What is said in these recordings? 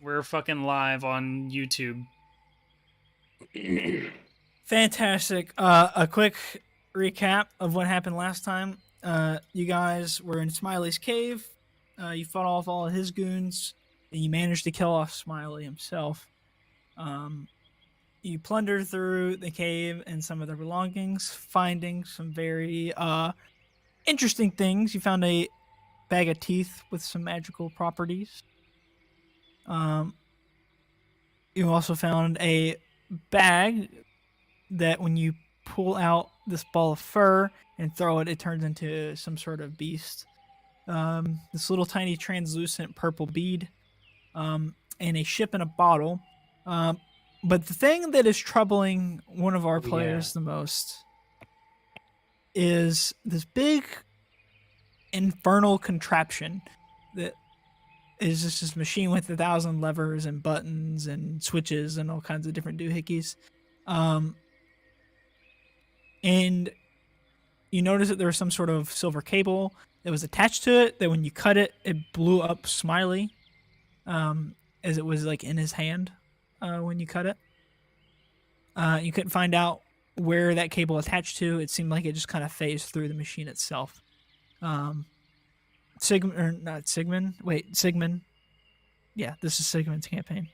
We're fucking live on YouTube. Fantastic. A quick recap of what happened last time. You guys were in Smiley's cave. You fought off all of his goons, and you managed to kill off Smiley himself. You plundered through the cave and some of the belongings, finding some very interesting things. You found a bag of teeth with some magical properties. You also found a bag that when you pull out this ball of fur and throw it, it turns into some sort of beast. This little tiny translucent purple bead, and a ship in a bottle. But the thing that is troubling one of our players the most is this big infernal contraption that is just this machine with 1,000 levers and buttons and switches and all kinds of different doohickeys. And you notice that there was some sort of silver cable that was attached to it, that when you cut it, it blew up Smiley, as it was like in his hand when you cut it. You couldn't find out where that cable attached to. It seemed like it just kind of phased through the machine itself. Sigmund. Yeah, this is Sigmund's campaign.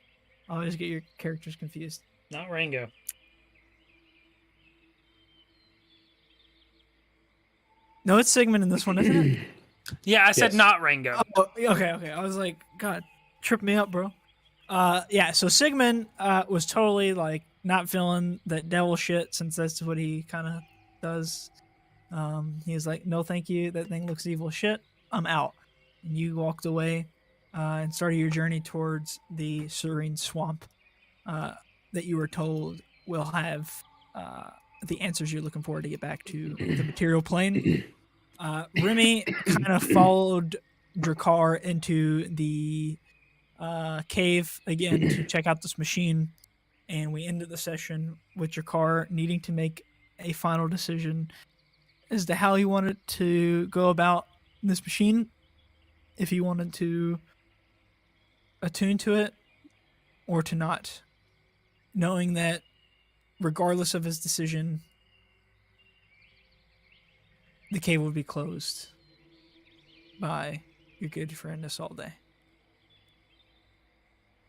I always get your characters confused. Not Rango. No, it's Sigmund in this one, isn't it? Yeah, I said not Rango. Oh, okay. I was like, God, trip me up, bro. Yeah, so Sigmund was totally like not feeling that devil shit, since that's what he kind of does. He was like, no, thank you. That thing looks evil shit. I'm out. And you walked away and started your journey towards the serene swamp that you were told will have the answers you're looking for to get back to the material plane. Remy kind of followed Drakkar into the cave again to check out this machine, and we ended the session with Drakkar needing to make a final decision as to how he wanted to go about this machine, if he wanted to attune to it or to not, knowing that regardless of his decision, the cave would be closed by your good friend Isolde.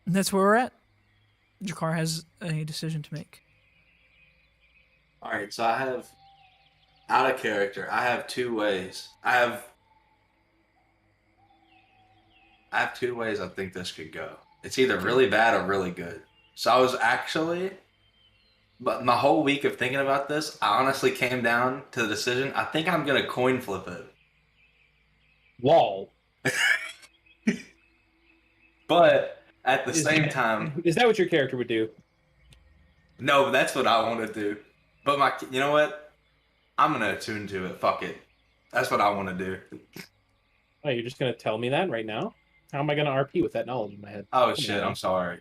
And that's where we're at. Drakkar has a decision to make. Alright, so I have, out of character, I have two ways. I have two ways I think this could go. It's either really bad or really good. So I was actually, but my whole week of thinking about this, I honestly came down to the decision, I think I'm going to coin flip it. Lol. But at the same time... Is that what your character would do? No, that's what I want to do. But you know what? I'm going to attune to it. Fuck it. That's what I want to do. Oh, you're just going to tell me that right now? How am I going to RP with that knowledge in my head? Oh, shit. I'm sorry.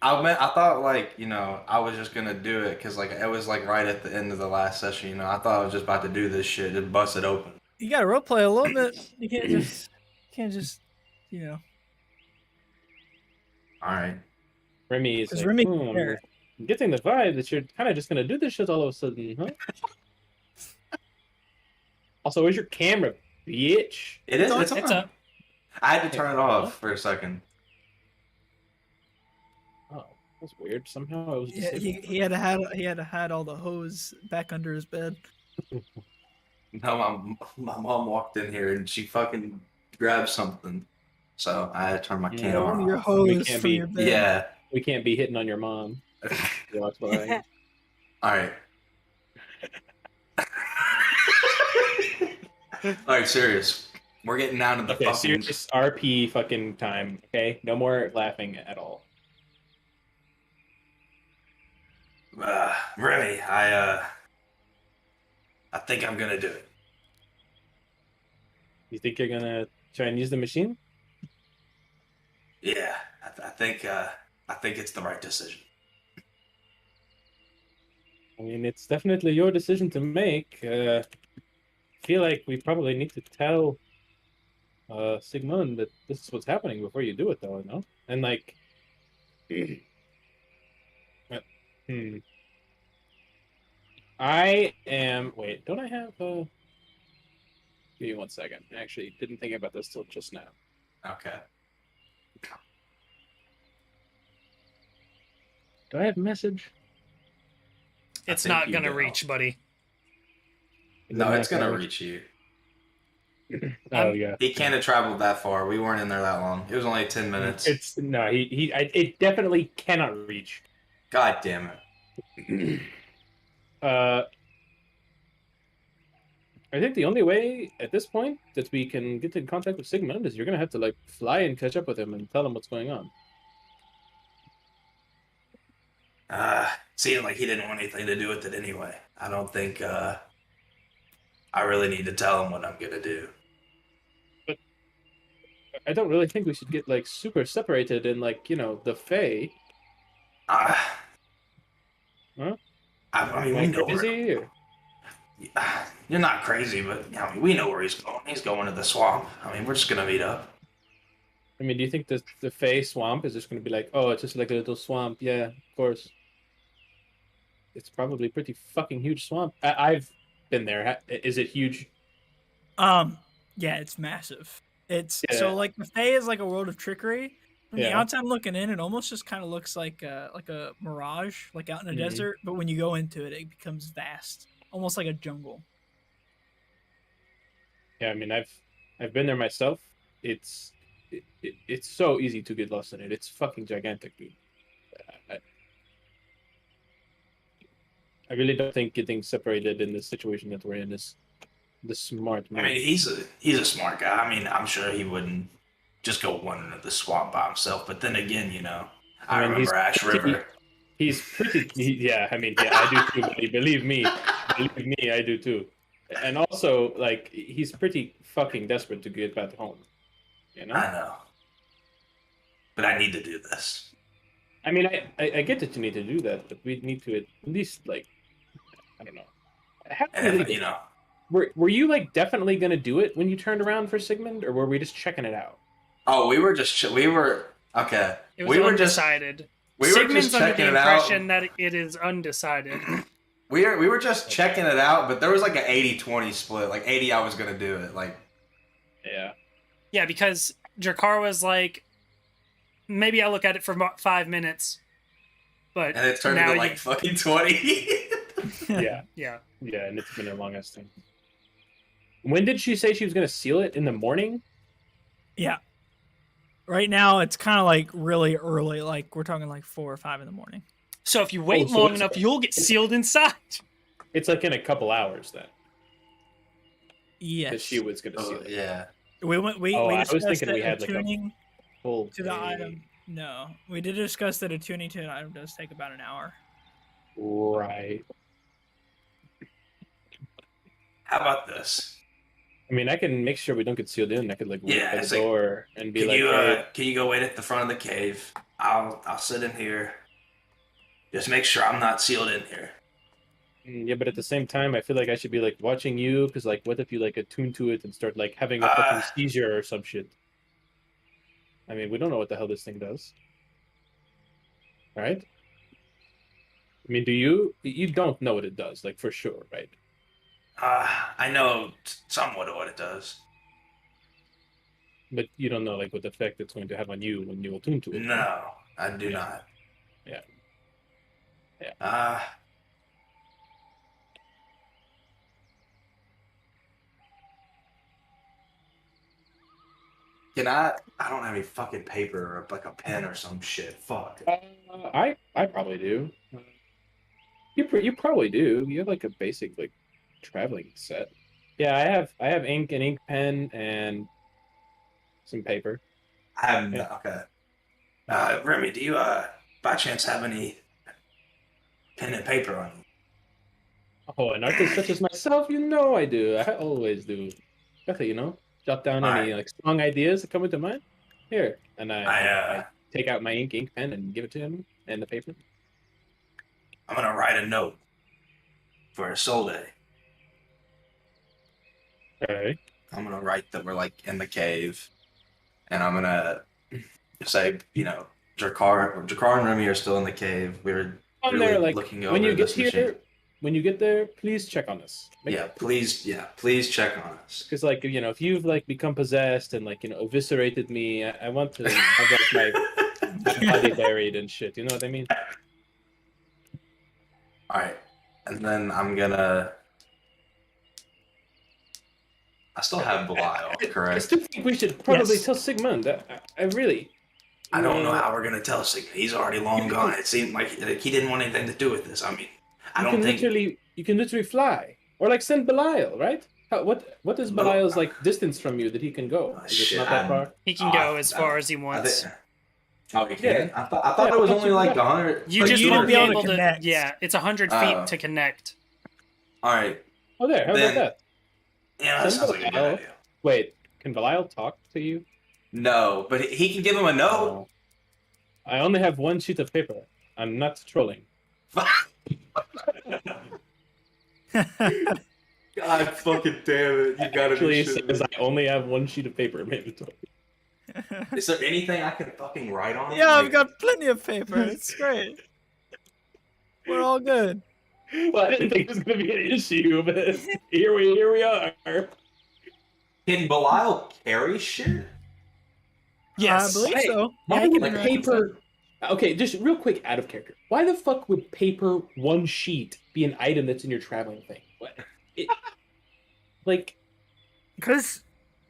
I thought, like, you know, I was just going to do it because, like, it was, like, right at the end of the last session, you know. I thought I was just about to do this shit, just bust it open. You got to roleplay a little bit. You can't just, you know. All right. Remy is like, I'm getting the vibe that you're kind of just going to do this shit all of a sudden, huh? Also, where's your camera, bitch? It is. It's up. I had to turn it off for a second. Oh, that's weird. Somehow it was. Yeah, he had to hide all the hose back under his bed. No, my mom walked in here and she fucking grabbed something, so I had to turn my camera off. Your hose from your bed. Yeah, we can't be hitting on your mom. All right. All right, serious. We're getting down to the fucking serious RP fucking time. Okay, no more laughing at all. Remy, I think I'm gonna do it. You think you're gonna try and use the machine? Yeah, I think it's the right decision. I mean, it's definitely your decision to make. I feel like we probably need to tell Sigmund, that this is what's happening before you do it, though, you know? And, like, hmm. I am, wait, don't I have, give me 1 second. I actually didn't think about this till just now. Okay. Do I have message? It's think not you gonna don't. reach, buddy. No, it's gonna reach you. Oh, yeah. He can't have traveled that far. We weren't in there that long. It was only 10 minutes. It definitely cannot reach. God damn it. I think the only way at this point that we can get in contact with Sigmund is you're gonna have to like fly and catch up with him and tell him what's going on. Seemed like he didn't want anything to do with it anyway. I don't think I really need to tell him what I'm gonna do. But I don't really think we should get like super separated in like, you know, the Fae. Huh? I mean, we know crazy, or? You're not crazy, but I mean, we know where he's going. He's going to the swamp. I mean, we're just gonna meet up. I mean, do you think the Fae swamp is just gonna be like, oh, it's just like a little swamp? Yeah, of course. It's probably a pretty fucking huge swamp. I've been there. Is it huge? Yeah, it's massive. It's so like the Fae is like a world of trickery. From the outside looking in, it almost just kind of looks like a mirage, like out in a desert. But when you go into it, it becomes vast, almost like a jungle. Yeah, I mean, I've been there myself. It's so easy to get lost in it. It's fucking gigantic, dude. I really don't think getting separated in the situation that we're in is the smart move. I mean, he's a smart guy. I mean, I'm sure he wouldn't just go wandering into the swamp by himself. But then again, you know, I remember Ash River. He's pretty. I mean, yeah, I do too. Buddy. Believe me, I do too. And also, like, he's pretty fucking desperate to get back home. You know? I know. But I need to do this. I mean, I get that you need to do that, but we need to at least, like, I don't know. You know. Were you, like, definitely going to do it when you turned around for Sigmund, or were we just checking it out? Oh, okay. It was undecided. Sigmund's under the impression that it is undecided. We were just checking it out, but there was like an 80-20 split. Like 80, I was gonna do it. Like, yeah, because Drakar was like, maybe I'll look at it for 5 minutes, but and it turned into like fucking 20. yeah, and it's been a long ass thing. When did she say she was gonna seal it? In the morning? Yeah. Right now, it's kind of like really early. Like we're talking like 4 or 5 in the morning. So if you wait long enough, you'll get sealed inside. It's like in a couple hours then. Yes. That she was gonna seal it. Yeah. We I was thinking we had like tuning a full to the item. No, we did discuss that a tuning to an item does take about an hour. Right. How about this? I mean, I can make sure we don't get sealed in. I could like walk by the door and be hey, can you go wait at the front of the cave? I'll sit in here. Just make sure I'm not sealed in here. Yeah, but at the same time, I feel like I should be like watching you, because like, what if you like attune to it and start like having a fucking seizure or some shit? I mean, we don't know what the hell this thing does, right? I mean, you don't know what it does, like for sure, right? I know somewhat of what it does. But you don't know like what effect it's going to have on you when you attune to it. No, right? I do not. Yeah. Can I don't have any fucking paper or like a pen or some shit. Fuck. I probably do. You probably do. You have like a basic like traveling set. Yeah, I have ink and ink pen and some paper. I have okay. Remy, do you by chance have any pen and paper on you? Oh, an artist such as myself, you know I do. I always do. Definitely, you know, jot down any like strong ideas that come into mind. Here, and I take out my ink pen and give it to him and the paper. I'm gonna write a note for a soul day. Okay. write that we're like in the cave, and I'm gonna say, Drakar and Remy are still in the cave. We're On really there, like looking over when you get this here, machine. when you get there, please check on us. Please check on us. Because like if you've like become possessed and like eviscerated me, I want to have like my body buried and shit. You know what I mean? All right, and then I still have Belial, I correct? still think we should probably Yes. tell Sigmund. I really. I don't know how we're gonna tell Sigmund. He's already long gone. It seemed like he didn't want anything to do with this. I mean, I don't think You can literally fly, or like send Belial, right? What is Belial's like distance from you that he can go? Is it not that far? He can go as far as he wants. Oh, he can? Yeah. I thought it was only like 100. You like just 200 won't be able to connect. Yeah, it's 100 feet to connect. All right. Oh, there. How about that? Yeah, that Send sounds like a good Belial. idea. Wait, can Belial talk to you? No, but he can give him a note. Oh. I only have one sheet of paper. I'm not trolling. God fucking damn it! You gotta Actually, be it shitting says I only have one sheet of paper in my inventory. me. Is there anything I can fucking write on? Yeah, I've Like, got plenty of paper. It's great. We're all good. Well, I didn't think it was going to be an issue, but here we are. Can Belial carry shit? Yes. I believe Hey, so. Why Yeah, would he can paper? Okay, just real quick, out of character. Why the fuck would paper one sheet be an item that's in your traveling thing? What? Like, Because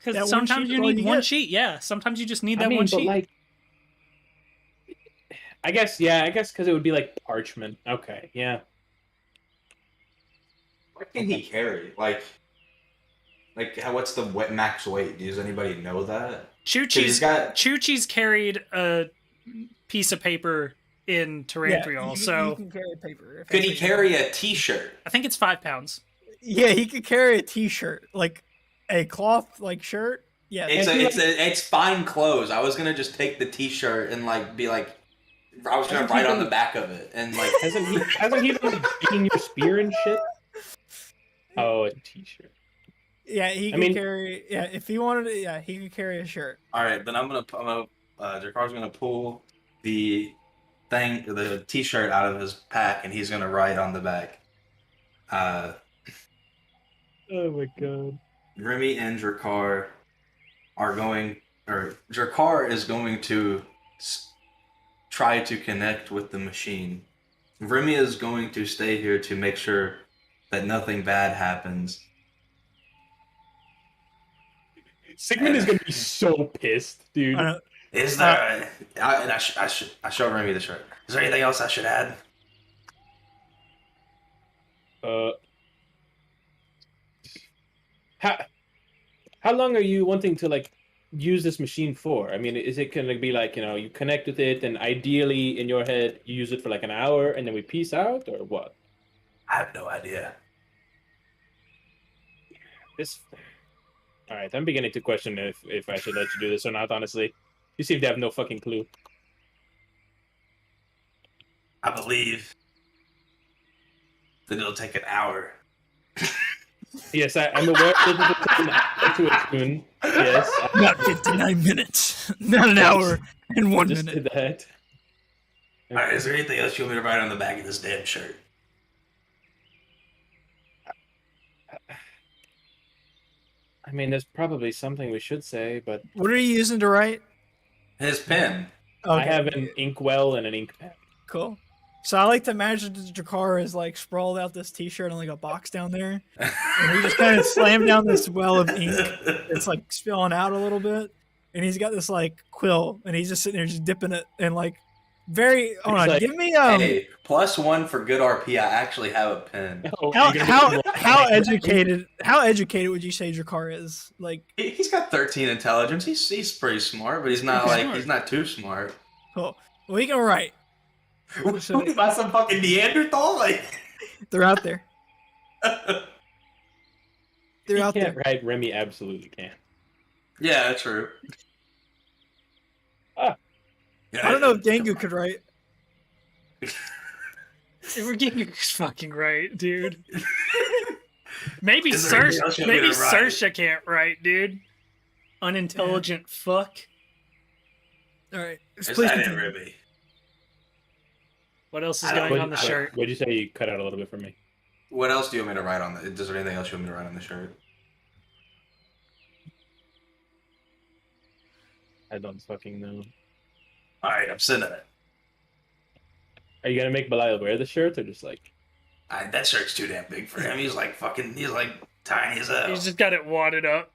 that Because one sometimes sheet you is all need you one get. sheet. Yeah, sometimes you just need that I mean, one but sheet. like, I guess because it would be like parchment. Okay, yeah. What can he carry? Like, what's the max weight? Does anybody know that? Chuchi's carried a piece of paper in Tarantrial, he so can carry paper. Could he carry a T-shirt? I think it's 5 pounds. Yeah, he could carry a T-shirt, like a cloth like shirt. Yeah, It's fine clothes. I was gonna just take the T-shirt and like be like, I was gonna write on the back of it and like. Hasn't he been like beating your spear and shit? Oh, a T-shirt. Yeah, he could carry. Yeah, if he wanted it, yeah, he could carry a shirt. All right, then Drakar's gonna pull the T-shirt out of his pack and he's gonna write on the back. Oh my god. Remy and Drakar Drakar is going to try to connect with the machine. Remy is going to stay here to make sure that nothing bad happens. Sigmund is gonna be so pissed, dude. Is there? I show Remy the shirt. Is there anything else I should add? How long are you wanting to like use this machine for? I mean, is it gonna be like you connect with it, and ideally in your head you use it for like an hour, and then we peace out, or what? I have no idea. All right, I'm beginning to question if I should let you do this or not. Honestly, you seem to have no fucking clue. I believe that it'll take an hour. Yes, I'm aware that it will take an hour to attune. Yes, Not 59 minutes, not an hour and 1 just minute. did that. All right, is there anything else you want me to write on the back of this damn shirt? I mean, there's probably something we should say, but What are you using to write? His pen. I have an inkwell and an ink pen. Cool. So I like to imagine that Jakar is like sprawled out this T-shirt on like a box down there, and he just kind of slammed down this well of ink. It's like spilling out a little bit, and he's got this like quill, and he's just sitting there just dipping it and like very. Hold on, like, give me Hey, +1 for good RP. I actually have a pen. Oh, how educated would you say Jakar is? Like He's got 13 intelligence. He's pretty smart, but he's not too smart. cool. Well, he can write. What, by some fucking Neanderthal? Like They're out there. They're He out can't there. write. Remy absolutely can. yeah, that's true. Ah. Yeah, I don't know if Dengu could write. We're getting fucking right, dude. Maybe Is there anything else you want me to write? Saoirse can't write, dude. Unintelligent fuck. All right. Is Please that it, continue. Ruby? What else is I don't- going on the shirt? What'd you say? You cut out a little bit for me. What else do you want me to write on the? Is there anything else you want me to write on the shirt? I don't fucking know. All right, I'm sending it. Are you gonna make Belial wear the shirt or just like? That shirt's too damn big for him. He's like tiny as hell. He's just got it wadded up,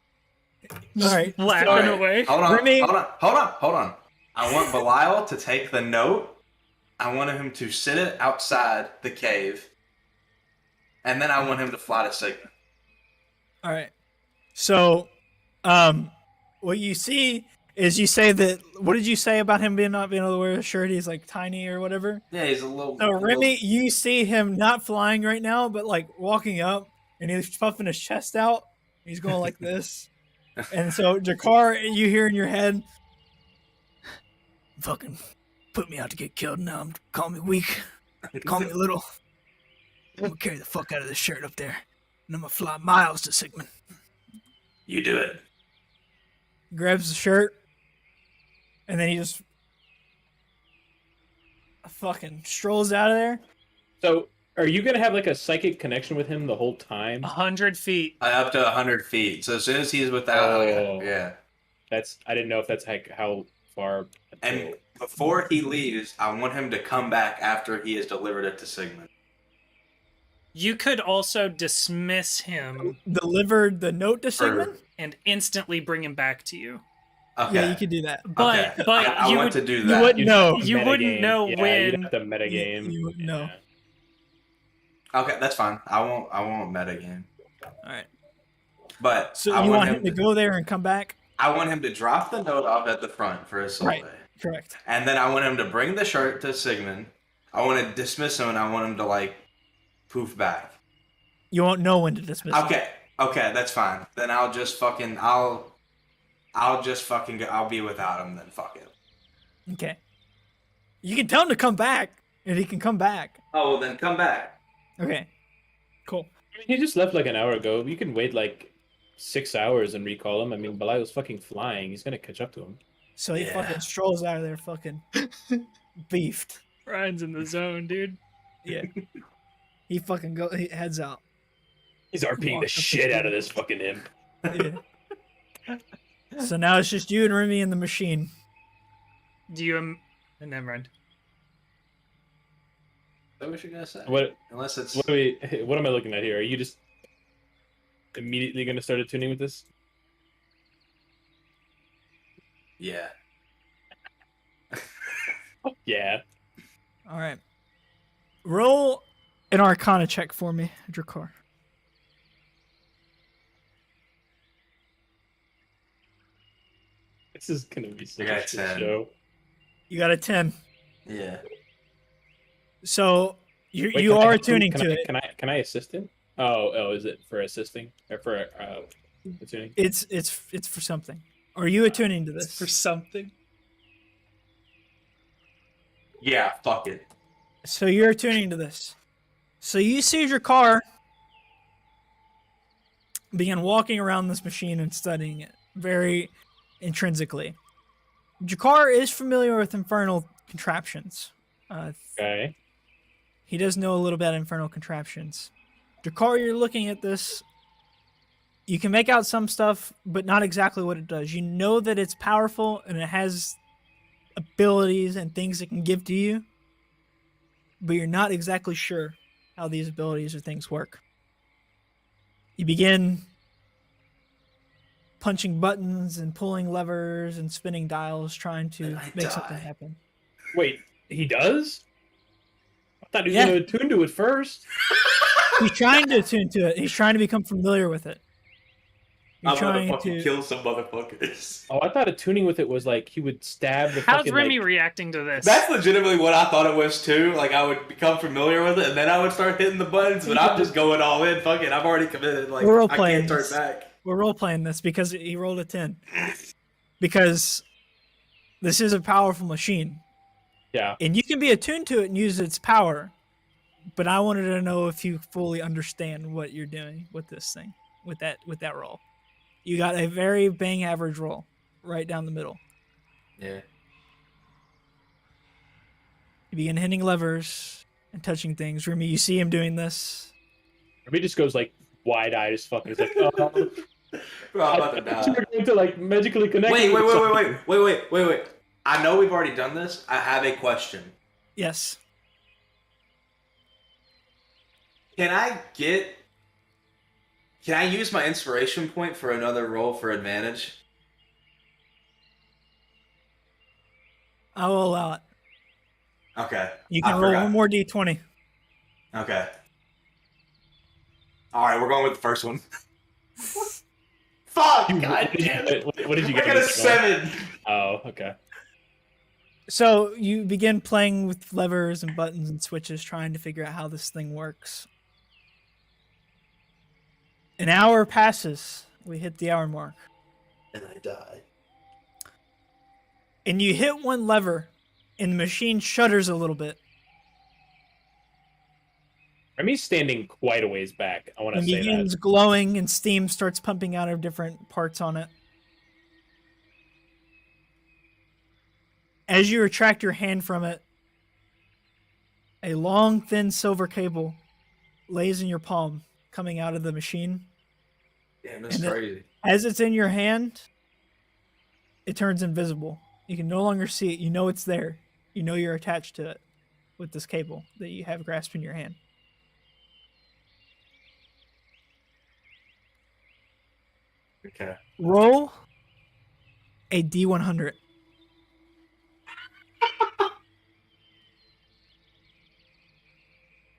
All right. laughing All right, away. Hold on, Remy- hold on. I want Belial to take the note. I want him to sit it outside the cave. And then I want him to fly to Sigma. All right. So, what you see is you say that. What did you say about him not being able to wear a shirt? He's like tiny or whatever. Yeah, he's a little. So Remy, you see him not flying right now, but like walking up, and he's puffing his chest out. He's going like this, and so Jakar, you hear in your head, "Fucking put me out to get killed. Now call me weak, call me little. I'm gonna carry the fuck out of this shirt up there, and I'm gonna fly miles to Sigmund." You do it. Grabs the shirt, and then he just fucking strolls out of there. So, are you gonna have like a psychic connection with him the whole time? 100 feet. Up to 100 feet. So as soon as he's without, Oh. yeah. I didn't know if that's like how far. And before he leaves, I want him to come back after he has delivered it to Sigmund. You could also dismiss him Delivered the note to Sigmund. and instantly bring him back to you. Okay. Yeah, you could do that. But Okay. but I you want would to do You that. wouldn't know. You wouldn't know You'd when. have to metagame. You wouldn't know. Okay, that's fine. I won't metagame. All right. But So I you want him to go there and come back? I want him to drop the note off at the front for his soul Right. day. Correct. And then I want him to bring the shirt to Sigmund. I want to dismiss him and I want him to like poof back. You won't know when to dismiss. him. Okay, that's fine. Then I'll just fucking I'll just fucking go. I'll be without him then. Fuck it. Okay. You can tell him to come back, and he can come back. Oh well, then come back. Okay. Cool. I mean, he just left like an hour ago. You can wait like 6 hours and recall him. I mean, Belial's fucking flying. He's gonna catch up to him. So he fucking strolls out of there, fucking beefed. Ryan's in the zone, dude. Yeah. He heads out. He's RPing the shit out of this fucking imp. Yeah. So now it's just you and Remy in the machine. Do you and then run? Is that what you're gonna say? What? Unless it's What am I looking at here? Are you just immediately gonna start tuning with this? yeah. Yeah. All right. Roll an Arcana check for me, Drakkar. This is gonna be such I got a shit 10. show. You got a 10. Yeah. So you Wait, you can I- are tuning can to I, it. Can I assist him? Oh, is it for assisting or for tuning? It's for something. Are you attuning to this? For something. Yeah. Fuck it. So you're attuning to this. So you see your car begin walking around this machine and studying it very intrinsically. Jakar is familiar with infernal contraptions. Okay. He does know a little about infernal contraptions. Jakar, you're looking at this. You can make out some stuff, but not exactly what it does. You know that it's powerful and it has abilities and things it can give to you, but you're not exactly sure how these abilities or things work. You begin punching buttons and pulling levers and spinning dials, trying to And I make die. something happen. Wait, he does? I thought he was Yeah. gonna attune to it first. He's trying to attune to it. He's trying to become familiar with it. He's I'm gonna trying fucking to. kill some motherfuckers. Oh, I thought attuning with it was like he would stab the How's fucking, Remy like, reacting to this? That's legitimately what I thought it was too. Like I would become familiar with it, and then I would start hitting the buttons. But I'm just going all in. Fuck it, I've already committed. Like We're role I playing can't turn this. back. We're role playing this because he rolled a 10. Because this is a powerful machine. Yeah. And you can be attuned to it and use its power. but I wanted to know if you fully understand what you're doing with this thing, with that roll. You got a very bang average roll right down the middle. Yeah. You begin hitting levers and touching things. Remy, you see him doing this. Remy just goes like wide-eyed as fuck. He's like, oh, Bro, I'm about to die. we're going to like magically connect. Wait. I know we've already done this. I have a question. Yes. Can I use my inspiration point for another roll for advantage? I will allow it. Okay. You can roll one more d20. Okay. All right, we're going with the first one. Fuck! God damn it! What did you I get? got a 7. Oh, okay. So you begin playing with levers and buttons and switches, trying to figure out how this thing works. An hour passes. We hit the hour mark. And I die. And you hit one lever, and the machine shudders a little bit. Remy's standing quite a ways back. I want to And say begins that. glowing, and steam starts pumping out of different parts on it. As you retract your hand from it, a long, thin silver cable lays in your palm, coming out of the machine. Damn, that's And crazy. As it's in your hand, it turns invisible. You can no longer see it. You know it's there. You know you're attached to it with this cable that you have grasped in your hand. Okay. Roll a D100.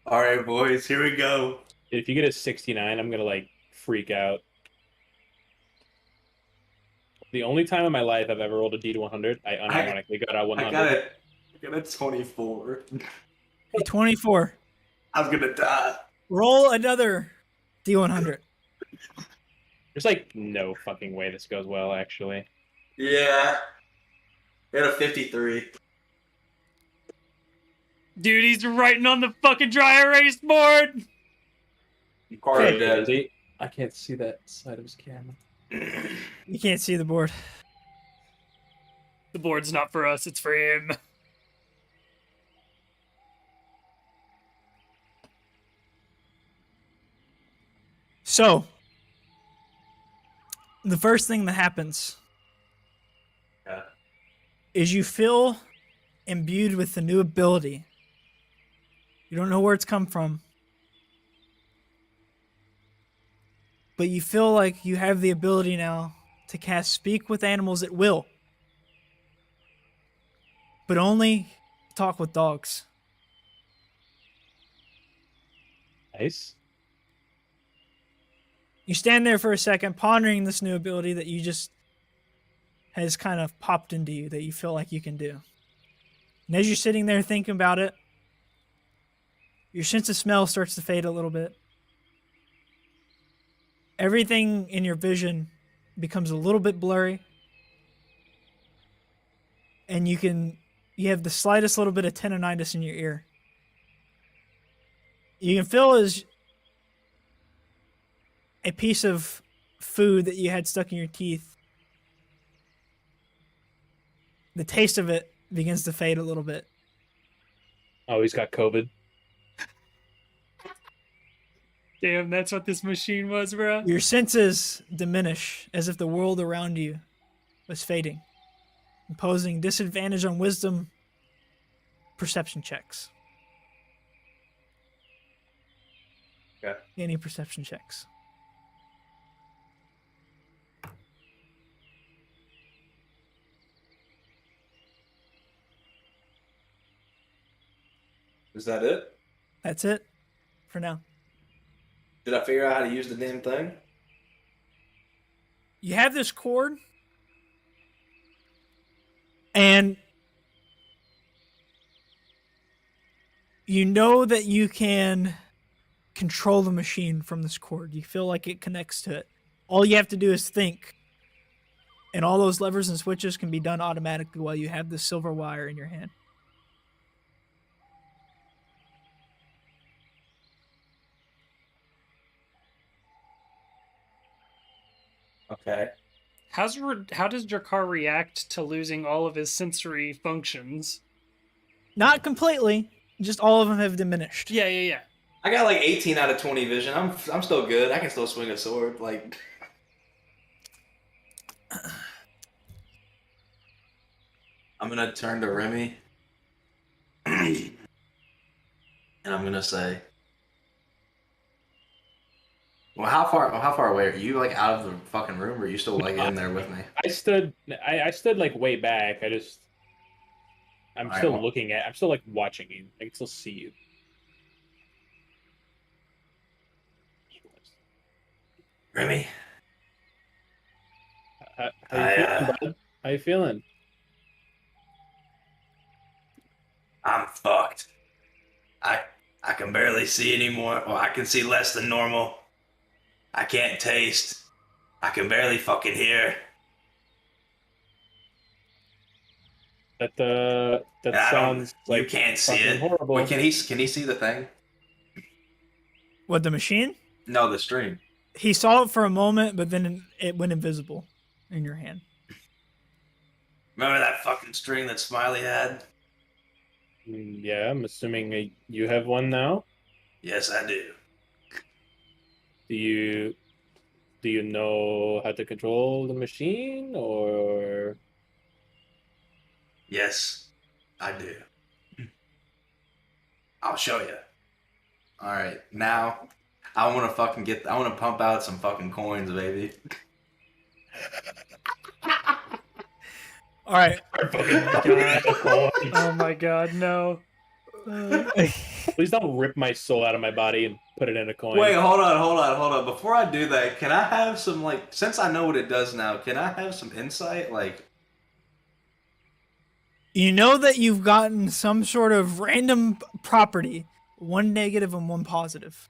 All right, boys, here we go. If you get a 69, I'm gonna like freak out. The only time in my life I've ever rolled a D to 100, I unironically got a 100. I got a 24. A 24. I was gonna die. Roll another D100. There's like no fucking way this goes well, actually. Yeah. Got a 53. Dude, he's writing on the fucking dry erase board. You already dead. See, I can't see that side of his camera. You can't see the board. The board's not for us, it's for him. So, the first thing that happens is you feel imbued with the new ability. You don't know where it's come from, but you feel like you have the ability now to cast Speak with Animals at will, but only talk with dogs. Nice. You stand there for a second, pondering this new ability that you just has kind of popped into you that you feel like you can do. And as you're sitting there thinking about it, your sense of smell starts to fade a little bit. Everything in your vision becomes a little bit blurry. And you have the slightest little bit of tinnitus in your ear. You can feel as a piece of food that you had stuck in your teeth, the taste of it begins to fade a little bit. Oh, he's got COVID. Damn, that's what this machine was, bro. Your senses diminish as if the world around you was fading, imposing disadvantage on wisdom perception checks. Okay. Any perception checks. Is that it? That's it for now. Did I figure out how to use the damn thing? You have this cord, and you know that you can control the machine from this cord. You feel like it connects to it. All you have to do is think, and all those levers and switches can be done automatically while you have this silver wire in your hand. Okay. How does Drakar react to losing all of his sensory functions? Not completely, just all of them have diminished. Yeah. I got like 18 out of 20 vision. I'm still good. I can still swing a sword. Like, I'm gonna turn to Remy, and I'm gonna say, well, how far away are you? Like out of the fucking room, or are you still like in there with me? I stood like way back. I'm Alright, still well, looking at. I'm still like watching you. I can still see you. Remy, How you feeling, bud? How you feeling? I'm fucked. I can barely see anymore. Well, I can see less than normal. I can't taste. I can barely fucking hear. That And I don't. sounds You like can't see fucking it. horrible. Wait, can he see the thing? What, the machine? No, the stream. He saw it for a moment, but then it went invisible in your hand. Remember that fucking string that Smiley had? Yeah, I'm assuming you have one now. Yes, I do. Do you know how to control the machine, or Yes, I do. I'll show you. All right, now I want to fucking get. I want to pump out some fucking coins, baby. All right. Oh my god, no. please don't rip my soul out of my body and put it in a coin. Wait, hold on. Before I do that, can I have some like? Since I know what it does now, can I have some insight? Like, You know that you've gotten some sort of random property, one negative and one positive.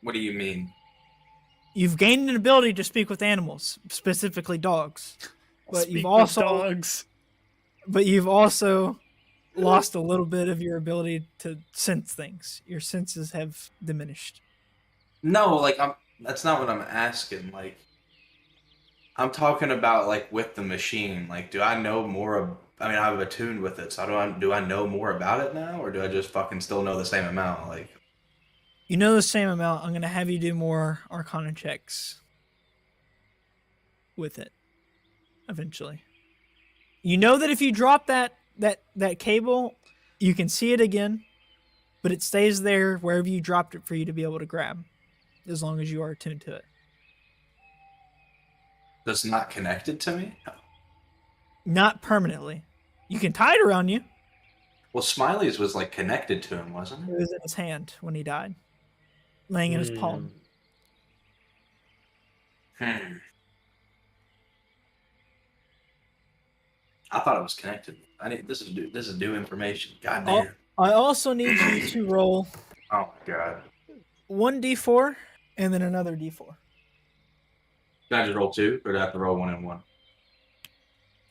what do you mean? You've gained an ability to speak with animals, specifically dogs. But Speak you've with also dogs. but you've also lost a little bit of your ability to sense things. Your senses have diminished. No, like That's not what I'm asking. Like, I'm talking about like with the machine. Like, do I know more? I mean, I'm attuned with it, so do I know more about it now, or do I just fucking still know the same amount? Like, You know the same amount. I'm gonna have you do more Arcana checks with it eventually. You know that if you drop that cable, you can see it again, but it stays there wherever you dropped it for you to be able to grab, as long as you are attuned to it. that's not connected to me. Not permanently. You can tie it around you. Well, Smiley's was like connected to him, wasn't It it? was in his hand when he died, laying in his palm. Hmm. I thought it was connected. This is new information. God damn. I also need you to roll Oh my god. 1d4 and then another d4. Can I just roll two, or do I have to roll one and one?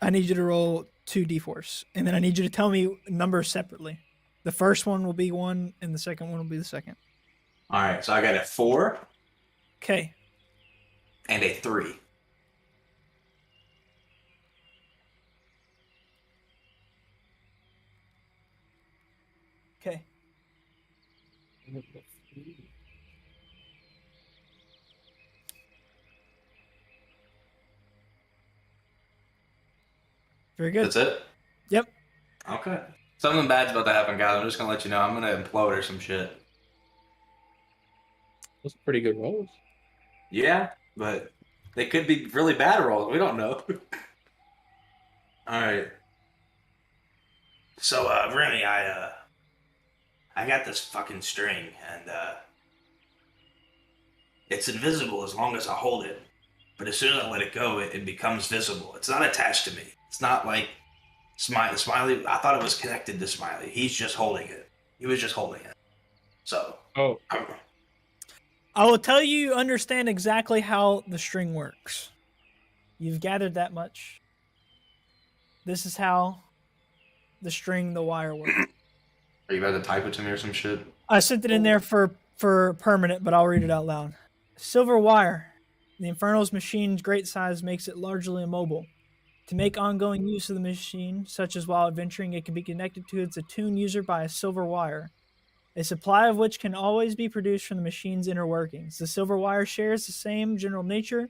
I need you to roll 2 d4s, and then I need you to tell me numbers separately. The first one will be 1, and the second one will be the second. All right, so I got a 4 Okay. and a 3. Okay. Very good. That's it? Yep. Okay. Something bad's about to happen, guys. I'm just gonna let you know. I'm gonna implode or some shit. Those are pretty good rolls. Yeah, but they could be really bad rolls. We don't know. All right. So, Remy, I got this fucking string, and it's invisible as long as I hold it. But as soon as I let it go, it becomes visible. It's not attached to me. It's not like Smiley. I thought it was connected to Smiley. He's just holding it. He was just holding it. So, Oh, I will tell you understand exactly how the string works. You've gathered that much. This is how the string, the wire work. Are you about to type it to me or some shit? I sent it in there for permanent, but I'll read it out loud. Silver wire The Infernal's machine's great size makes it largely immobile. To make ongoing use of the machine, such as while adventuring, it can be connected to its attuned user by a silver wire, a supply of which can always be produced from the machine's inner workings. The silver wire shares the same general nature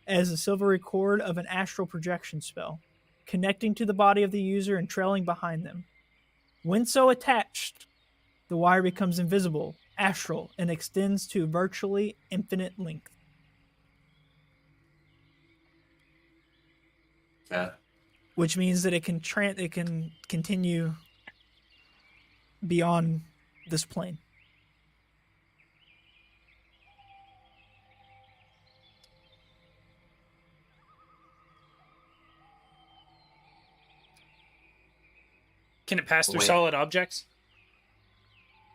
as the silvery cord of an astral projection spell, connecting to the body of the user and trailing behind them. When so attached, the wire becomes invisible, astral, and extends to virtually infinite length. Yeah. Which means that it can continue beyond this plane. Can it pass through Wait. solid objects?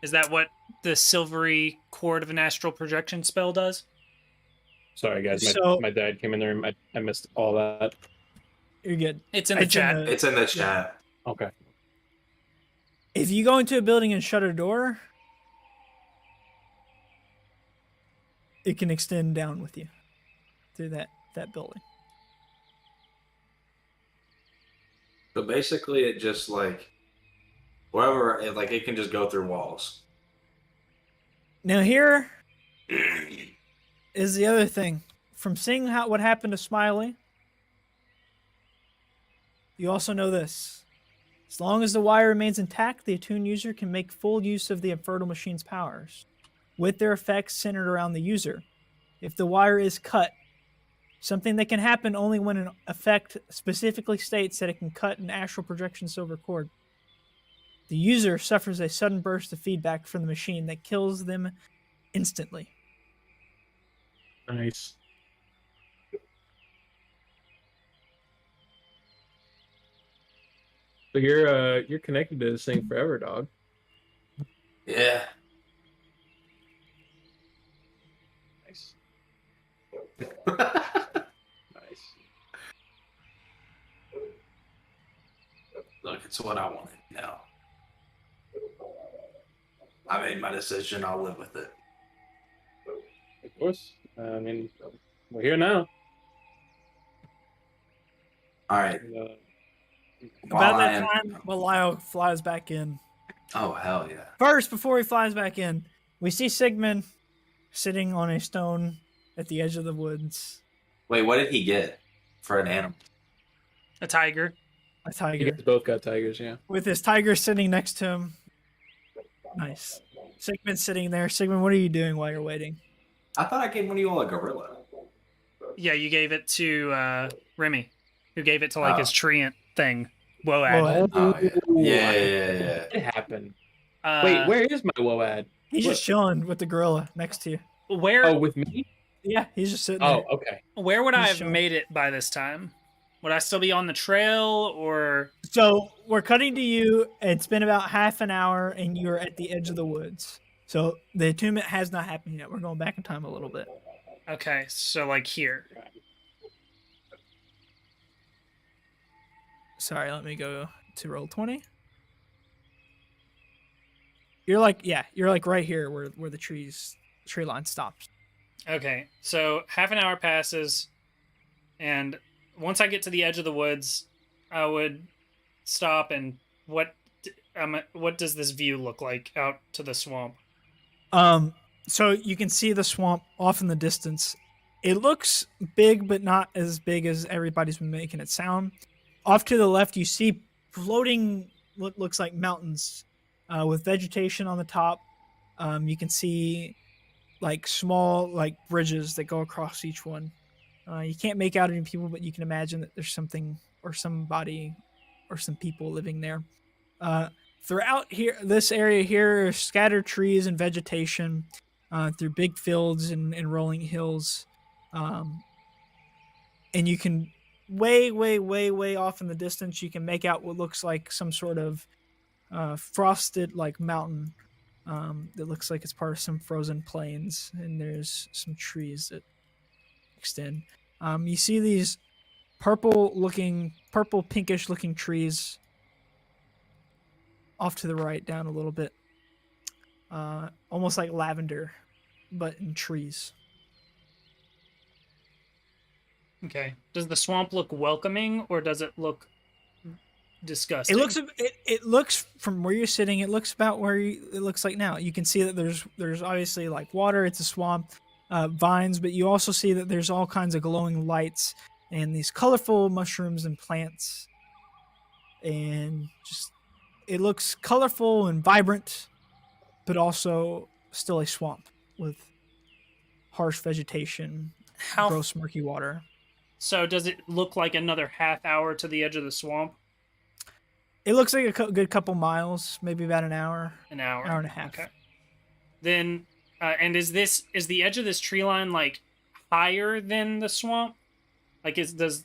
Is that what the silvery cord of an astral projection spell does? Sorry, guys. My dad came in there and I missed all that. You're good. It's in the chat. It's in the chat. Okay. If you go into a building and shut a door, it can extend down with you through that building. So basically, it just like wherever it can just go through walls. Now here is the other thing. From seeing what happened to Smiley, you also know this. As long as the wire remains intact, the attuned user can make full use of the Infernal Machine's powers, with their effects centered around the user. If the wire is cut, something that can happen only when an effect specifically states that it can cut an astral projection silver cord, the user suffers a sudden burst of feedback from the machine that kills them instantly. Nice. So you're connected to this thing forever, dog. Yeah. Nice. Nice. Look, it's what I wanted now. I made my decision. I'll live with it. Of course. I mean, we're here now. All right. About that time, Belial flies back in. Oh, hell yeah. First, before he flies back in, we see Sigmund sitting on a stone at the edge of the woods. Wait, what did he get for an animal? A tiger. A tiger. You guys both got tigers, yeah. With his tiger sitting next to him. Nice. Sigmund's sitting there. Sigmund, what are you doing while you're waiting? I thought I gave one of you all a gorilla. Yeah, you gave it to Remy, who gave it to like his treant thing. Woad. Oh, yeah. Yeah. It happened. Wait, where is my Woad? He's just chilling with the gorilla next to you. Where? Oh, with me? Yeah, he's just sitting there. Oh, okay. Where would I have chilling. made it by this time? Would I still be on the trail, or? So we're cutting to you. It's been about half an hour, and you're at the edge of the woods. So the attunement has not happened yet. We're going back in time a little bit. Okay, so like here. Sorry, let me go to roll 20. You're like right here where the tree line stops. Okay, so half an hour passes, and once I get to the edge of the woods, I would stop. And what does this view look like out to the swamp? So you can see the swamp off in the distance. It looks big, but not as big as everybody's been making it sound. Off to the left, you see floating what looks like mountains with vegetation on the top. You can see like small like bridges that go across each one. You can't make out any people, but you can imagine that there's something or somebody or some people living there. Throughout here, this area here, are scattered trees and vegetation through big fields and rolling hills. And you can way off in the distance, you can make out what looks like some sort of frosted like mountain that looks like it's part of some frozen plains, and there's some trees that extend. You see these purple pinkish looking trees off to the right, down a little bit, almost like lavender, but in trees. Okay. Does the swamp look welcoming, or does it look disgusting? It looks from where you're sitting. It looks about where it looks like now. You can see that there's obviously like water. It's a swamp, vines, but you also see that there's all kinds of glowing lights and these colorful mushrooms and plants, and just it looks colorful and vibrant, but also still a swamp with harsh vegetation, How gross murky water. So does it look like another half hour to the edge of the swamp? It looks like a good couple miles, maybe about an hour. An hour. Hour and a half. Okay. Then, and is the edge of this tree line like higher than the swamp? Like is this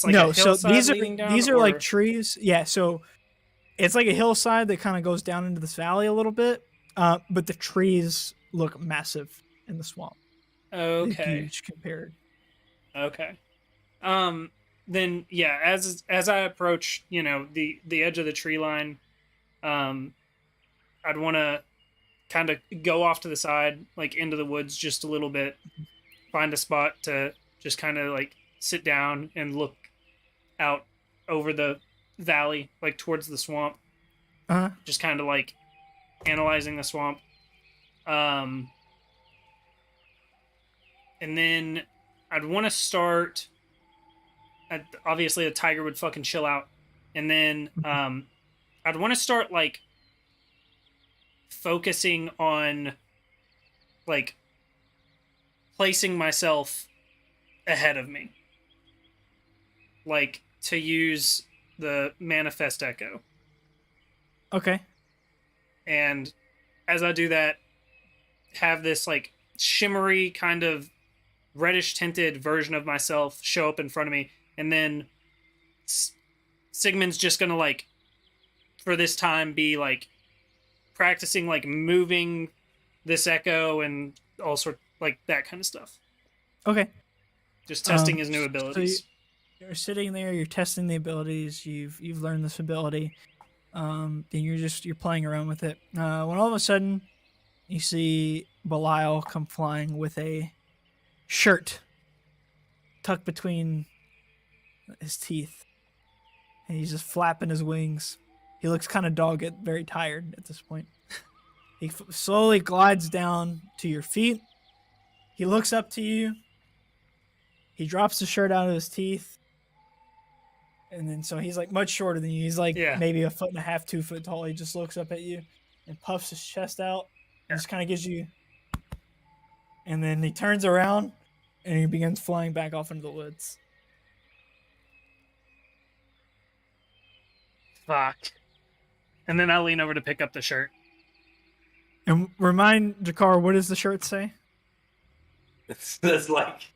like no? A So hillside leading down, these are or... like trees. Yeah. So it's like a hillside that kind of goes down into this valley a little bit, but the trees look massive in the swamp. Okay. Huge compared. Okay. Then yeah, as I approach, the edge of the tree line, I'd want to kind of go off to the side, like into the woods just a little bit, find a spot to just kind of like sit down and look out over the valley, like towards the swamp. Just kind of like analyzing the swamp. And then I'd want to start. Obviously, a tiger would fucking chill out, and then I'd want to start like focusing on like placing myself ahead of me, like to use the manifest echo. Okay. And as I do that, have this like shimmery kind of reddish tinted version of myself show up in front of me, and then Sigmund's just gonna like for this time be like practicing like moving this echo and all sort like that kind of stuff. Okay. Just testing his new abilities. So you're sitting there, you're testing the abilities, you've learned this ability, and you're playing around with it. When all of a sudden you see Belial come flying with a shirt tucked between his teeth, and he's just flapping his wings. He looks kind of dogged, very tired at this point. He slowly glides down to your feet. He looks up to you. He drops the shirt out of his teeth. And then, so he's like much shorter than you. He's like maybe 1.5 feet, 2 foot tall. He just looks up at you and puffs his chest out and just kind of gives you. And then he turns around and he begins flying back off into the woods. Fuck. And then I'll lean over to pick up the shirt. And remind Jakar, what does the shirt say? It's like,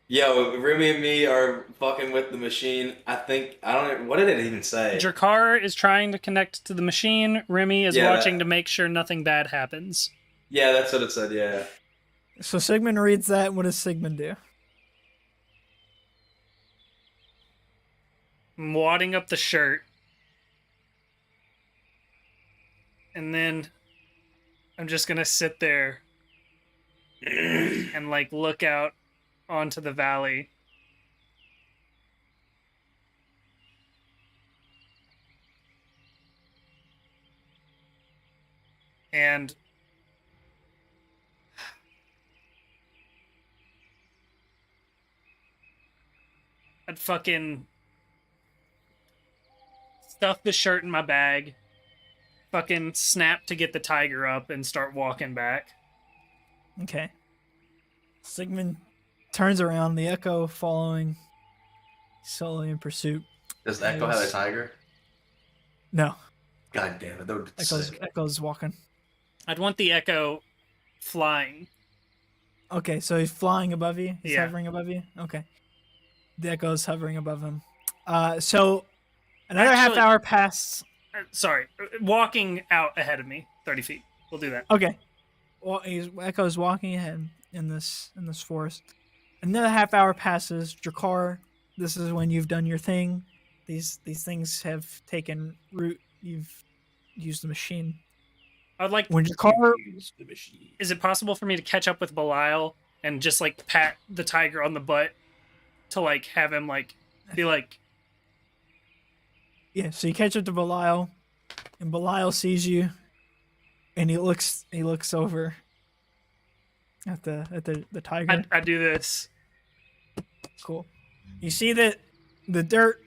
yo, Remy and me are fucking with the machine. What did it even say? Jakar is trying to connect to the machine. Remy is watching to make sure nothing bad happens. Yeah, that's what it said, yeah. So Sigmund reads that. What does Sigmund do? I'm wadding up the shirt. And then I'm just going to sit there and like look out onto the valley. And I'd fucking stuff the shirt in my bag, fucking snap to get the tiger up, and start walking back. Okay. Sigmund turns around, the echo following, slowly in pursuit. Does the echo have a tiger? No. God damn it, that would be sick. Echo's walking. I'd want the echo flying. Okay, so he's flying above you? He's Yeah. hovering above you? Okay. The echo's hovering above him. So another half hour passes. Sorry, walking out ahead of me, 30 feet. We'll do that. Okay. Well, Echo's walking ahead in this forest. Another half hour passes. Jakar, this is when you've done your thing. These things have taken root. You've used the machine. I'd like when Jakar. Is it possible for me to catch up with Belial and just like pat the tiger on the butt to like have him like be like, Yeah, so you catch up to Belial, and Belial sees you, and he looks over at the tiger. I do this. Cool. You see that the dirt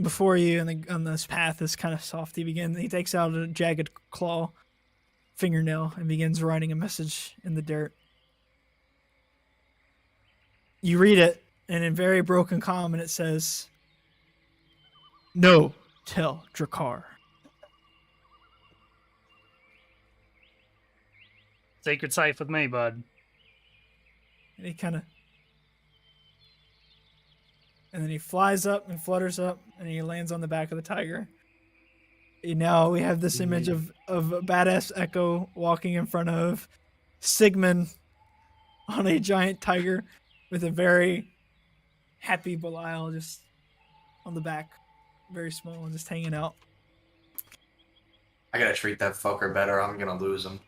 before you on this path is kind of soft. He takes out a jagged fingernail, and begins writing a message in the dirt. You read it, and in very broken common, it says, "No, tell Drakkar." Sacred safe with me, bud. And then he flies up and flutters up, and he lands on the back of the tiger. And now we have this image of badass Echo walking in front of Sigmund on a giant tiger with a very happy Belial just on the back, very small and just hanging out. I gotta treat that fucker better. I'm gonna lose him.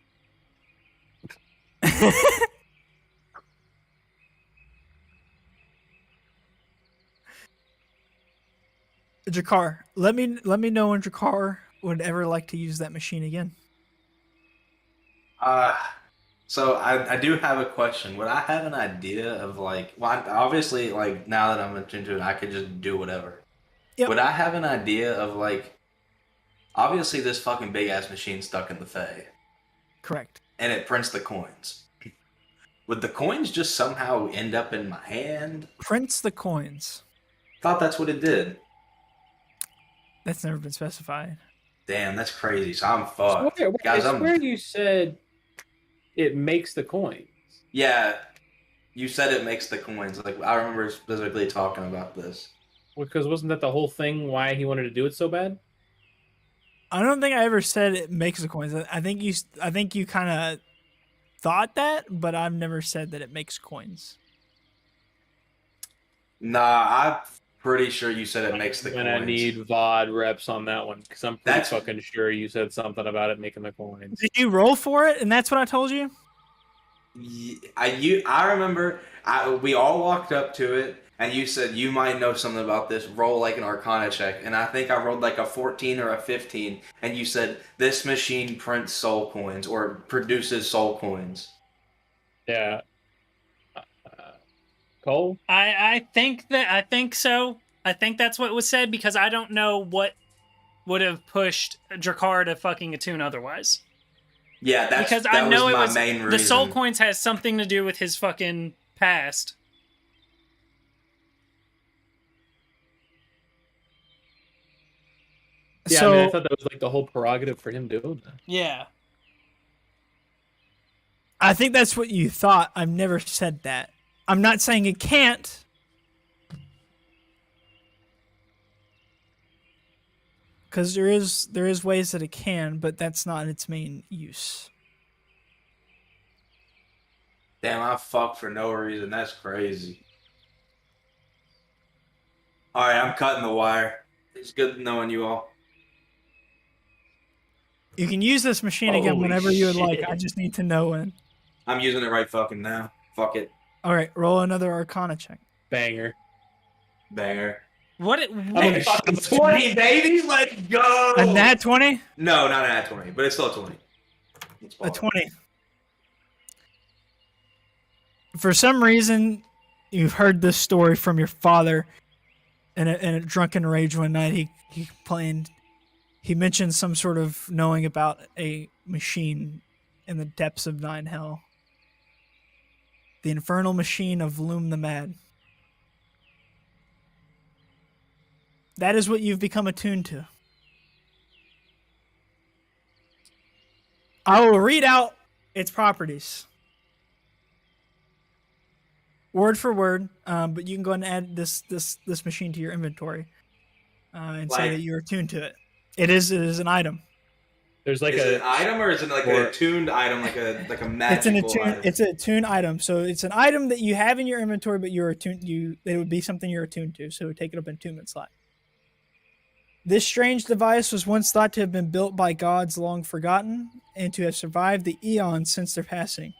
Drakkar, let me know when Drakkar would ever like to use that machine again. So I do have a question. Would I have an idea of like, well, obviously, like now that I'm into it, I could just do whatever. Yep. Would I have an idea of like, obviously this fucking big ass machine stuck in the Fae. Correct. And it prints the coins. Would the coins just somehow end up in my hand? Prints the coins. Thought that's what it did. That's never been specified. Damn, that's crazy. So I'm fucked. I swear you said it makes the coins. Yeah, you said it makes the coins. Like I remember specifically talking about this. Because wasn't that the whole thing why he wanted to do it so bad? I don't think I ever said it makes the coins. I think you kind of thought that, but I've never said that it makes coins. Nah, I'm pretty sure you said it makes the coins. And I need VOD reps on that one because I'm pretty fucking sure you said something about it making the coins. Did you roll for it? And that's what I told you? I remember we all walked up to it and you said you might know something about this. Roll like an Arcana check, and I think I rolled like a 14 or a 15, and you said this machine prints soul coins or produces soul coins. Yeah. Cole? I think so. I think that's what was said because I don't know what would have pushed Drakkar to fucking attune otherwise. Yeah, because that I know was it my was main reason. The soul coins has something to do with his fucking past. Yeah, So, I mean, I thought that was like the whole prerogative for him doing that. Yeah. I think that's what you thought. I've never said that. I'm not saying it can't. Because there is ways that it can, but that's not its main use. Damn, I fucked for no reason. That's crazy. All right, I'm cutting the wire. It's good knowing you all. You can use this machine again whenever you would like. I just need to know when. I'm using it right fucking now. Fuck it. All right, roll another Arcana check. Banger. What? Hey, 20, baby, let's go. A nat 20? No, not a nat 20, but it's still a 20. A 20. For some reason, you've heard this story from your father. In a drunken rage one night, he complained. He mentioned some sort of knowing about a machine in the depths of Nine Hell. The infernal machine of Loom the Mad. That is what you've become attuned to. I will read out its properties. Word for word, but you can go ahead and add this machine to your inventory and say that you're attuned to it. It is an item. There's like is it an item, or is it like an attuned item, like a magical item? It's an attuned item. So it's an item that you have in your inventory, but you're attuned. It would be something you're attuned to. So take it up in attunement slot. This strange device was once thought to have been built by gods long forgotten, and to have survived the eons since their passing.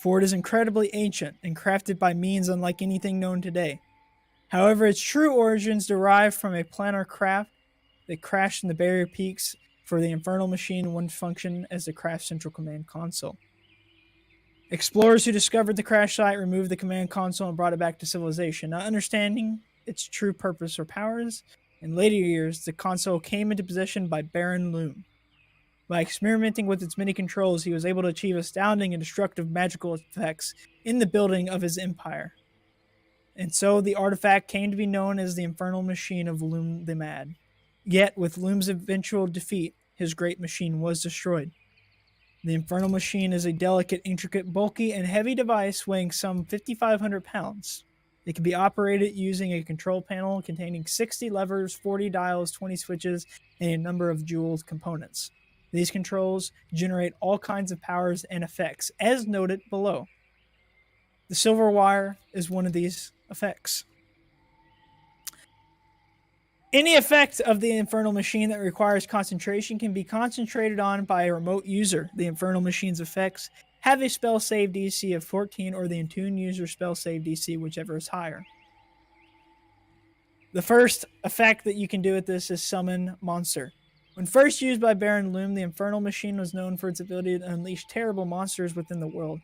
for it is incredibly ancient and crafted by means unlike anything known today. However, its true origins derive from a planar craft that crashed in the barrier peaks for the Infernal Machine and once functioned as the craft central command console. Explorers who discovered the crash site removed the command console and brought it back to civilization. Not understanding its true purpose or powers, in later years, the console came into possession by Baron Loom. By experimenting with its many controls, he was able to achieve astounding and destructive magical effects in the building of his empire. And so the artifact came to be known as the Infernal Machine of Loom the Mad. Yet, with Loom's eventual defeat, his great machine was destroyed. The Infernal Machine is a delicate, intricate, bulky, and heavy device weighing some 5,500 pounds. It can be operated using a control panel containing 60 levers, 40 dials, 20 switches, and a number of jeweled components. These controls generate all kinds of powers and effects, as noted below. The silver wire is one of these effects. Any effect of the Infernal Machine that requires concentration can be concentrated on by a remote user. The Infernal Machine's effects have a spell save DC of 14 or the Entombed user spell save DC, whichever is higher. The first effect that you can do with this is Summon Monster. When first used by Baron Loom, the Infernal Machine was known for its ability to unleash terrible monsters within the world.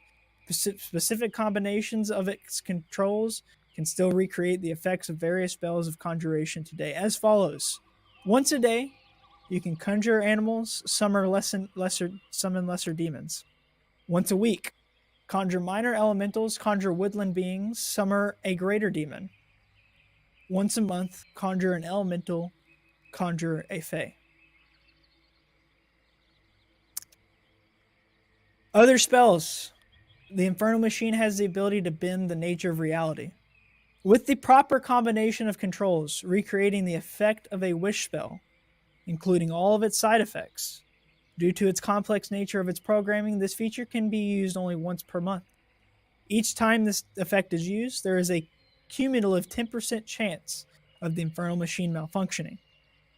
Specific combinations of its controls can still recreate the effects of various spells of conjuration today, as follows. Once a day, you can conjure animals, summon lesser demons. Once a week, conjure minor elementals, conjure woodland beings, summon a greater demon. Once a month, conjure an elemental, conjure a fae. Other spells. The Infernal Machine has the ability to bend the nature of reality. With the proper combination of controls, recreating the effect of a wish spell, including all of its side effects. Due to its complex nature of its programming, this feature can be used only once per month. Each time this effect is used, there is a cumulative 10% chance of the Infernal Machine malfunctioning,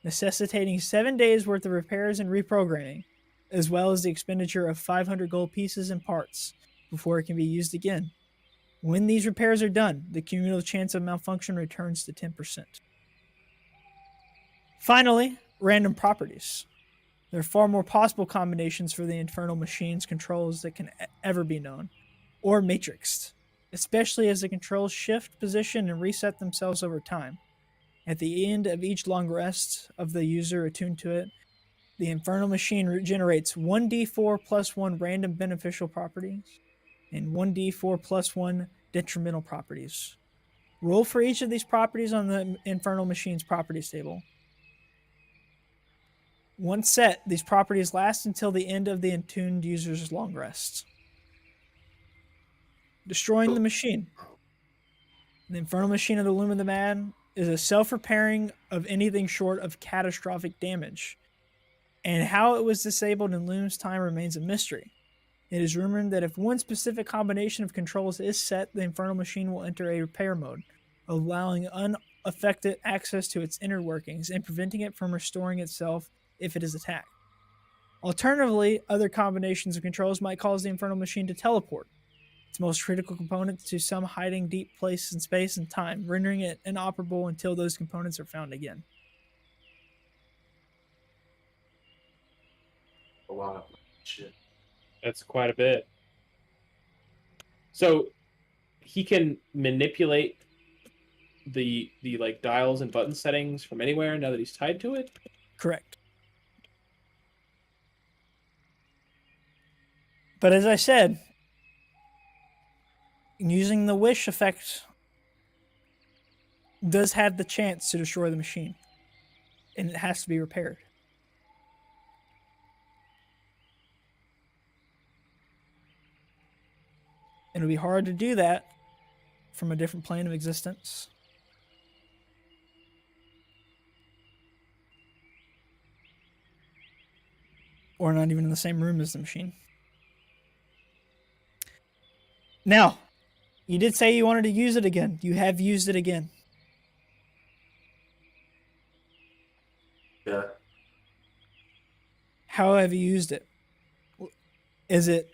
necessitating 7 days worth of repairs and reprogramming, as well as the expenditure of 500 gold pieces and parts before it can be used again. When these repairs are done, the cumulative chance of malfunction returns to 10%. Finally, random properties. There are far more possible combinations for the Infernal Machine's controls that can ever be known, or matrixed, especially as the controls shift position and reset themselves over time. At the end of each long rest of the user attuned to it, the Infernal Machine generates 1d4 plus 1 random beneficial properties and 1d4 plus 1 detrimental properties. Roll for each of these properties on the Infernal Machine's properties table. Once set, these properties last until the end of the attuned user's long rest. Destroying the machine. The Infernal Machine of the Loom of the Mad is a self-repairing of anything short of catastrophic damage, and how it was disabled in Loom's time remains a mystery. It is rumored that if one specific combination of controls is set, the Infernal Machine will enter a repair mode, allowing unaffected access to its inner workings and preventing it from restoring itself if it is attacked. Alternatively, other combinations of controls might cause the Infernal Machine to teleport, its most critical component, to some hiding deep place in space and time, rendering it inoperable until those components are found again. A lot of shit. That's quite a bit. So he can manipulate the like dials and button settings from anywhere now that he's tied to it? Correct. But as I said, using the wish effect does have the chance to destroy the machine, and it has to be repaired. And it'll be hard to do that from a different plane of existence. Or not even in the same room as the machine. Now, you did say you wanted to use it again. You have used it again. Yeah. How have you used it? Is it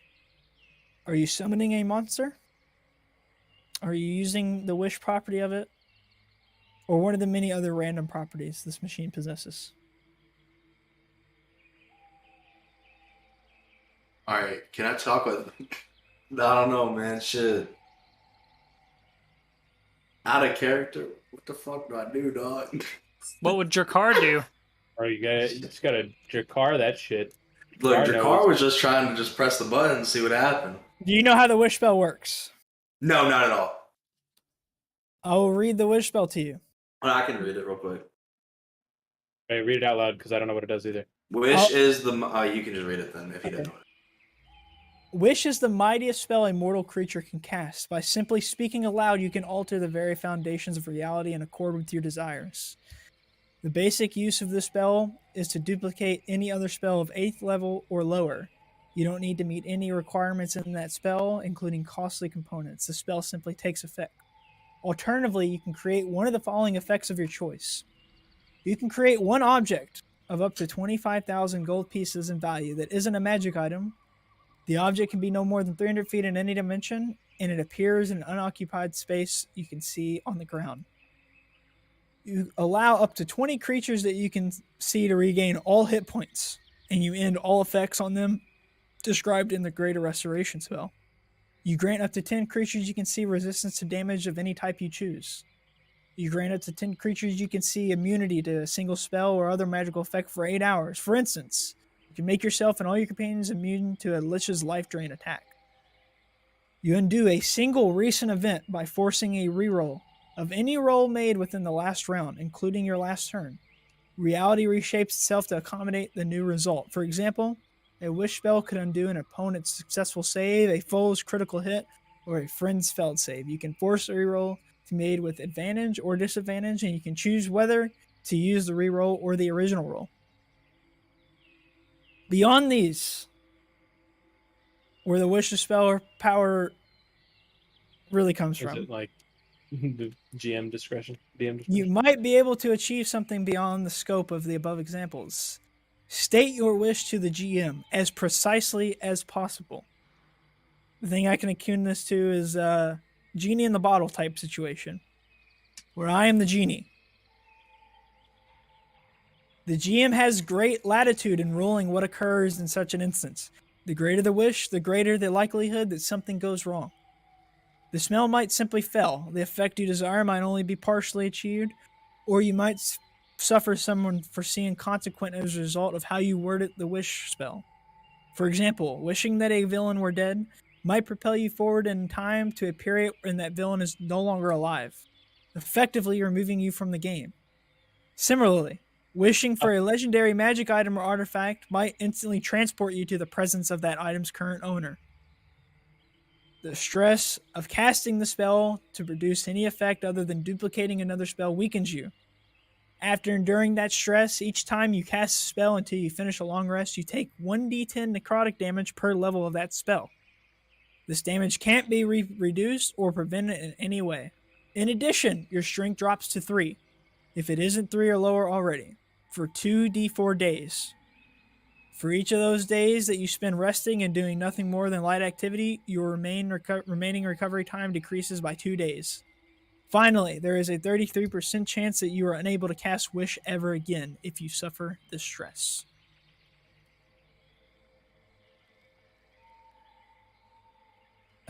Are you summoning a monster? Are you using the wish property of it? Or one of the many other random properties this machine possesses? Alright, can I talk with... I don't know, man. Shit. Out of character? What the fuck do I do, dog? What would Jakar do? Or you just gotta Jakar that shit. Look, Jakar Jakar knows. was just trying to just press the button and see what happened. Do you know how the wish spell works? No, not at all. I will read the wish spell to you. Well, I can read it real quick. Hey, read it out loud because I don't know what it does either. Wish is the... you can just read it then if you didn't know it. Wish is the mightiest spell a mortal creature can cast. By simply speaking aloud, you can alter the very foundations of reality in accord with your desires. The basic use of this spell is to duplicate any other spell of 8th level or lower. You don't need to meet any requirements in that spell, including costly components. The spell simply takes effect. Alternatively, you can create one of the following effects of your choice. You can create one object of up to 25,000 gold pieces in value that isn't a magic item. The object can be no more than 300 feet in any dimension, and it appears in an unoccupied space you can see on the ground. You allow up to 20 creatures that you can see to regain all hit points, and you end all effects on them described in the Greater Restoration spell. You grant up to 10 creatures you can see resistance to damage of any type you choose. You grant up to 10 creatures you can see immunity to a single spell or other magical effect for 8 hours. For instance, you can make yourself and all your companions immune to a Lich's life drain attack. You undo a single recent event by forcing a reroll of any roll made within the last round, including your last turn. Reality reshapes itself to accommodate the new result. For example, a wish spell could undo an opponent's successful save, a foe's critical hit, or a friend's failed save. You can force a reroll to be made with advantage or disadvantage, and you can choose whether to use the reroll or the original roll. Beyond these, where the wish spell power really comes Is from, it like the GM discretion? DM discretion? you might be able to achieve something beyond the scope of the above examples. State your wish to the GM as precisely as possible. The thing I can akin this to is genie in the bottle type situation, where I am the genie. The GM has great latitude in ruling what occurs in such an instance. The greater the wish, the greater the likelihood that something goes wrong. The spell might simply fail. The effect you desire might only be partially achieved, or you might suffer some unforeseen consequence as a result of how you worded the wish spell. For example, wishing that a villain were dead might propel you forward in time to a period when that villain is no longer alive, effectively removing you from the game. Similarly, wishing for a legendary magic item or artifact might instantly transport you to the presence of that item's current owner. The stress of casting the spell to produce any effect other than duplicating another spell weakens you. After enduring that stress, each time you cast a spell until you finish a long rest, you take 1d10 necrotic damage per level of that spell. This damage can't be reduced or prevented in any way. In addition, your strength drops to 3, if it isn't 3 or lower already, for 2d4 days. For each of those days that you spend resting and doing nothing more than light activity, your remaining recovery time decreases by 2 days. Finally, there is a 33% chance that you are unable to cast Wish ever again if you suffer this stress.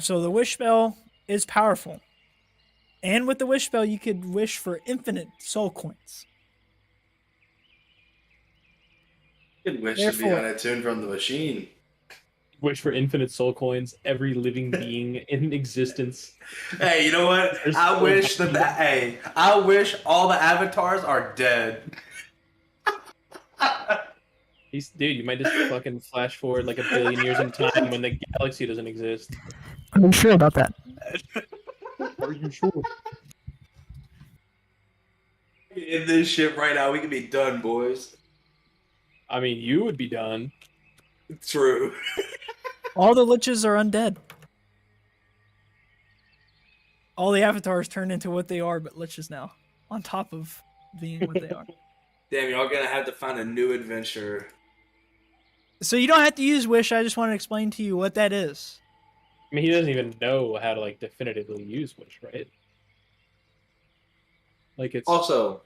So the Wish spell is powerful. And with the Wish spell, you could wish for infinite soul coins. You could wish to be on a tune from the machine. Wish for infinite soul coins, every living being in existence. Hey, you know what? I wish I wish all the avatars are dead. Dude, you might just fucking flash forward like 1 billion years in time when the galaxy doesn't exist. I'm sure about that. Are you sure? In this shit right now, we can be done, boys. I mean, you would be done. True. All the liches are undead. All the avatars turn into what they are, but liches now. On top of being what they are. Damn, y'all gonna have to find a new adventure. So you don't have to use Wish, I just want to explain to you what that is. I mean, he doesn't even know how to like definitively use Wish, right? Like it's Also,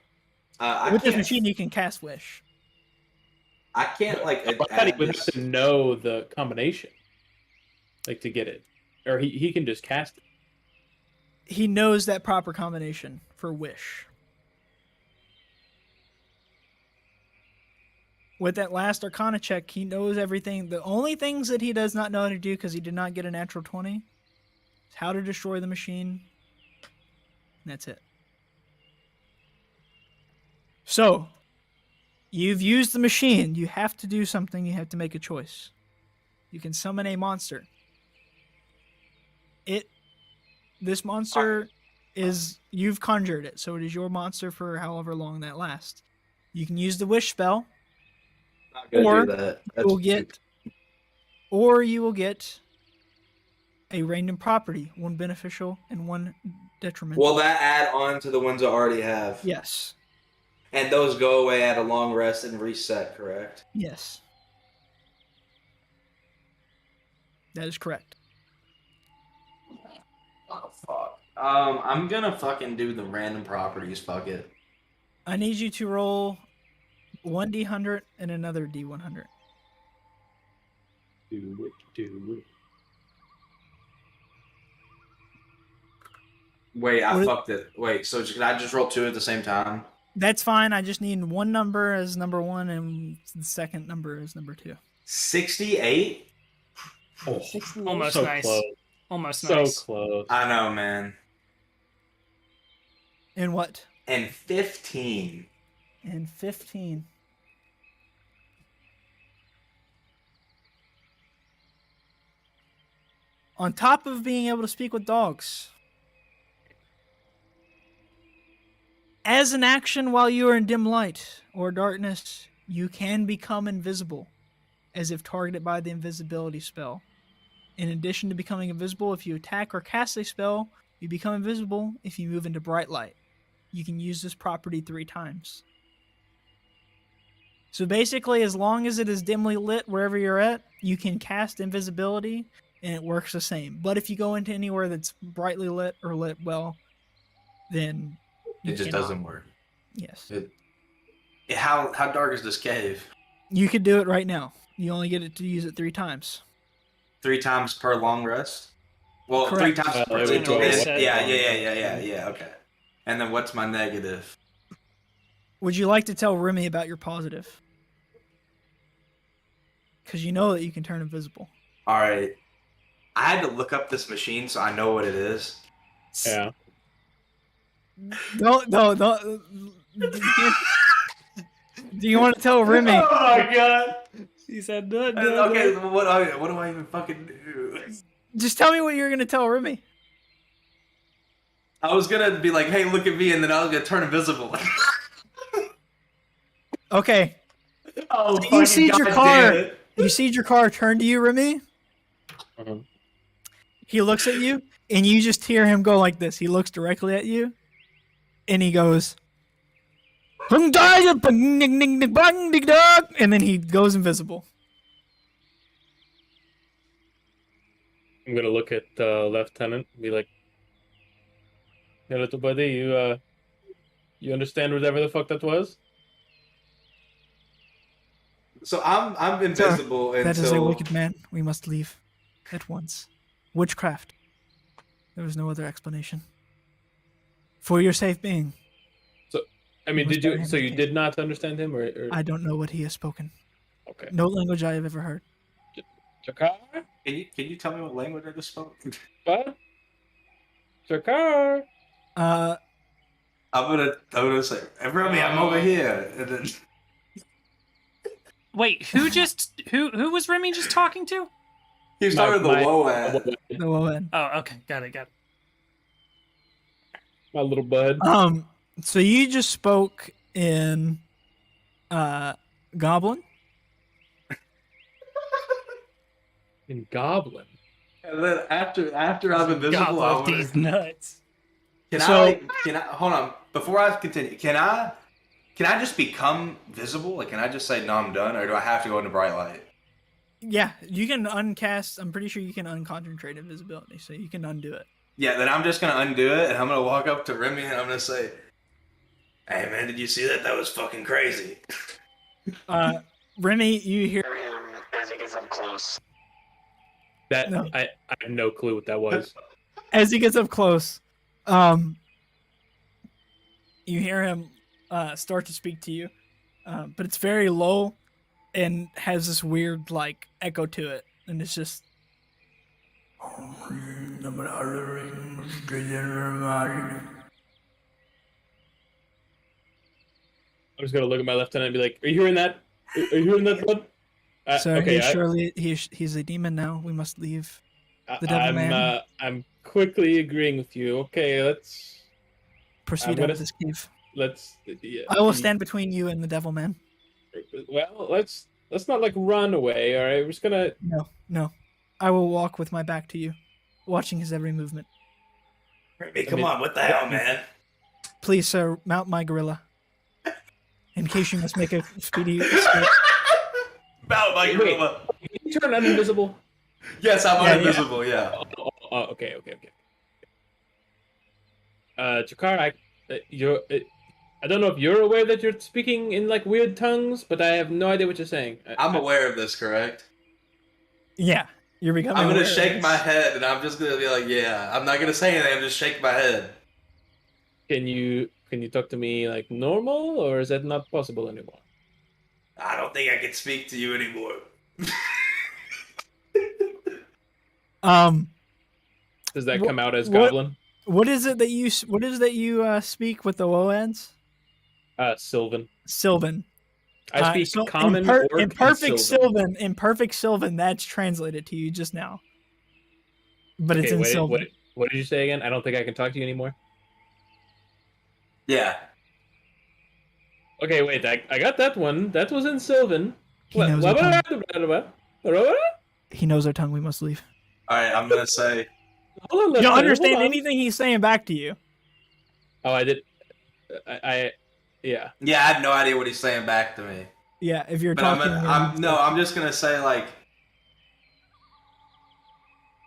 I With this can't. machine, you can cast Wish. I can't like I thought he add would this. have to know the combination, like to get it, or he can just cast it. He knows that proper combination for Wish. With that last Arcana check, he knows everything. The only things that he does not know how to do because he did not get a natural 20 is how to destroy the machine. And that's it. So, you've used the machine. You have to do something. You have to make a choice. You can summon a monster. This monster is, you've conjured it, so it is your monster for however long that lasts. You can use the wish spell, Not gonna or do that. you will get a random property, one beneficial and one detrimental. Will that add on to the ones I already have? Yes. And those go away at a long rest and reset, correct? Yes. That is correct. Oh fuck. I'm gonna fucking do the random properties. Fuck it. I need you to roll 1d100 and another d100. Do it. Wait, I fucked it. Wait, so can I just roll 2 at the same time? That's fine. I just need one number as number 1 and the second number as number 2. 68? Oh, Almost so nice. close. Almost So nice. close. I know, man. And what? And 15. And 15. On top of being able to speak with dogs, as an action while you are in dim light or darkness, you can become invisible, as if targeted by the invisibility spell. In addition to becoming invisible, if you attack or cast a spell, you become invisible if you move into bright light. You can use this property 3 times. So basically, as long as it is dimly lit wherever you're at, you can cast invisibility, and it works the same. But if you go into anywhere that's brightly lit or lit well, then you It just cannot. doesn't work. Yes. How dark is this cave? You could do it right now. You only get it to use it 3 times. 3 times per long rest? Well, Correct. 3 times per It would go away. Yeah, okay. And then what's my negative? Would you like to tell Remy about your positive? Because you know that you can turn invisible. Alright. I had to look up this machine so I know what it is. Yeah. No. Do you want to tell Remy? Oh my god! He said, no. Okay, what do I even fucking do? Just tell me what you're going to tell Remy. I was gonna be like, hey, look at me, and then I was gonna turn invisible. Okay. Oh, So you see your car. damn it. You see your car turn to you, Remy? Uh-huh. He looks at you, and you just hear him go like this. He looks directly at you, and he goes, and then he goes invisible. I'm gonna look at Lieutenant and be like, "Hey, little buddy, you understand whatever the fuck that was?" So I'm invisible until... That is a wicked man. We must leave at once. Witchcraft. There was no other explanation. For your safe being. I mean, Was did you? that So you him? did not understand him, or... I don't know what he has spoken. Okay. No language I have ever heard. Jakar? Can you tell me what language I just spoke? What? Jakar? Uh, I'm gonna say, hey, Remy, I'm over here. And then... Wait, who was Remy just talking to? He started the WOAD. the woman. Oh, okay, got it. My little bud. So you just spoke in, Goblin? In Goblin. And then after I'm invisible, I God, these nuts. can So- I hold on before I continue? Can I just become visible? Like, can I just say no, I'm done, or do I have to go into bright light? Yeah, you can uncast. I'm pretty sure you can unconcentrate invisibility, so you can undo it. Yeah, then I'm just gonna undo it, and I'm gonna walk up to Remy, and I'm gonna say, "Hey, man, did you see that? That was fucking crazy." Remy, you hear Him as he gets up close. That No. I have no clue what that was. as he gets up close. You hear him start to speak to you, but it's very low and has this weird like echo to it, and it's just. I'm just gonna look at my lieutenant and be like, "Are you hearing that? Are you hearing that, bud?" Sir, okay, he's a demon now. We must leave. The devil man. I'm quickly agreeing with you. Okay, let's Proceed out of this cave. Yeah, I will stand between you and the devil man. Well, let's not like run away. All right, we're just gonna. No. I will walk with my back to you, watching his every movement. Remy, come on, what the hell, man? Please, sir, mount my gorilla. In case you must make a speedy escape. Mount my gorilla. Can you turn uninvisible? Yes, I'm invisible. Yeah. Oh, okay. Jakar, I don't know if you're aware that you're speaking in like weird tongues, but I have no idea what you're saying. I'm aware of this, correct? Yeah, you're becoming. I'm gonna aware of shake this. my head, and I'm just gonna be like, "Yeah." I'm not gonna say anything. I'm just shake my head. Can you talk to me like normal, or is that not possible anymore? I don't think I can speak to you anymore. Does that come out as goblin? What is it that you speak with the low ends? Sylvan. Sylvan. I speak common orc in perfect Sylvan. In perfect Sylvan, that's translated to you just now. But it's in Sylvan. What did you say again? I don't think I can talk to you anymore. Yeah. Okay, wait. I got that one. That was in Sylvan. He knows our tongue. We must leave. All right, I'm gonna say. You don't understand anything he's saying back to you. Oh, I did. Yeah. Yeah, I have no idea what he's saying back to me. Yeah, if you're But talking. I'm just gonna say like.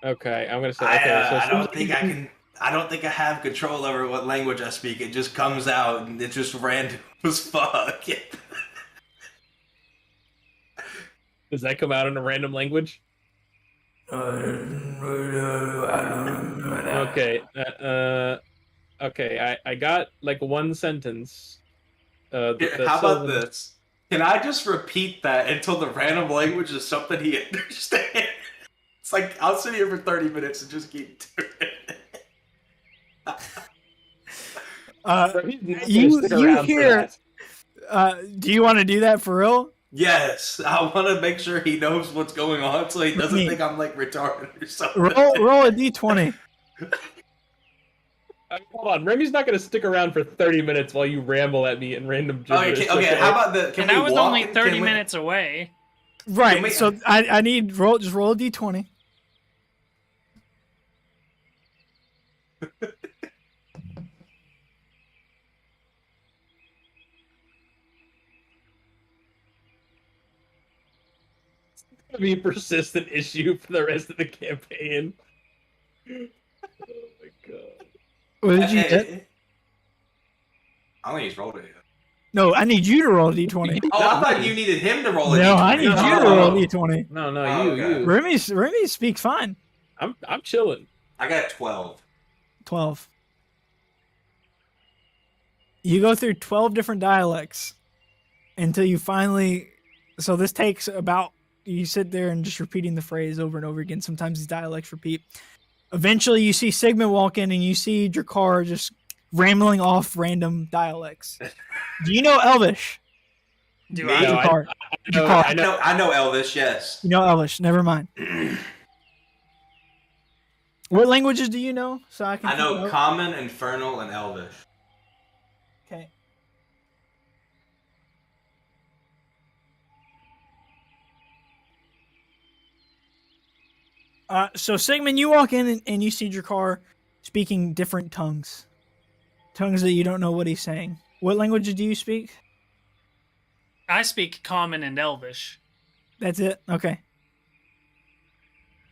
Okay, I'm gonna say. Okay, so I don't think I can. I don't think I have control over what language I speak. It just comes out, and it's just random as fuck. Does that come out in a random language? Okay. Okay. I got like one sentence. How about this? Can I just repeat that until the random language is something he understands? It's like I'll sit here for 30 minutes and just keep doing it. You hear? Do you want to do that for real? Yes, I want to make sure he knows what's going on, so he doesn't think I'm like retarded or something. Roll a d20. Hold on, Remy's not going to stick around for 30 minutes while you ramble at me in random gibberish. Okay. How about the? And I was only 30 minutes away. Right. So I need just roll a d20. It's going to be a persistent issue for the rest of the campaign. Oh my god. What did you get? I think he's rolled it. No, I need you to roll a d20. Oh, I thought you needed him to roll a d20. No, I need you to roll a d20. No, you. Remy speaks fine. I'm chilling. I got 12. 12. You go through 12 different dialects until you finally. So this takes about. You sit there and just repeating the phrase over and over again. Sometimes these dialects repeat. Eventually, you see Sigmund walk in and you see Drakar just rambling off random dialects. Do you know Elvish? Do I? I? I know Elvish, yes. You know Elvish. Never mind. What languages do you know? So I know Common, Infernal, and Elvish. Okay. So Sigmund, you walk in and you see Drakar speaking different tongues that you don't know what he's saying. What languages do you speak? I speak Common and Elvish. That's it. Okay.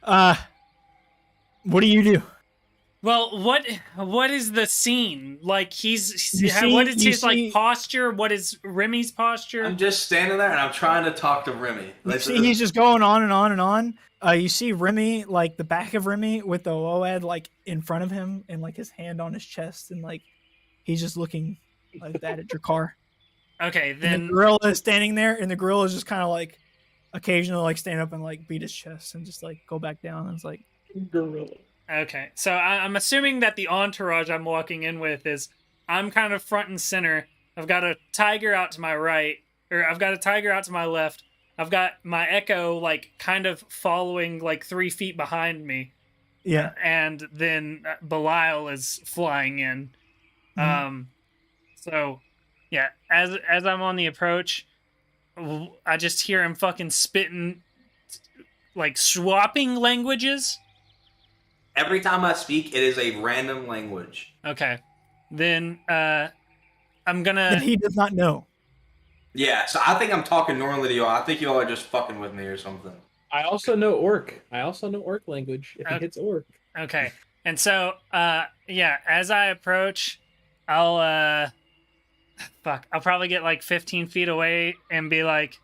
What do you do? Well, what is the scene? Like what is you his see- like posture? What is Remy's posture? I'm just standing there and I'm trying to talk to Remy. You see, he's just going on and on and on. You see Remy, like the back of Remy, with the OAD like in front of him, and like his hand on his chest, and like he's just looking like that at your car. Okay, And then the gorilla is standing there, and the gorilla is just kind of like occasionally like stand up and like beat his chest and just like go back down. And it's like Gorilla. okay, so I'm assuming that the entourage I'm walking in with is I'm kind of front and center. I've got a tiger out to my right, or I've got a tiger out to my left. I've got my echo like kind of following like 3 feet behind me. yeah. And then Belial is flying in. So yeah, as I'm on the approach, I just hear him fucking spitting, like swapping languages. Every time I speak, it is a random language. Okay, then I'm gonna. That he does not know. Yeah, so I think I'm talking normally to y'all. I think y'all are just fucking with me or something. I also know Orc. I also know Orc language. If he hits Orc. Okay, and so yeah, as I approach, I'll I'll probably get like 15 feet away and be like,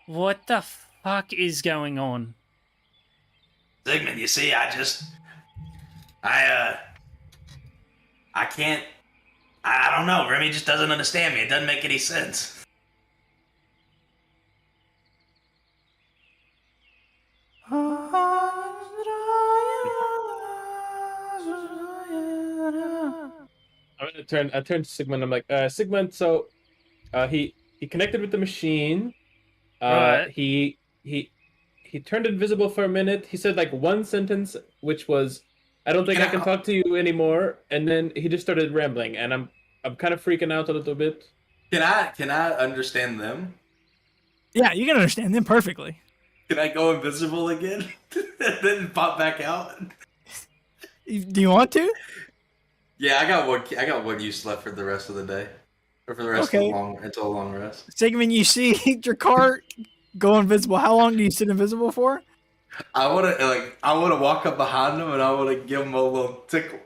"What the fuck is going on?" Sigmund, you see, I can't. I don't know. Remy just doesn't understand me. It doesn't make any sense. I turn to Sigmund. I'm like, Sigmund. So, he connected with the machine. Right. He turned invisible for a minute. He said like one sentence, which was, "I don't think I can talk to you anymore." And then he just started rambling, and I'm kind of freaking out a little bit. Can I understand them? Yeah, you can understand them perfectly. Can I go invisible again and then pop back out? Do you want to? Yeah, I got one use left for the rest of the day, or for the rest of the until a long rest. Sigmund, you see your car go invisible. How long do you sit invisible for? I want to walk up behind them and I want to give them a little tickle.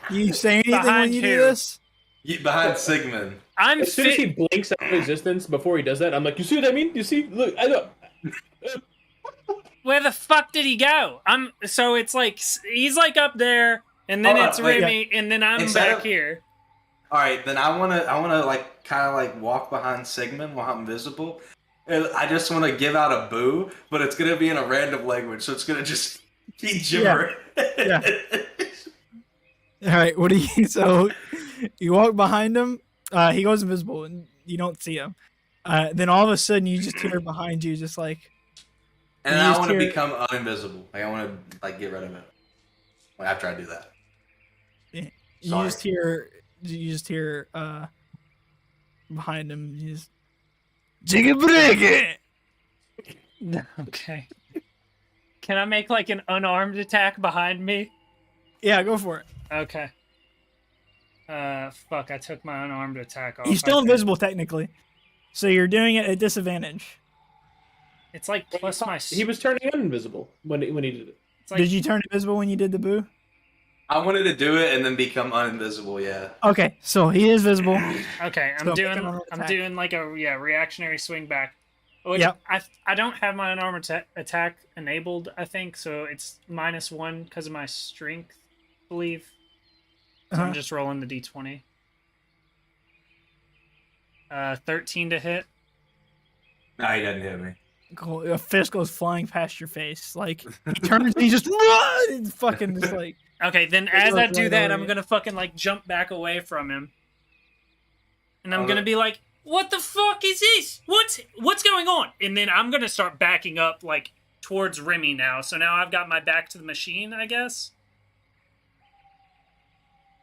Do you say anything Behind when you do who? this? Behind Sigmund. I'm As soon as he blinks out of existence before he does that, I'm like, "You see what I mean? You see? Look, I know." Where the fuck did he go? So it's like he's like up there, and then Hold it's on, wait, Remy, and then I'm Instead back of- here. All right, then I wanna like kind of like walk behind Sigmund while I'm invisible. And I just want to give out a boo, but it's gonna be in a random language, so it's gonna just be gibberish. Yeah. All right, what do you? So you walk behind him. He goes invisible, and you don't see him. Then all of a sudden, you just hear behind you, just like. And You I just want to hear- become uninvisible. Like I want to like get rid of it. Like, after I do that. You Sorry. just hear behind him. You just jiggy break it. Okay. Can I make like an unarmed attack behind me? Yeah, go for it. Okay. Fuck! I took my unarmed attack off. He's still I think. invisible technically, so you're doing it at disadvantage. It's like plus my. He was turning invisible when he did it. It's like, Did you turn invisible when you did the boo? I wanted to do it and then become uninvisible. Yeah. Okay, so he is visible. okay, So make an unarmed I'm attack. doing like a reactionary swing back. Which Yep. I don't have my unarmed attack enabled. I think so. It's -1 because of my strength, I believe. So Uh-huh. I'm just rolling the d20. 13 to hit. No, he doesn't hit me. Cool. A fist goes flying past your face. Like he turns and he just run. It's fucking just like Okay, then It as I goes do right that, over I'm you. gonna fucking like jump back away from him, and I'm Oh, gonna no. be like, "What the fuck is this? What's going on?" And then I'm gonna start backing up like towards Remy now. So now I've got my back to the machine, I guess.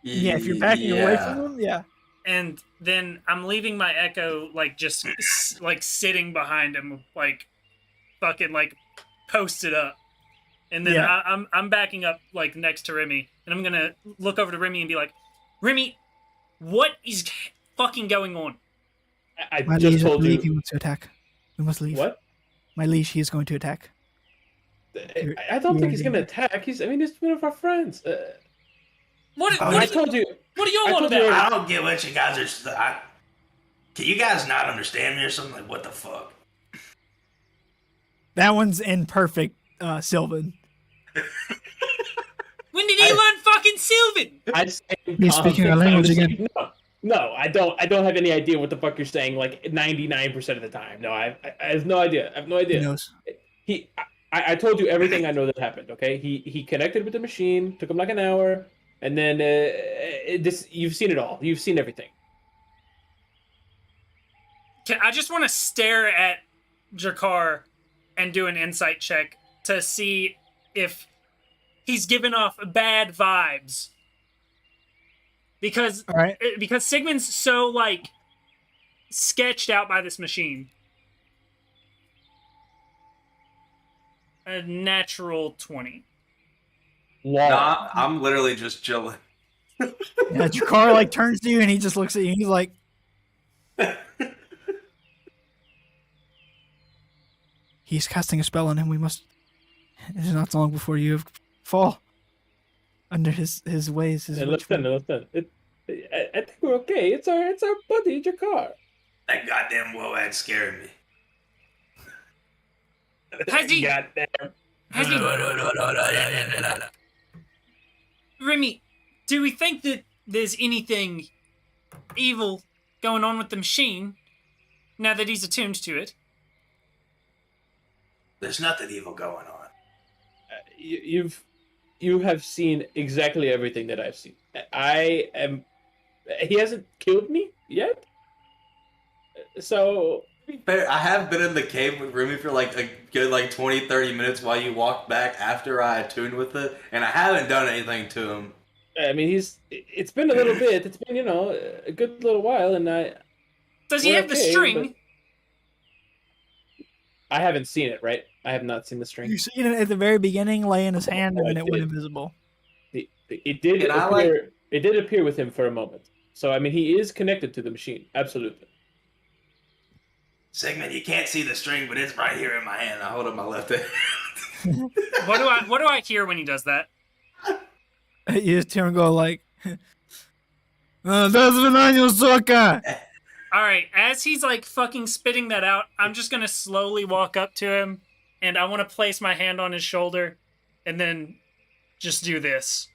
yeah. If you're backing away from him, yeah. And then I'm leaving my echo like just like sitting behind him, like fucking like posted up. And then Yeah. I'm backing up like next to Remy, and I'm gonna look over to Remy and be like, "Remy, what is fucking going on? I My just liege, I told believe he you. wants to attack. We must leave. What? My liege, he is going to attack. I don't think he's gonna attack. He's one of our friends. What I told you. What do y'all I want told you about? I don't get what you guys are. Can you guys not understand me or something? Like, what the fuck? That one's in perfect Sylvan. When did he learn fucking Sylvan? He's speaking our language again. No, I don't have any idea what the fuck you're saying. Like 99% of the time. No, I have no idea. I have no idea. He knows. I told you everything I know that happened. Okay, he connected with the machine. Took him like an hour, and then you've seen it all. You've seen everything. I just want to stare at Jakar and do an insight check to see if he's given off bad vibes. Because Sigmund's so like sketched out by this machine. A natural 20. Wow. Nah, I'm literally just chilling. Yeah, Jakar like turns to you and he just looks at you and he's like, he's casting a spell on him. We must. It is not long before you fall under his ways. His listen. I think we're okay. It's our buddy Jakar. That goddamn Woad scared me. Has he? Goddamn. Has he? Remy, do we think that there's anything evil going on with the machine now that he's attuned to it? There's nothing evil going on. You have seen exactly everything that I've seen. He hasn't killed me yet. So I have been in the cave with Rumi for like a good 20-30 minutes while you walked back after I attuned with it, and I haven't done anything to him. I mean, it's been a little bit. It's been, a good little while, and Does he have the string? I haven't seen it, right? I have not seen the string. You seen it at the very beginning, lay in his hand, and then it went invisible. It did appear with him for a moment. So, I mean, he is connected to the machine. Absolutely. Sigmund, you can't see the string, but it's right here in my hand. I hold up my left hand. What do I hear when he does that? You just hear him go like, "Soka." All right, as he's like fucking spitting that out, I'm just gonna slowly walk up to him, and I want to place my hand on his shoulder, and then just do this.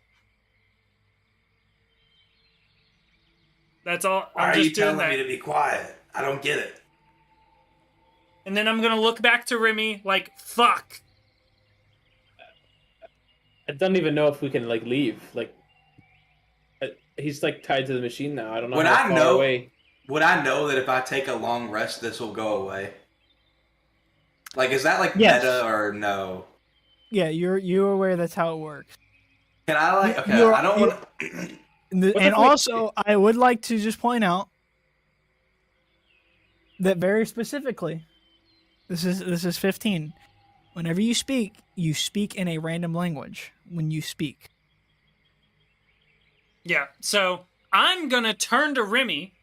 That's all. Why I'm are just you doing telling that. me to be quiet? I don't get it. And then I'm gonna look back to Remy like, fuck. I don't even know if we can leave. He's tied to the machine now. I don't know how far away. Would I know that if I take a long rest, this will go away? Is that Yes. meta or no? Yeah, you're aware that's how it works. Can I okay? You're- I don't want to. And also, I would like to just point out that very specifically, this is 15. Whenever you speak in a random language when you speak. Yeah, so I'm gonna turn to Remy,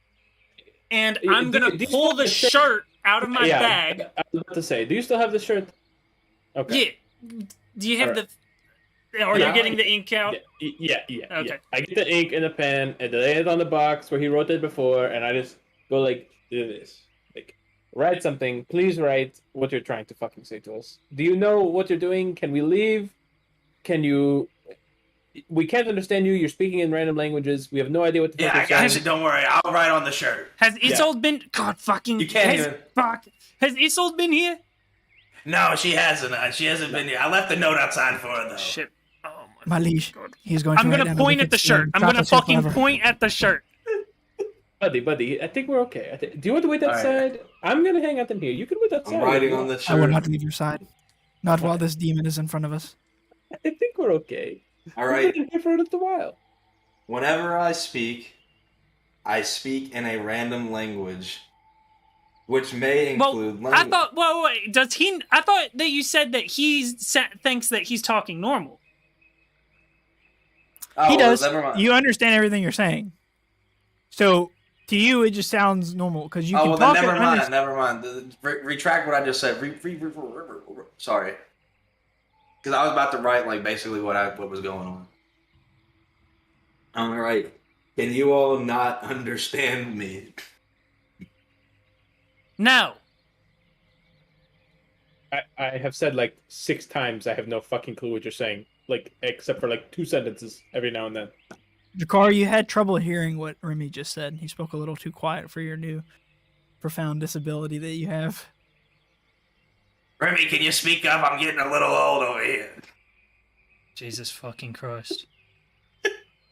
and I'm gonna pull the shirt out of my bag. I was about to say, do you still have the shirt? Okay. Yeah. Do you have Alright. Are you getting the ink out? Yeah. Okay. Yeah. I get the ink and the pen and lay it on the box where he wrote it before, and I just go do this. Write something. Please write what you're trying to fucking say to us. Do you know what you're doing? Can we leave? We can't understand you. You're speaking in random languages. We have no idea what the fuck Yeah, you're saying. guys, don't worry. I'll write on the shirt. Has Isolde been... God fucking... You can't has, even- Fuck. Has Isolde been here? No, she hasn't. She hasn't been here. I left a note outside for her, though. Shit. Oh My liege, God. he's going to I'm write gonna down point the at the tickets shirt. and I'm gonna chocolate chip fucking forever. point at the shirt. Buddy, I think we're okay. Do you want to wait Alright. outside? I'm gonna hang out in here. You can wait outside. I'm writing on this I will shirt. not leave your side. Not while this demon is in front of us. I think we're okay. All We've right. been in here for a little while. Whenever I speak in a random language, which may include Well, I language. thought... Wait. Does he... I thought that you said that he thinks that he's talking normal. Oh, He well, does. never mind. You understand everything you're saying. So To you, it just sounds normal because you Oh, can well, talk. then never mind. and Never mind. Retract what I just said. Sorry, because I was about to write like basically what was going on. All right. Can you all not understand me? No. I have said like 6 times I have no fucking clue what you're saying. Like, except for like 2 sentences every now and then. Jakar, you had trouble hearing what Remy just said. He spoke a little too quiet for your new profound disability that you have. Remy, can you speak up? I'm getting a little old over here. Jesus fucking Christ.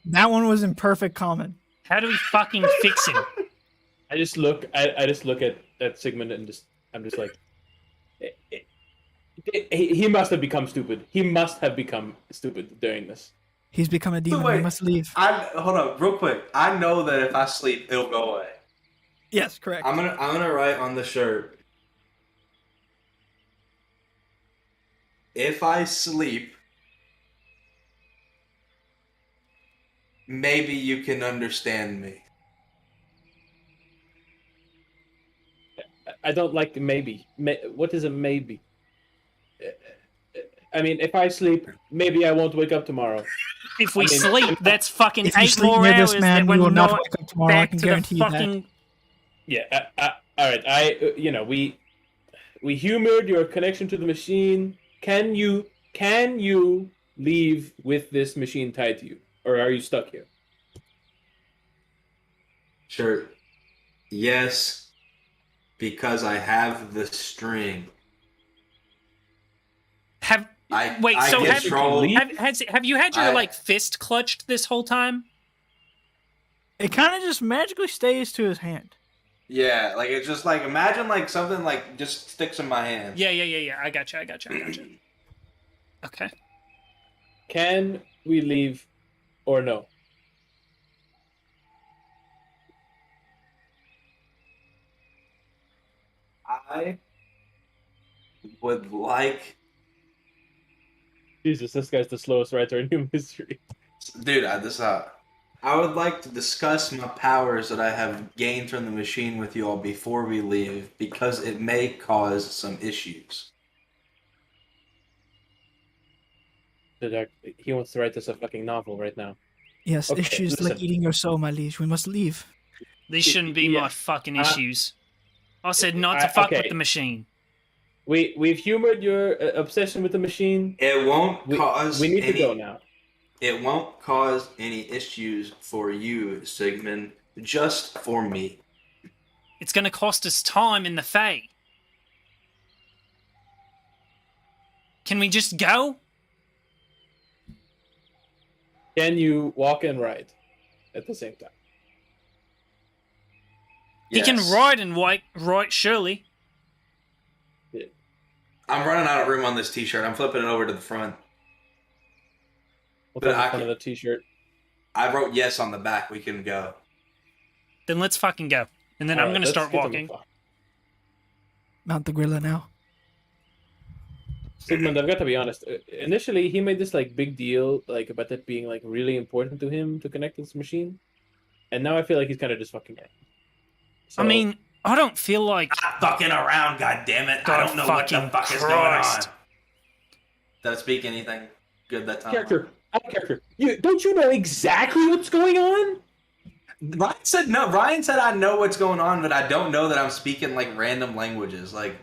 That one was in perfect common. How do we fucking fix him? I just look at Sigmund and I'm just like, he must have become stupid. He must have become stupid during this. He's become a demon. wait, We must leave. Hold on, real quick. I know that if I sleep, it'll go away. Yes, correct. I'm gonna write on the shirt. If I sleep, maybe you can understand me. I don't like the maybe. What is a maybe? I mean, if I sleep, maybe I won't wake up tomorrow. If we sleep, that's fucking If you 8 sleep more near hours this man, that we're you will not not wake up tomorrow. I back can to the guarantee you that. fucking... Yeah. All right. We humored your connection to the machine. Can you leave with this machine tied to you, or are you stuck here? Sure. Yes, because I have the string. Have I have you had your I- like fist clutched this whole time? It kind of just magically stays to his hand. Yeah, like it's just like imagine like something like just sticks in my hand. Yeah. I gotcha. Okay. Can we leave, or no? I would like, Jesus, this guy's the slowest writer in human history. dude. I would like to discuss my powers that I have gained from the machine with you all before we leave because it may cause some issues. He wants to write this a fucking novel right now. Yes, Okay, issues listen. like eating your soul, my liege. We must leave. These shouldn't be Yeah. my fucking issues. I said not to fuck with the machine. We've humored your obsession with the machine. It won't cause. We need to go now. It won't cause any issues for you, Sigmund. Just for me. It's gonna cost us time in the Fae. Can we just go? Can you walk and ride at the same time? He can Yes. ride and right, surely. I'm running out of room on this T-shirt. I'm flipping it over to the front. What's But on the I front of can- the t-shirt? I wrote yes on the back. We can go. Then let's fucking go. And then I'm Alright, gonna let's start get to walking. the fuck. Mount the gorilla now. Sigmund, I've got to be honest. Initially, he made this like big deal like about that being like really important to him to connect this machine, and now I feel like he's kind of just fucking. I mean, I don't feel like... Stop fucking around, goddammit. I don't know what the fucking fuck is going Christ. on. Did I speak anything good that time? character. Out of character. Don't you know exactly what's going on? Ryan said no. Ryan said I know what's going on, but I don't know that I'm speaking like random languages. Like,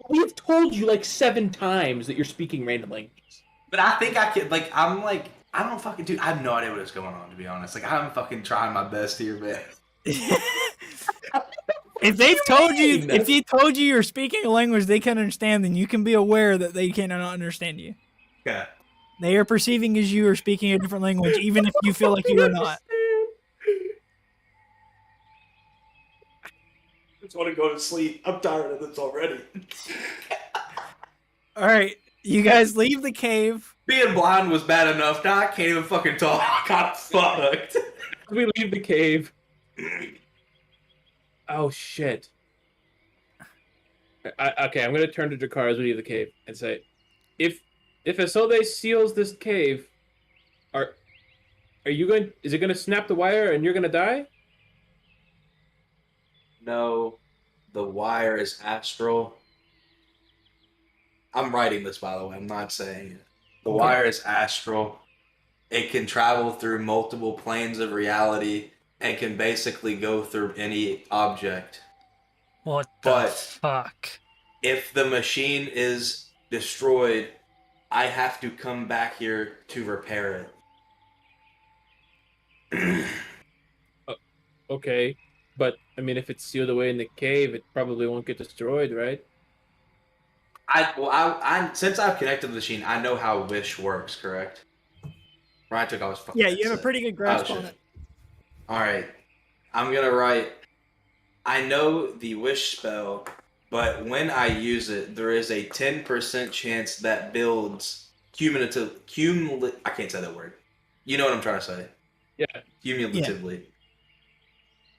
We've told you like 7 times that you're speaking random languages. but I think I could. Like, I'm like, I don't fucking dude. I have no idea what is going on, to be honest. Like, I'm fucking trying my best here, man. If they've told you, if he told you you're speaking a language they can understand, then you can be aware that they cannot understand you. Yeah. They are perceiving as you are speaking a different language, even if you feel like you are not. I just want to go to sleep. I'm tired of this already. All right, you guys leave the cave. Being blind was bad enough. Now I can't even fucking talk. I'm fucked. We leave the cave. Oh shit. Okay, I'm gonna turn to Jakar as we leave the cave and say, if Isolde seals this cave, are you going? Is it gonna snap the wire and you're gonna die? No, the wire is astral. I'm writing this, by the way. I'm not saying it. The wire is astral. It can travel through multiple planes of reality and can basically go through any object. What the But fuck? if the machine is destroyed, I have to come back here to repair it. Okay, but I mean, if it's sealed away in the cave, it probably won't get destroyed, right? I since I've connected the machine, I know how Wish works. Correct? Ryan took all his fucking Yeah, you have a headset. pretty good grasp on shit. it. All right, I'm gonna write. I know the Wish spell, but when I use it, there is a 10% chance that builds I can't say that word. You know what I'm trying to say. Yeah. Cumulatively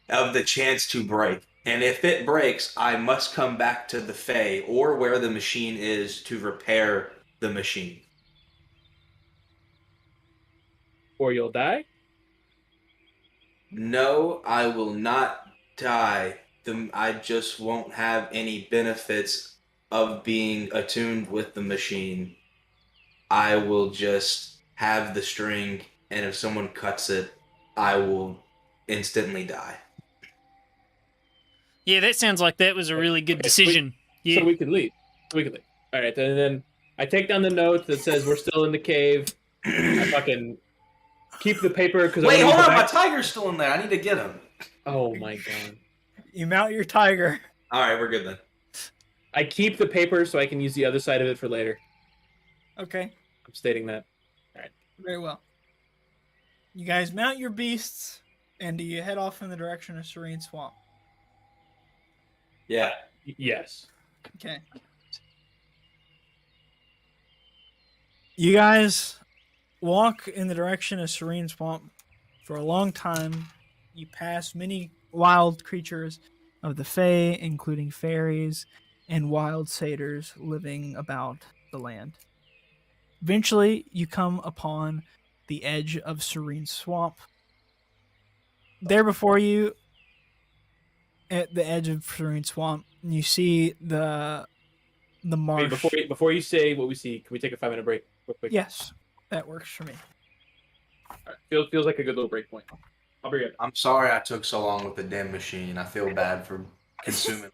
of the chance to break. And if it breaks, I must come back to the Fae or where the machine is to repair the machine. Or you'll die. No, I will not die. I just won't have any benefits of being attuned with the machine. I will just have the string, and if someone cuts it, I will instantly die. Yeah, that sounds like that was a really good Okay, decision. Yeah. So we can leave. We can leave. All right, and then I take down the note that says we're still in the cave. I fucking keep the paper because Wait, hold on, my tiger's still in there. I need to get him. Oh my god! You mount your tiger. All right, we're good then. I keep the paper so I can use the other side of it for later. Okay, I'm stating that. very well. You guys mount your beasts, and do you head off in the direction of Serene Swamp? Yeah. Yes. Okay. You guys walk in the direction of Serene Swamp for a long time. You pass many wild creatures of the Fae, including fairies and wild satyrs living about the land. Eventually, you come upon the edge of Serene Swamp. There before you, at the edge of Serene Swamp, you see the Wait, marsh. before you say what we see, can we take a 5-minute break real quick? Yes, that works for me. All right. Feels like a good little break point. I'll bring it. I'm sorry I took so long with the damn machine. I feel bad for consuming.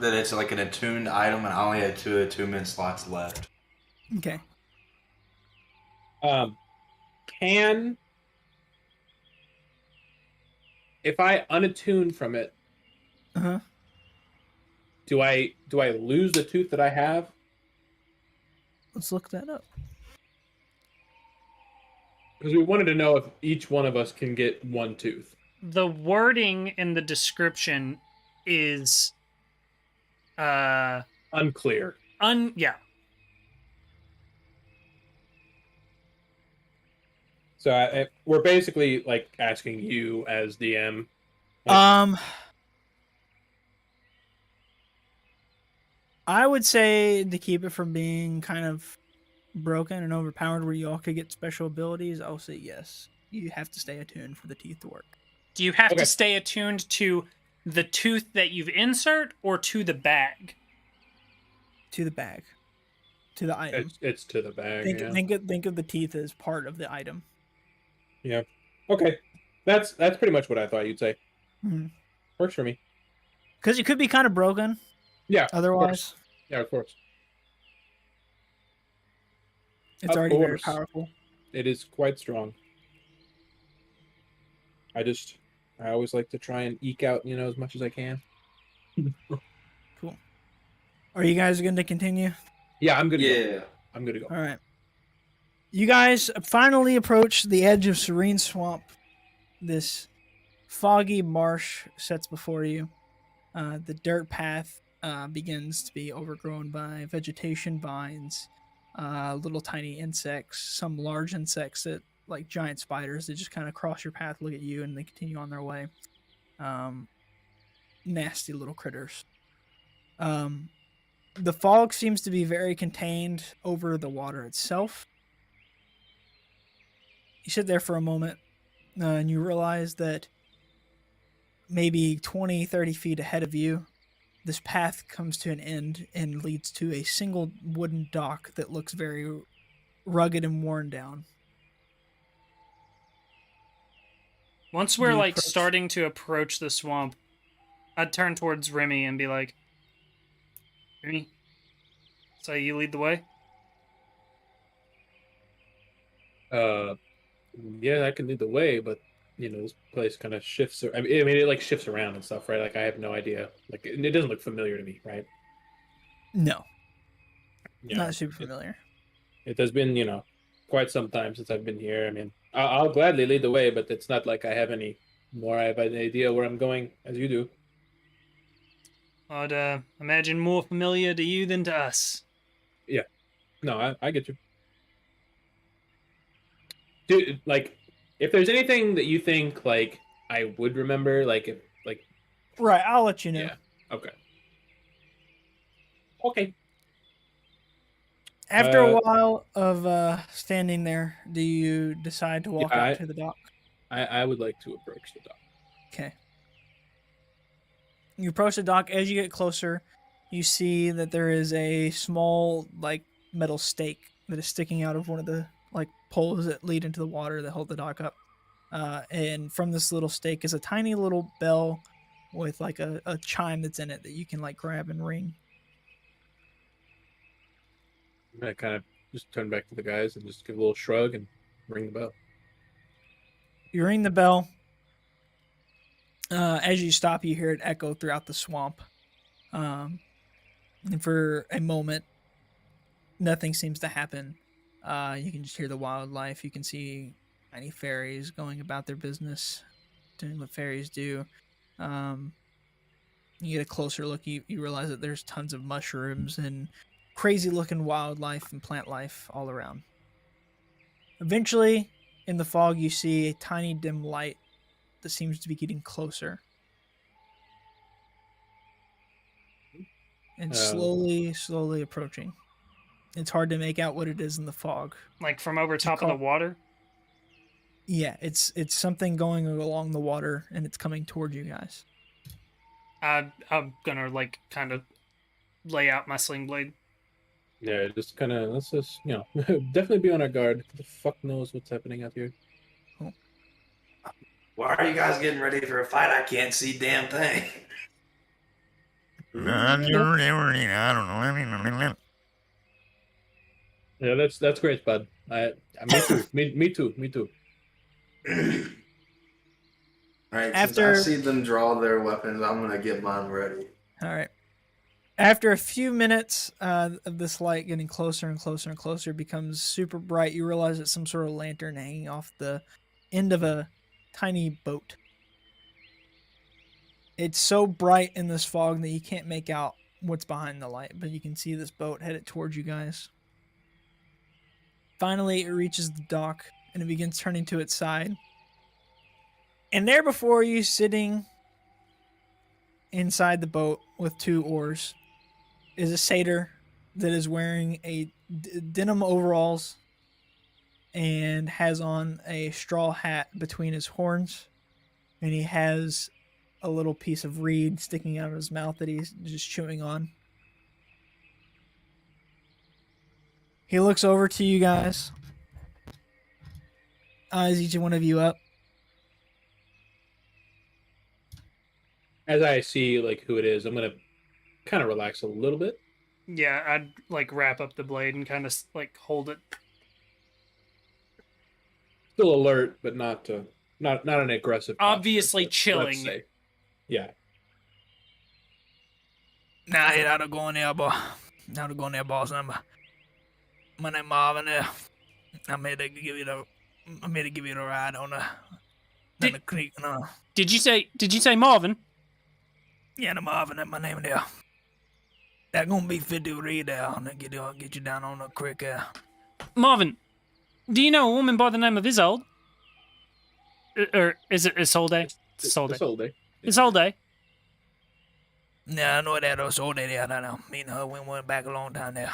that it's like an attuned item, and I only had 2 attunement slots left. Okay. If I unattune from it, Uh-huh. do I lose the tooth that I have? Let's look that up. Because we wanted to know if each one of us can get 1 tooth. The wording in the description is Unclear. yeah. So we're basically like asking you as DM. I would say to keep it from being kind of broken and overpowered where you all could get special abilities, I'll say yes. You have to stay attuned for the teeth to work. Do you have Okay. to stay attuned to the tooth that you've insert or to the bag? To the bag. To the item. It's to the bag. Think of the teeth as part of the item. Yeah. Okay. That's pretty much what I thought you'd say. Mm-hmm. Works for me. Because it could be kind of broken. Yeah. Otherwise. Yeah, of course. It's already very powerful. It is quite strong. I always like to try and eke out, as much as I can. Cool. Are you guys going to continue? Yeah, I'm good to go. Yeah. I'm good to go. All right. You guys finally approach the edge of Serene Swamp. This foggy marsh sets before you. The dirt path begins to be overgrown by vegetation, vines, little tiny insects, some large insects that like giant spiders that just kind of cross your path, look at you, and they continue on their way. Nasty little critters. The fog seems to be very contained over the water itself. You sit there for a moment and you realize that maybe 20, 30 feet ahead of you, this path comes to an end and leads to a single wooden dock that looks very rugged and worn down. Once we're starting to approach the swamp, I'd turn towards Remy and be like, Remy, so you lead the way? Yeah, I can lead the way, but this place kind of shifts. I mean, it like shifts around and stuff, right? Like I have no idea. Like it doesn't look familiar to me, right? No, Yeah, not super familiar. It has been, quite some time since I've been here. I mean, I'll gladly lead the way, but it's not like I have any more. I have an idea where I'm going, as you do. I'd imagine more familiar to you than to us. Yeah, no, I get you. Dude, like, if there's anything that you think like I would remember, Right, I'll let you know. Yeah. Okay. Okay. After a while of standing there, do you decide to walk out to the dock? I would like to approach the dock. Okay. You approach the dock. As you get closer, you see that there is a small, metal stake that is sticking out of one of the, poles that lead into the water that hold the dock up. And from this little stake is a tiny little bell with, a chime that's in it that you can, grab and ring. I kind of just turn back to the guys and just give a little shrug and ring the bell. You ring the bell. As you stop, you hear it echo throughout the swamp. And for a moment, nothing seems to happen. You can just hear the wildlife. You can see tiny fairies going about their business, doing what fairies do. You get a closer look. You realize that there's tons of mushrooms and crazy-looking wildlife and plant life all around. Eventually, in the fog, you see a tiny dim light that seems to be getting closer. And slowly approaching. It's hard to make out what it is in the fog. Like from over top of the water? Yeah, it's something going along the water, and it's coming toward you guys. I'm gonna, kind of lay out my sling blade. Yeah, just kind of, let's just, definitely be on our guard. Who the fuck knows what's happening out here? Cool. Why are you guys getting ready for a fight? I can't see damn thing. I don't know. Yeah, that's great, bud. Me too. Me too. Me too. All right, After- since I see them draw their weapons, I'm gonna get mine ready. All right. After a few minutes of this light getting closer and closer and closer, it becomes super bright. You realize it's some sort of lantern hanging off the end of a tiny boat. It's so bright in this fog that you can't make out what's behind the light, but you can see this boat headed towards you guys. Finally, it reaches the dock and it begins turning to its side. And there before you, sitting inside the boat with 2 oars, is a satyr that is wearing a denim overalls and has on a straw hat between his horns, and he has a little piece of reed sticking out of his mouth that he's just chewing on. He looks over to you guys, eyes each one of you up. As I see like who it is, I'm gonna kind of relax a little bit. Yeah, I'd like wrap up the blade and kind of like hold it. Still alert, but not an aggressive. Obviously posture, let's chilling. say. Yeah. Nah, I don't go in there, boy. I don't go in there, boss. My name Marvin there. I'm here to give you the ride on the creek. No. Did you say Marvin? Yeah, the Marvin, that's my name there. That gonna be 50 read there, and get you down on the creek there. Marvin, do you know a woman by the name of Isolde? Or is it Isolde? Isolde. Isolde. Isolde. Yeah, I know that Isolde there. I don't know. Me and her went back a long time there.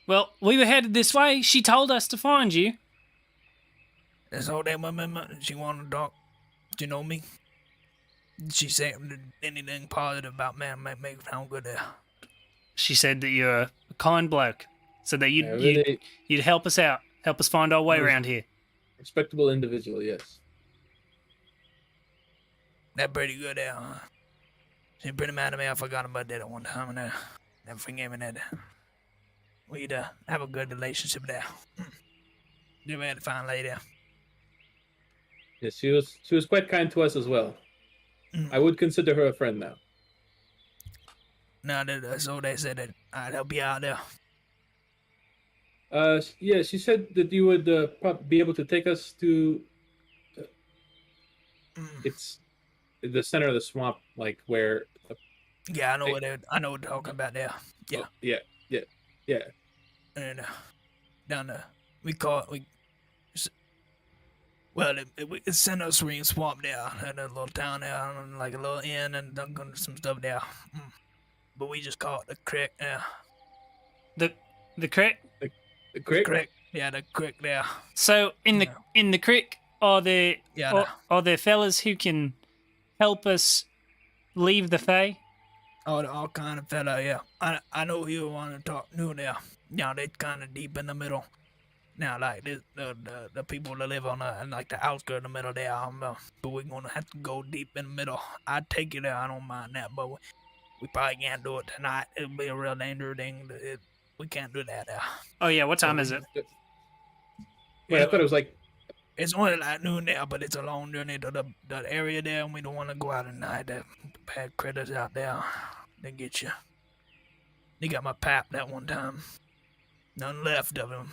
Well, we were headed this way. She told us to find you. Isolde, she wanted to talk. Do you know me? Did she say anything positive about me? Make me sound good there. She said that you're a kind bloke. Said that Yeah, really you'd help us out, help us find our way around here. respectable individual. Yes. That pretty good there, huh? She pretty mad at me. I forgot about that at one time, and never forgave me that. We'd have a good relationship there. You had a fine lady there. Yes, she was quite kind to us as well. I would consider her a friend now. No, so they said that I'd help you out there. Yeah, she said that you would be able to take us to. It's the center of the swamp, like where. Yeah, I know what they're talking about there. Yeah. Oh, yeah. And down there, it's center swing swamp there, and a little town there, and like a little inn, and some stuff there. But we just call it the creek there. The creek. The creek. Creek. Yeah, the creek there. So in the creek are there Yeah. are there fellas who can help us leave the Fae? All kind of fella, yeah. I know you want to talk new there. Yeah, they kind of deep in the middle. Now, like the people that live on like the outskirts of the middle there, but we're gonna have to go deep in the middle. I'd take you there. I don't mind that, but we probably can't do it tonight. It'll be a real dangerous thing. We can't do that there. Oh yeah, what time is it? Wait, I thought it was like. It's only like noon there, but it's a long journey to the area there, and we don't want to go out at night. The bad critters out there, they get you. They got my pap that one time. None left of him.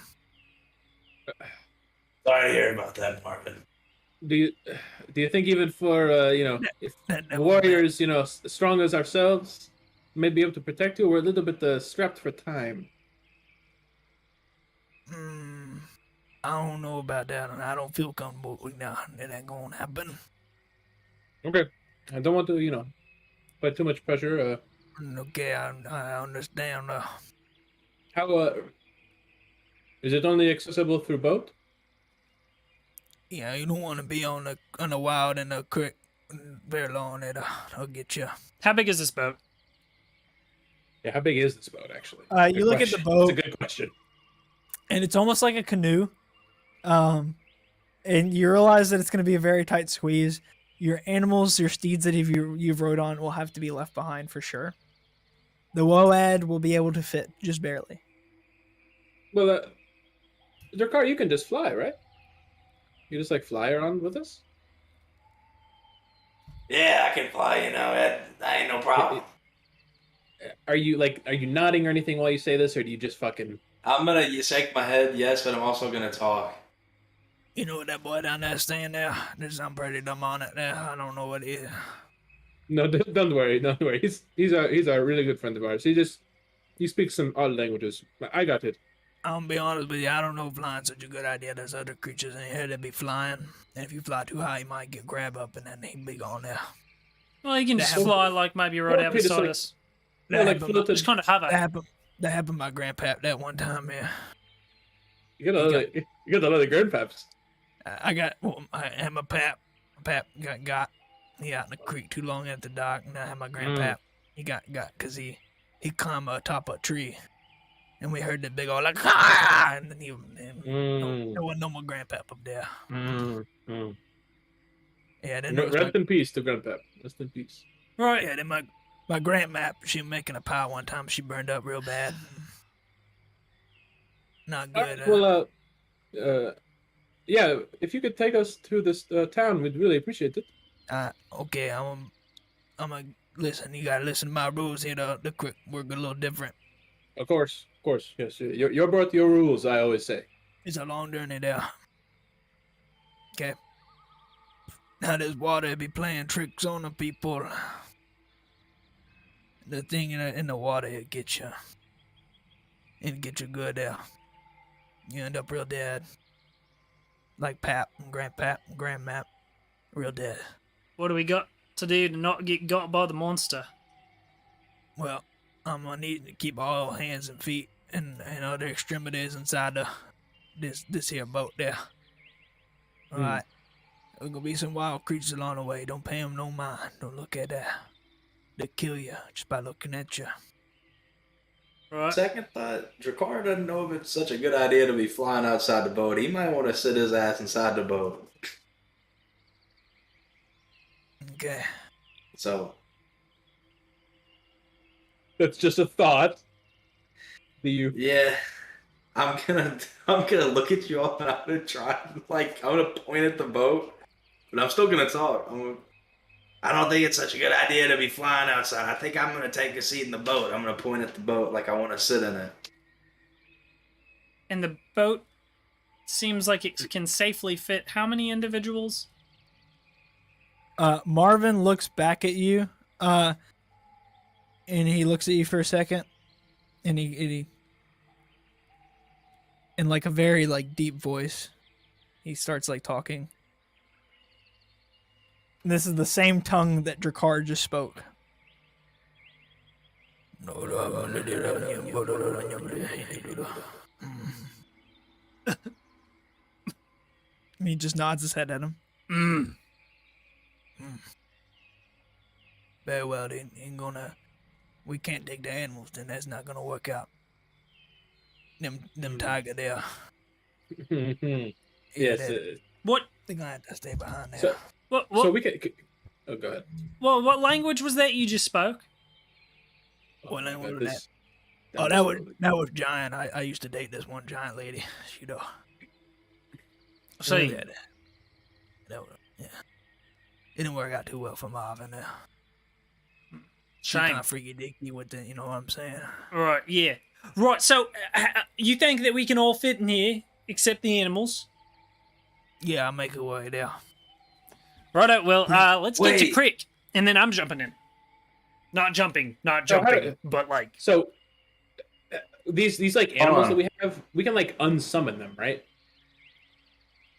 Sorry to hear about that, Marvin. Do you think even for if warriors, as strong as ourselves, may be able to protect you? We're a little bit strapped for time. I don't know about that, and I don't feel comfortable with that. It ain't gonna happen. Okay, I don't want to put too much pressure. Okay, I understand. How is it only accessible through boat? Yeah, you don't want to be on the wild in the creek very long. It'll get you. How big is this boat? Yeah, how big is this boat actually? You look at the boat. It's a good question. And it's almost like a canoe. And you realize that it's going to be a very tight squeeze. Your animals, your steeds that you've rode on will have to be left behind for sure. The Woad will be able to fit just barely. Well, Drakkar, you can just fly, right? You just like fly around with us. Yeah, I can fly. That ain't no problem. Are you nodding or anything while you say this, or do you just fucking? I'm gonna shake my head, yes, but I'm also gonna talk. You know what that boy down there saying there? There's something pretty dumb on it there. I don't know what it is. No, don't worry, don't worry. He's a really good friend of ours. He speaks some odd languages. I got it. I'm gonna be honest with you, I don't know if flying's such a good idea. There's other creatures in here that be flying. And if you fly too high, you might get grabbed up and then he'd be gone there. Well, you can just fly like maybe right Well, out Peter's beside like- us. Yeah, like floated. Just kind of hover. That happened to my grandpap that one time, man. You got a lot of grandpaps. I had my pap. My pap got he out in the creek too long at the dock, and I had my grandpap. He got because he climbed atop a tree, and we heard that big old like ah, and then there wasn't no more grandpap up there. Yeah, then Rest in peace to grandpap. Rest in peace. Right. Yeah, then my grandmap, she was making a pie one time. She burned up real bad. Not good. Yeah, if you could take us to this town, we'd really appreciate it. Okay, I'm gonna listen. You gotta listen to my rules here. The quick work a little different. Of course, yes. Your birth, your rules. I always say. It's a long journey there. Okay. Now this water be playing tricks on the people. The thing in the water, it gets you. It get you good there. You end up real dead. Like Pap and Grandpap and Grandmap. Real dead. What do we got to do to not get got by the monster? Well, I'm gonna need to keep all hands and feet and other extremities inside this here boat there. Alright. There's gonna be some wild creatures along the way. Don't pay them no mind. Don't look at that. They kill you just by looking at you. Right. Second thought, Drakkar doesn't know if it's such a good idea to be flying outside the boat. He might want to sit his ass inside the boat. Okay. So That's just a thought. Do you? yeah, I'm gonna look at you all and I'm gonna try I'm gonna point at the boat, but I'm still gonna talk. I don't think it's such a good idea to be flying outside. I think I'm gonna take a seat in the boat. I'm gonna point at the boat like I want to sit in it. And the boat seems like it can safely fit how many individuals? Marvin looks back at you, and he looks at you for a second, and he in like a very like deep voice, he starts like talking. And this is the same tongue that Drakkar just spoke. And he just nods his head at him. Very well, they ain't gonna. We can't take the animals, then that's not gonna work out. Them tiger there. Yes. What? They're gonna have to stay behind there. So, What? so we can. Oh, go ahead. Well, what language was that you just spoke? What language was This- Oh, that was giant. I used to date this one giant lady. She know. So Yeah. Yeah. It didn't work out too well for Marvin there. She shame. kind of freaky dicky with it, you know what I'm saying? Right. Yeah. Right. So you think that we can all fit in here except the animals? Yeah, I'll make it work there. Righto. Well, let's get to Wait. Crick, and then I'm jumping in. Not jumping, but like. So these like Hold animals on. that we have, we can like unsummon them, right?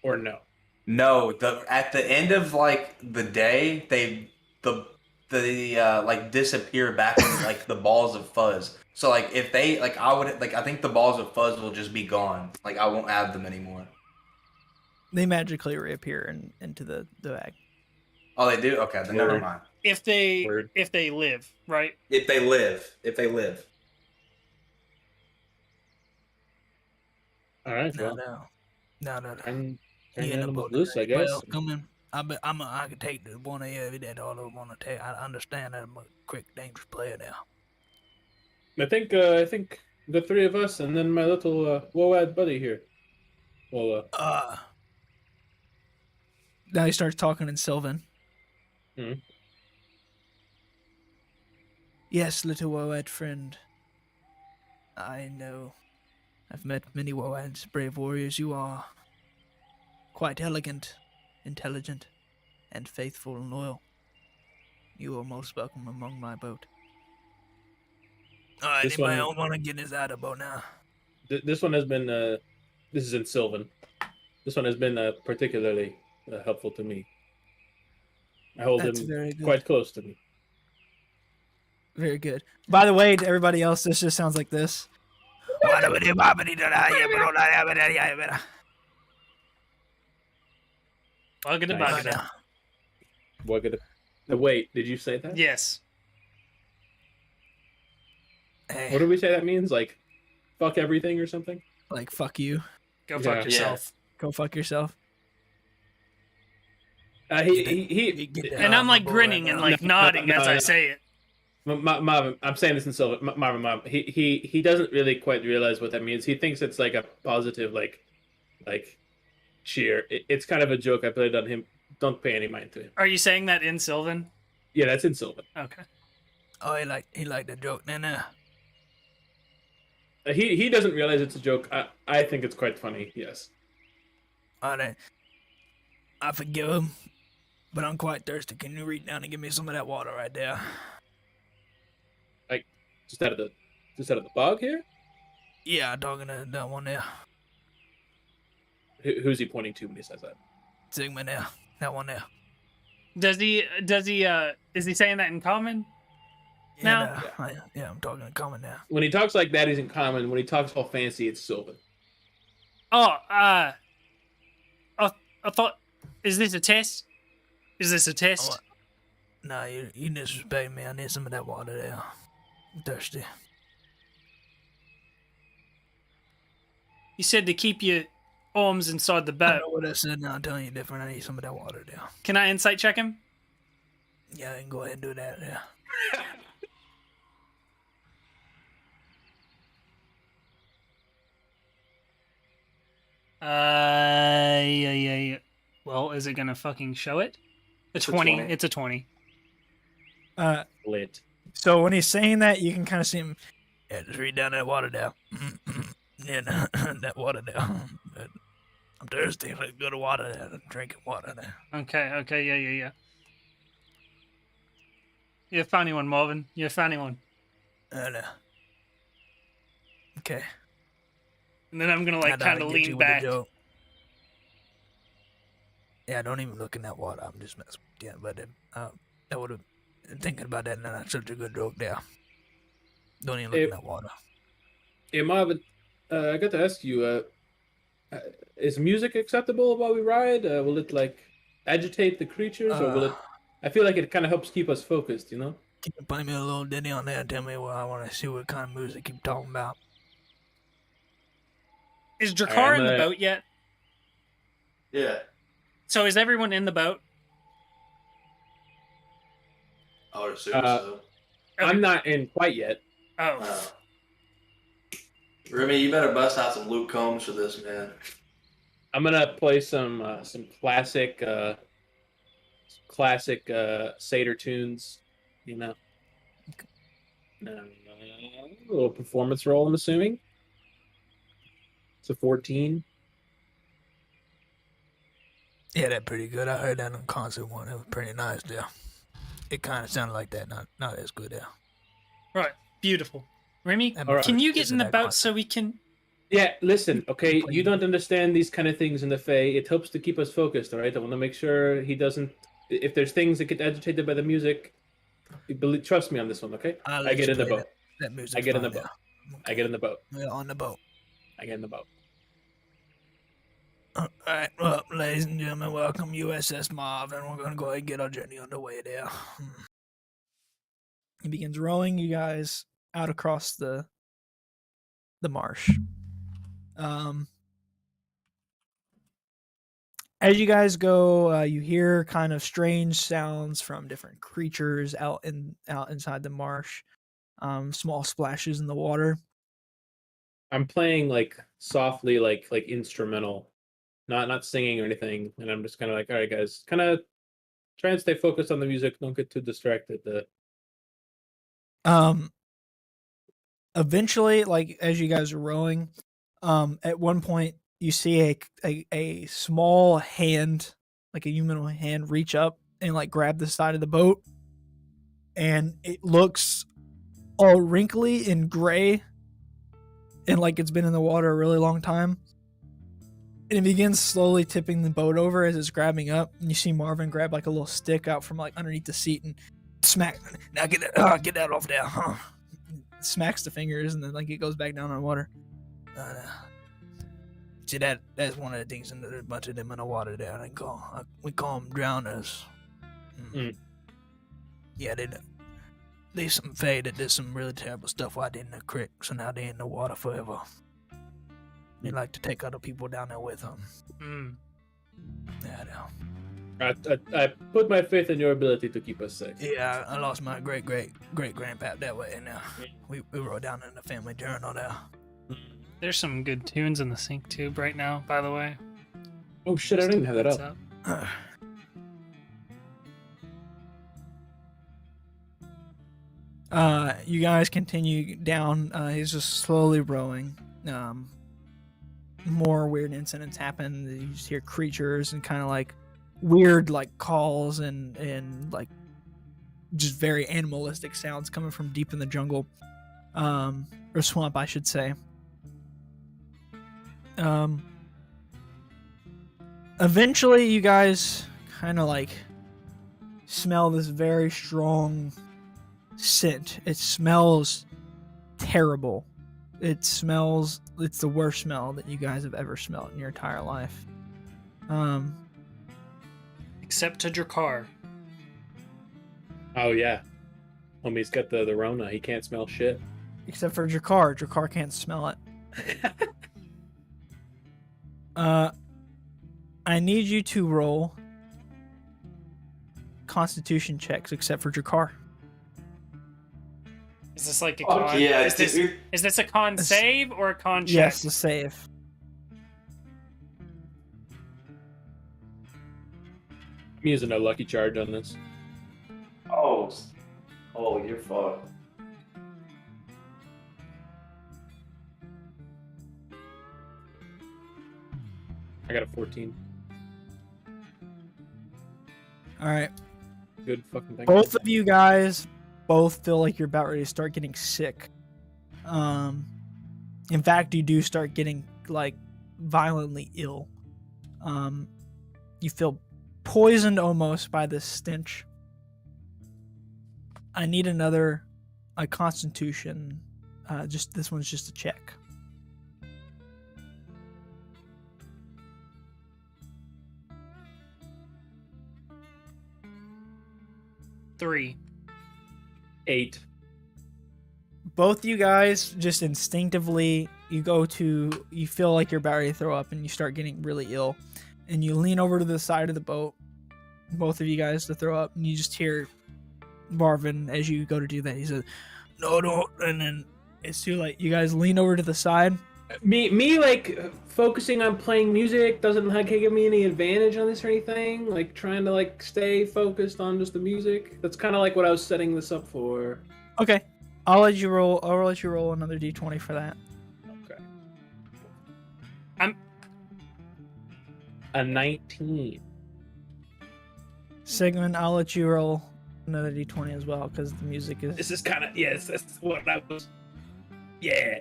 Or no? No, at the end of like the day, they like disappear back in like the balls of fuzz. So like if they like I think the balls of fuzz will just be gone. Like I won't have them anymore. They magically reappear into the bag. Oh, they do? Okay, then never Word. mind. If they Word. live, right? If they live. All right. No. Well, No. and He in the animals boat loose, I today. guess. Well, come in. I can take the one of you that all I want to take. I understand that I'm a quick, dangerous player now. I think the three of us and then my little Woad buddy here. Well, Now he starts talking in Sylvan. Mhm. Yes, little Woad friend. I know. I've met many Woads, brave warriors. You are quite elegant, intelligent, and faithful and loyal. You are most welcome among my boat. Alright, This anybody one- else want to get us out of the boat now? this one has been this is in Sylvan. This one has been particularly helpful to me. I hold That's him very good. quite close to me. Very good. By the way, to everybody else, this just sounds like this. Buggada Nice. buggada. What gonna? Wait, did you say that? Yes. Hey, What do we say that means? Like, fuck everything or something? like, fuck you. Go Yeah. fuck yourself. Go fuck yourself. He Get that And out I'm of like my boat grinning right and now. like nodding as I no. say it. Marvin, I'm saying this in Sylvan. Marvin, he doesn't really quite realize what that means. He thinks it's like a positive, like cheer. It's kind of a joke I played on him. Don't pay any mind to him. Are you saying that in Sylvan? Yeah, that's in Sylvan. Okay. Oh, he liked the joke. Nah. He doesn't realize it's a joke. I think it's quite funny. Yes. Alright. I forgive him, but I'm quite thirsty. Can you reach down and give me some of that water right there? Just out of the bog here. Yeah, I'm talking to that one there. Who's he pointing to when he says that? Sigmund there. That one there. Is he saying that in common? Yeah, No. yeah, I'm talking in common now. When he talks like that, he's in common. When he talks all fancy, it's Sylvan. Oh, I thought, is this a test? Is this a test? Nah, you disrespect me. I need some of that water there. I'm thirsty. You said to keep your arms inside the I boat. know what I said. Now I'm telling you different. I need some of that water there. Can I insight check him? Yeah, I can go ahead and do that. Yeah. Yeah. Well, is it gonna fucking show it? It's a 20. 20. It's a 20. Lit. So when he's saying that, you can kind of see him. Yeah, just read down that water down. Yeah, that water down. I'm thirsty. Let's go to water there. I'm drinking water there. Okay, yeah. You're a funny one, Marvin. You're a funny one. Okay. And then I'm gonna like Now kind I'll of get you lean with the back. joke. Yeah, don't even look in that water. I'm just messing with you. But that would have thinking about that. Now that's such a good joke there. Don't even look in that water. Hey, Marvin, I got to ask you, is music acceptable while we ride? Will it, like, agitate the creatures, or will it... I feel like it kind of helps keep us focused, you know? Can you play me a little ditty on there and tell me what I want to see what kind of music you're talking about? Is Drakkar in the I'm, boat yet? Yeah. So is everyone in the boat? I would assume so. I'm not in quite yet. Oh. Remy, you better bust out some Luke Combs for this, man. I'm gonna play some classic Seder tunes, you know. A little performance roll, I'm assuming. It's a 14. Yeah, that's pretty good. I heard that on concert one. It was pretty nice there. It kind of sounded like that. Not as good there. Right. Beautiful. Remy, All right. can you get Just in the that boat concert. so we can... Yeah, listen, okay, you don't understand these kind of things in the Fae. It helps to keep us focused, all right? I want to make sure he doesn't... If there's things that get agitated by the music, trust me on this one, okay? I get in the boat. That music. I get in the boat. I get in the boat. We're on the boat. I get in the boat. All right, well, ladies and gentlemen, welcome USS Marvin. We're going to go ahead and get our journey underway there. He begins rowing you guys out across the marsh. As you guys go, you hear kind of strange sounds from different creatures out inside the marsh. Small splashes in the water. I'm playing like softly, like instrumental, not singing or anything, and I'm just kind of like, all right, guys, kind of try and stay focused on the music. Don't get too distracted. Um, Eventually, like as you guys are rowing, at one point you see a small hand, like a humanoid hand, reach up and like grab the side of the boat, and it looks all wrinkly and gray, and like it's been in the water a really long time. And it begins slowly tipping the boat over as it's grabbing up, and you see Marvin grab like a little stick out from like underneath the seat and smack. Now get that off there, huh? Smacks the fingers, and then like it goes back down on water. See that's one of the things, and there's a bunch of them in the water there. We call them drowners. Yeah, they some fae that did some really terrible stuff while they in the creek, so now they in the water forever. They like to take other people down there with them. Yeah, I know. I put my faith in your ability to keep us safe. Yeah, I lost my great grandpa that way, and we wrote down in the family journal there. There's some good tunes in the sync tube right now, by the way. Oh shit, I didn't have that up. You guys continue down. He's just slowly rowing. More weird incidents happen. You just hear creatures and kind of like weird like calls and like just very animalistic sounds coming from deep in the jungle, or swamp, I should say. Eventually, you guys kind of like smell this very strong scent. It smells terrible. It's the worst smell that you guys have ever smelled in your entire life. Except to Drakkar. Oh yeah, homie's got the Rona. He can't smell shit. Except for Drakkar. Drakkar can't smell it. I need you to roll Constitution checks, except for Drakkar. Is this like a con? Yeah, is this a con save or a con check? Yes, a save. I'm using a lucky charge on this. Oh, you're fucked. I got a 14. All right. Good fucking thing. Both of you guys feel like you're about ready to start getting sick. In fact, you do start getting like violently ill. You feel poisoned almost by this stench. I need a Constitution. Just this one's just a check. Three. 8. Both you guys just instinctively you feel like you're about ready to throw up, and you start getting really ill, and you lean over to the side of the boat, both of you guys, to throw up, and you just hear Marvin as you go to do that. He says, "No, don't," and then it's too late. You guys lean over to the side. Me like focusing on playing music doesn't like give me any advantage on this or anything. Like trying to like stay focused on just the music. That's kind of like what I was setting this up for. Okay, I'll let you roll another d20 for that. Okay. I'm a 19. Sigmund, I'll let you roll another d20 as well, because the music is. This is kind of yes. That's what I was. Yeah.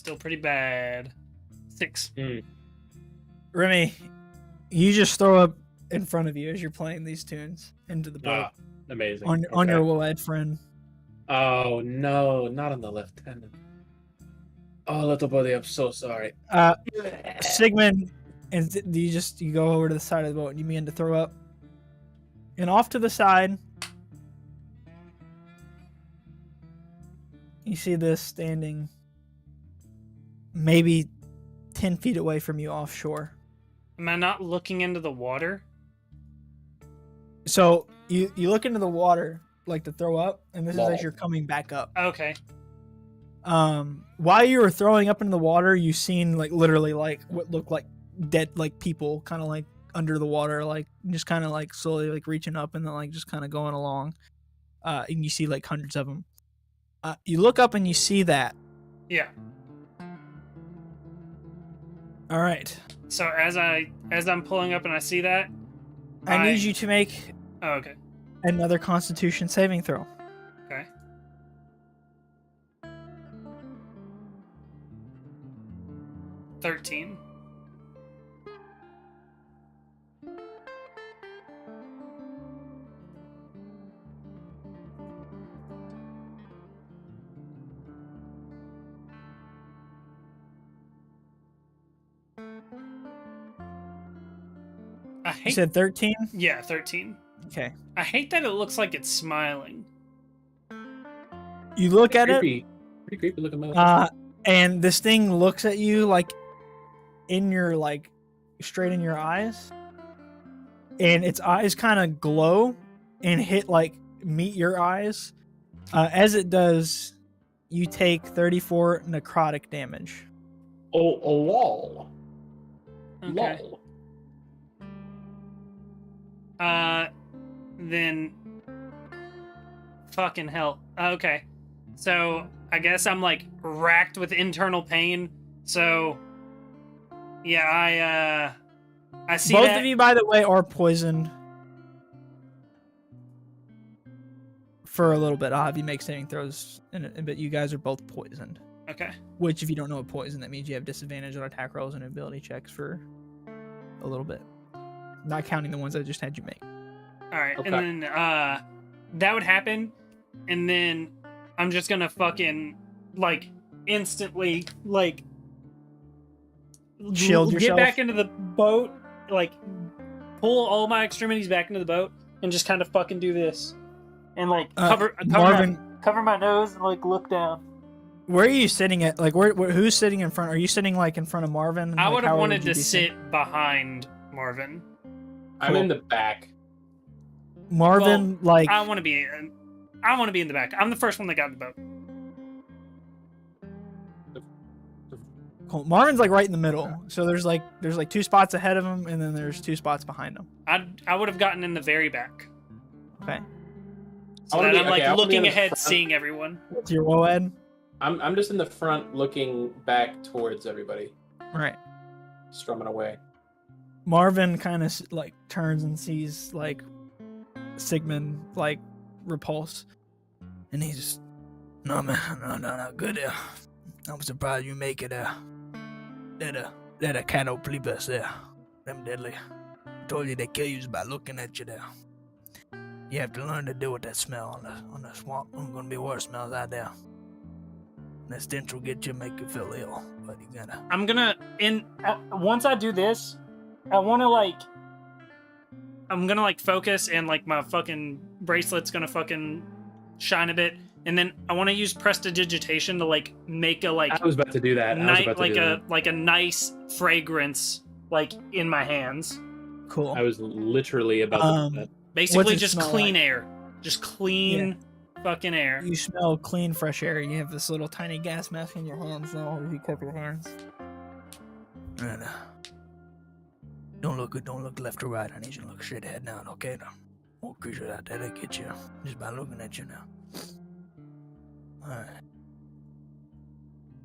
still pretty bad. 6. Remy, you just throw up in front of you as you're playing these tunes into the boat. Amazing. On your wide friend. Oh no, not on the lieutenant. Oh, little buddy, I'm so sorry. Sigmund, and you go over to the side of the boat and you begin to throw up. And off to the side, you see this standing maybe 10 feet away from you offshore. Am I not looking into the water? So you look into the water like to throw up, and this is Lol. as you're coming back up. Okay. While you were throwing up into the water, you seen like literally like what looked like dead like people kind of like under the water, like just kind of like slowly like reaching up and then like just kind of going along. And you see like hundreds of them. You look up and you see that. Yeah. All right. So as I'm pulling up and I see that, I need you to make Oh, okay. another Constitution saving throw. Okay. $13. I You hate. said 13? Yeah, 13. Okay. I hate that it looks like it's smiling. You look at it, Creepy. Pretty creepy looking motherfucker. and this thing looks at you like in your like straight in your eyes, and its eyes kind of glow and hit like meet your eyes. As it does, you take 34 necrotic damage. Oh, a lol. Okay. Lol. Then fucking hell. Okay. So I guess I'm like racked with internal pain. So yeah, I see Both that. of you, by the way, are poisoned for a little bit. I'll have you make saving throws, but you guys are both poisoned. Okay. Which, if you don't know what poison, that means you have disadvantage on attack rolls and ability checks for a little bit. Not counting the ones I just had you make. All right. Okay. And then that would happen, and then I'm just gonna fucking like instantly like Shield get yourself? back into the boat, like pull all my extremities back into the boat, and just kind of fucking do this, and like cover Marvin, my nose and like look down. where are you sitting at? Like, where who's sitting in front? Are you sitting like in front of Marvin? I Like, would have how wanted you to be sit behind Marvin. I'm in the back. Marvin, like, I want to be in the back. I'm the first one that got in the boat. cool. Marvin's like right in the middle. So there's like 2 spots ahead of him, and then there's 2 spots behind him. I would have gotten in the very back. Okay. So I wanna that be- I'm okay, like I wanna be looking in the ahead, front. seeing everyone. What's your WOED? I'm just in the front looking back towards everybody, Right. strumming away. Marvin kind of like turns and sees like Sigmund like repulse, and he's just, no man, no, good. I'm surprised you make it. That canoplebus there, them deadly. Told you they kill you by looking at you there. You have to learn to deal with that smell on the swamp. There's gonna be worse smells out there. That stench will get you, make you feel ill. But you gotta. I'm gonna once I do this, I'm gonna focus, and like my fucking bracelet's gonna fucking shine a bit, and then I want to use prestidigitation to like make a like I was about to do that. like a nice fragrance like in my hands. Cool. I was literally about to do that. Basically, What's it just smell clean like? air, just clean fucking air. You smell clean, fresh air. You have this little tiny gas mask in your hands now. If you cup your hands. And, don't look left or right. I need you to look straight ahead now, okay? Now, more creatures out there that get you just by looking at you now. Alright.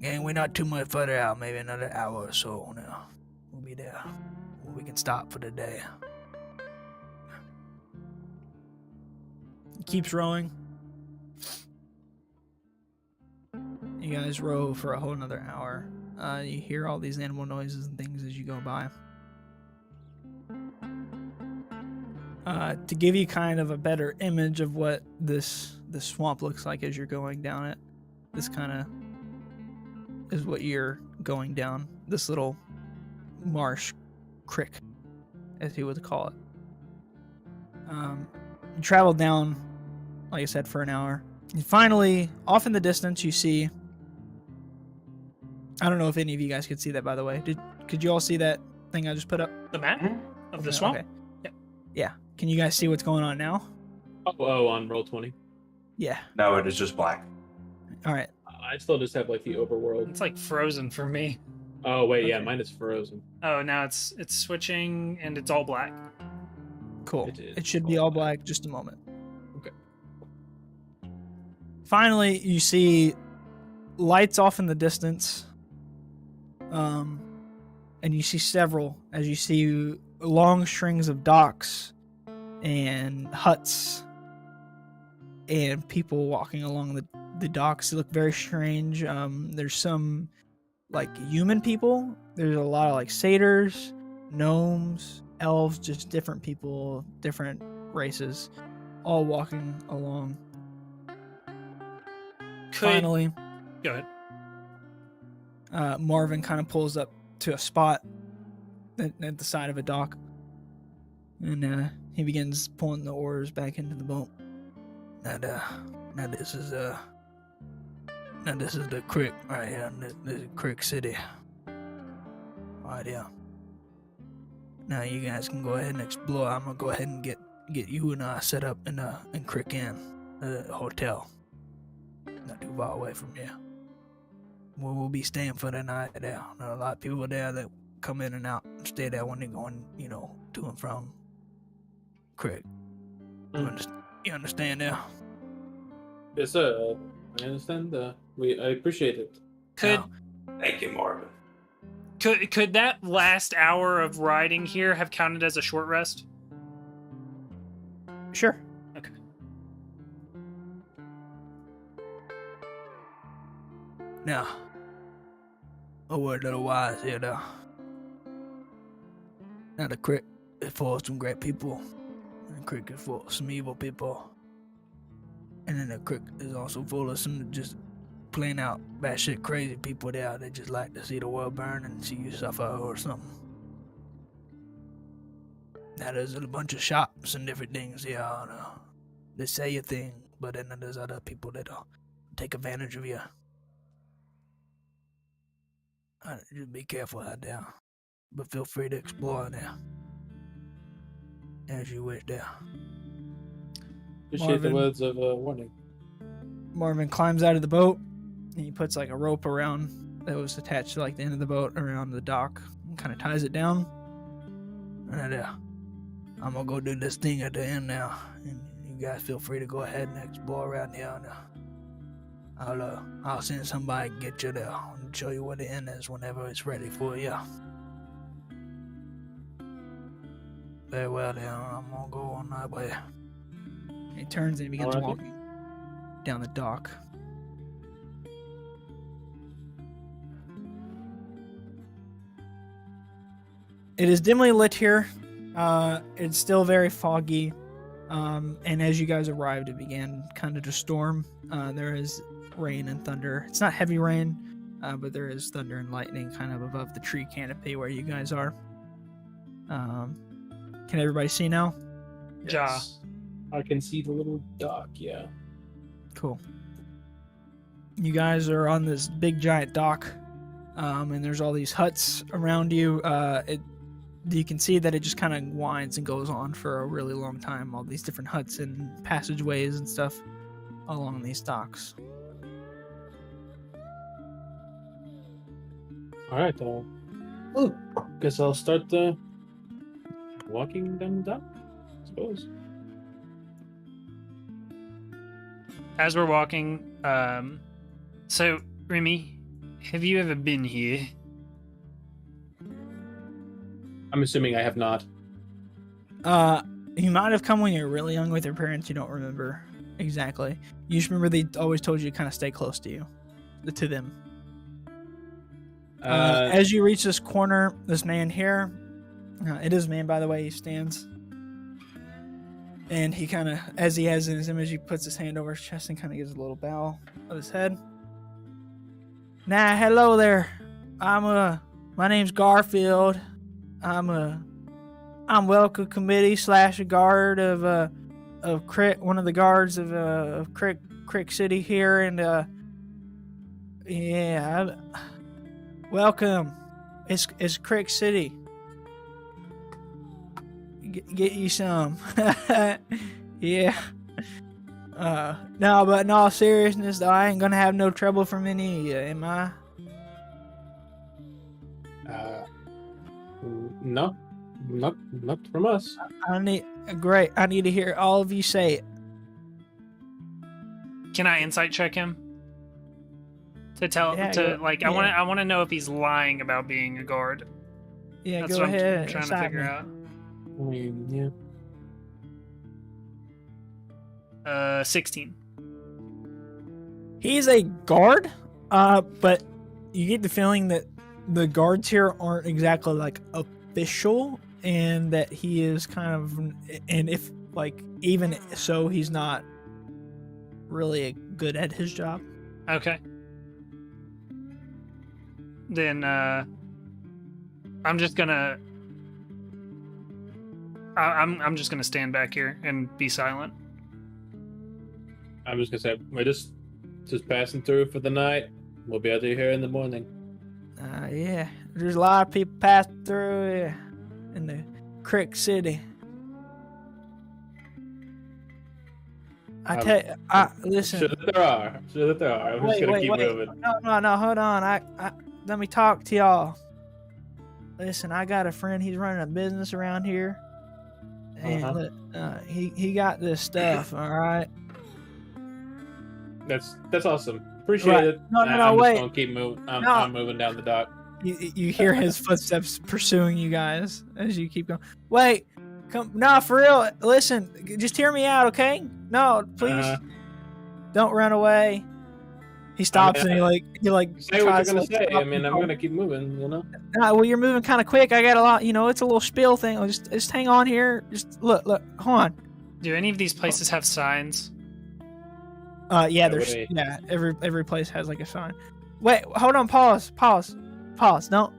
Gang, we're not too much further out. Maybe another hour or so now. We'll be there. We can stop for the day. Keeps rowing. You guys row for a whole another hour. You hear all these animal noises and things as you go by. To give you kind of a better image of what this swamp looks like as you're going down it, this kind of is what you're going down. This little marsh creek, as you would call it. You travel down, like I said, for an hour. And finally, off in the distance, you see I don't know if any of you guys could see that, by the way. Could you all see that thing I just put up? The map of the swamp. Okay. Yeah. Can you guys see what's going on now? Oh, on Roll20. Yeah. No, it is just black. All right. I still just have like the overworld. It's like frozen for me. Oh wait, yeah, Okay. mine is frozen. Oh, now it's switching and it's all black. Cool. It is It should be all all black. Just a moment. Okay. Finally, you see lights off in the distance. And you see several as you see long strings of docks and huts and people walking along the docks. They look very strange. There's some like human people. There's a lot of like satyrs, gnomes, elves, just different people, different races, all walking along. Finally, Go ahead. Marvin kind of pulls up to a spot at the side of a dock, and he begins pulling the oars back into the boat. Now this is the creek right here. This is Creek City. Right here. Now you guys can go ahead and explore. I'm gonna go ahead and get you and I set up in Creek Inn, hotel. Not too far away from here. We'll be staying for the night there. There are a lot of people there that come in and out and stay there when they're going, to and from Creek. You understand now? Yes, sir. I understand. I appreciate it. Could Thank you, Marvin. could that last hour of riding here have counted as a short rest? Sure. Okay. Now, a word of the wise here now. Now the Creek is full of some great people. And the Creek is full of some evil people. And then the Creek is also full of some just plain out batshit crazy people there that just like to see the world burn and see you suffer or something. Now there's a bunch of shops and different things here. They say a thing, but then there's other people that'll take advantage of you. Just be careful out there, but feel free to explore there as you wish there. Appreciate Marvin. the words of warning. Marvin climbs out of the boat and he puts like a rope around that was attached to like the end of the boat around the dock and kind of ties it down. And I'm gonna go do this thing at the end now, and you guys feel free to go ahead and explore around here. I'll send somebody to get you there and show you where the end is whenever it's ready for you. Very well then, I'm gonna go on that way. He turns and he begins Alrighty. walking down the dock. It is dimly lit here. It's still very foggy. And as you guys arrived, it began kind of to storm. There is rain and thunder. It's not heavy rain, but there is thunder and lightning kind of above the tree canopy where you guys are. Can everybody see now? Ja. I can see the little dock, yeah. Cool. You guys are on this big giant dock, and there's all these huts around you. You can see that it just kind of winds and goes on for a really long time. All these different huts and passageways and stuff along these docks. All right. Guess I'll start walking down the dock, I suppose. As we're walking, so Remy, have you ever been here? I'm assuming I have not. You might have come when you were really young with your parents. You don't remember exactly. You just remember they always told you to kind of stay close to them. As you reach this corner, this man here, it is a man, by the way, he stands. And he kind of, as he has in his image, he puts his hand over his chest and kind of gives a little bow of his head. Nah, hello there. My name's Garfield. I'm welcome committee / a guard of Crick, one of the guards of Crick City here, and yeah, welcome. It's Crick City. Get you some. Yeah. No, but in all seriousness, though, I ain't gonna have no trouble from any of you, am I? No, not from us. I need to hear all of you say it. Can I insight check him? I want to know if he's lying about being a guard. Yeah, That's go what ahead. I'm trying to stop figure me. out. I mean, yeah. 16. He's a guard, but you get the feeling that the guards here aren't exactly like official, and that he is kind of, and if like even so, he's not really good at his job. Okay. Then I'm just gonna I'm just gonna stand back here and be silent. I'm just gonna say we're just passing through for the night. We'll be out here in the morning. Yeah, there's a lot of people passing through in the Crick City. Listen. Sure that there are. I'm just gonna keep moving. No, hold on. Let me talk to y'all. Listen, I got a friend. He's running a business around here, and he got this stuff. All right. That's awesome. Appreciate it. No, wait. Just gonna keep moving. I'm moving down the dock. You hear his footsteps pursuing you guys as you keep going. Wait, come. No, for real. Listen, just hear me out, okay? No, please. Don't run away. He stops and he say what you're gonna say. I mean, I'm gonna keep moving. You know. Well, you're moving kind of quick. I got a lot. It's a little spill thing. Just hang on here. Just look. Hold on. Do any of these places have signs? Yeah. Every place has like a sign. Wait, hold on. Pause. No.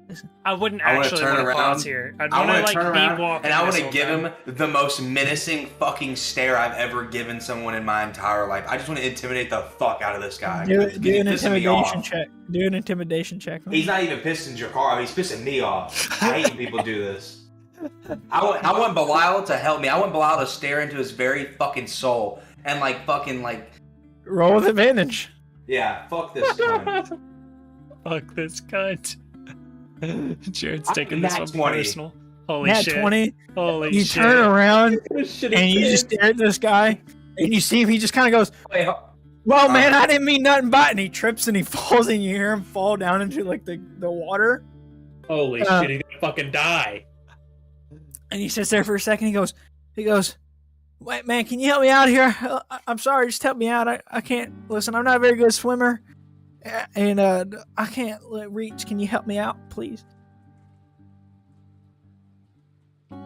Listen. I wouldn't actually want to pause here. I'd want to turn around be walking. and I want to give him the most menacing fucking stare I've ever given someone in my entire life. I just want to intimidate the fuck out of this guy. Do an intimidation check. Do an intimidation check. He's not even pissing your car off. He's pissing me off. I hate when people do this. I want Belial to help me. I want Belial to stare into his very fucking soul and roll with advantage. Yeah, fuck this cunt. Fuck this cunt. Jared's taking this one 20. personal. Holy Nat shit. 20. Holy you shit. You turn around and you just stare at this guy and you see him. He just kind of goes, well, man, I didn't mean nothing but. And he trips and he falls and you hear him fall down into like the water. Holy shit, he's gonna fucking die. And he sits there for a second. He goes, wait, man, can you help me out here? I'm sorry, just help me out. I can't, listen, I'm not a very good swimmer. And I can't reach. Can you help me out, please?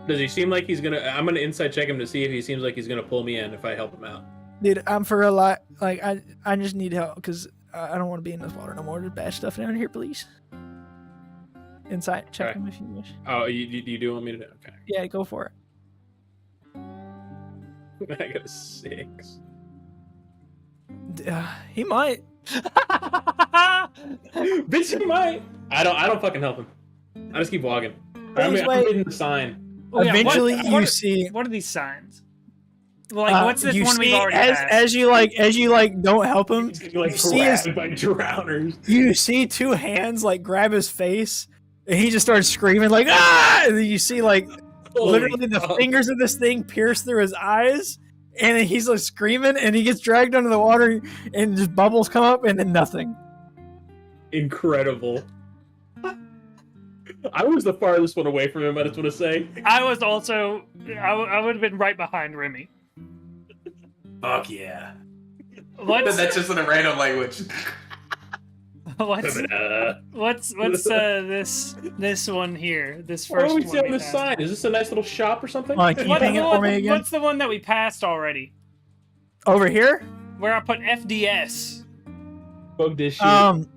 Does he seem like he's gonna? I'm gonna inside check him to see if he seems like he's gonna pull me in if I help him out. Dude, I'm for a lot. Like I just need help because I don't want to be in this water no more. There's bad stuff down here, please. Inside check him if you wish. Oh, you do want me to? Okay. Yeah, go for it. I got a 6. He might. Bitch, he might. I don't fucking help him. I just keep walking. I'm reading the sign. Eventually, you see. What are these signs? Like, what's this one we've already passed? As you don't help him. You see by drowners. You see 2 hands grab his face, and he just starts screaming ah! And then you see literally the fingers of this thing pierce through his eyes. And then he's screaming, and he gets dragged under the water, and just bubbles come up, and then nothing. Incredible. I was the farthest one away from him, I just want to say. I was also... I would have been right behind Remy. Fuck yeah. That's just in a random language. What's this one here? This first what do we one see on this sign? Is this a nice little shop or something? Can you hang it for me again? What's the one that we passed already? Over here? Where I put FDS. Bug this shit.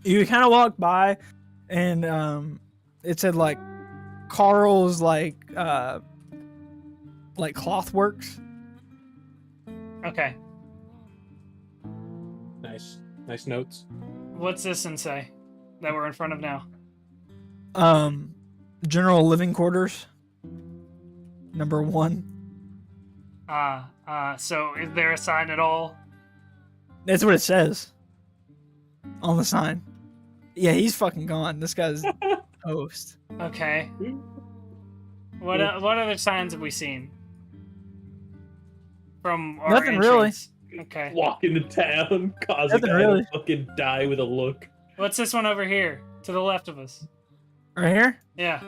You kind of walk by, and it said Carl's Cloth Works. Okay. Nice notes. What's this and say that we're in front of now? General living quarters. Number 1. So is there a sign at all? That's what it says on the sign. Yeah, he's fucking gone. This guy's host. Okay. What other signs have we seen? From our Nothing really. entrance? Okay. Walk into town, cause a Nothing guy really. to fucking die with a look. What's this one over here to the left of us? Right here? Yeah.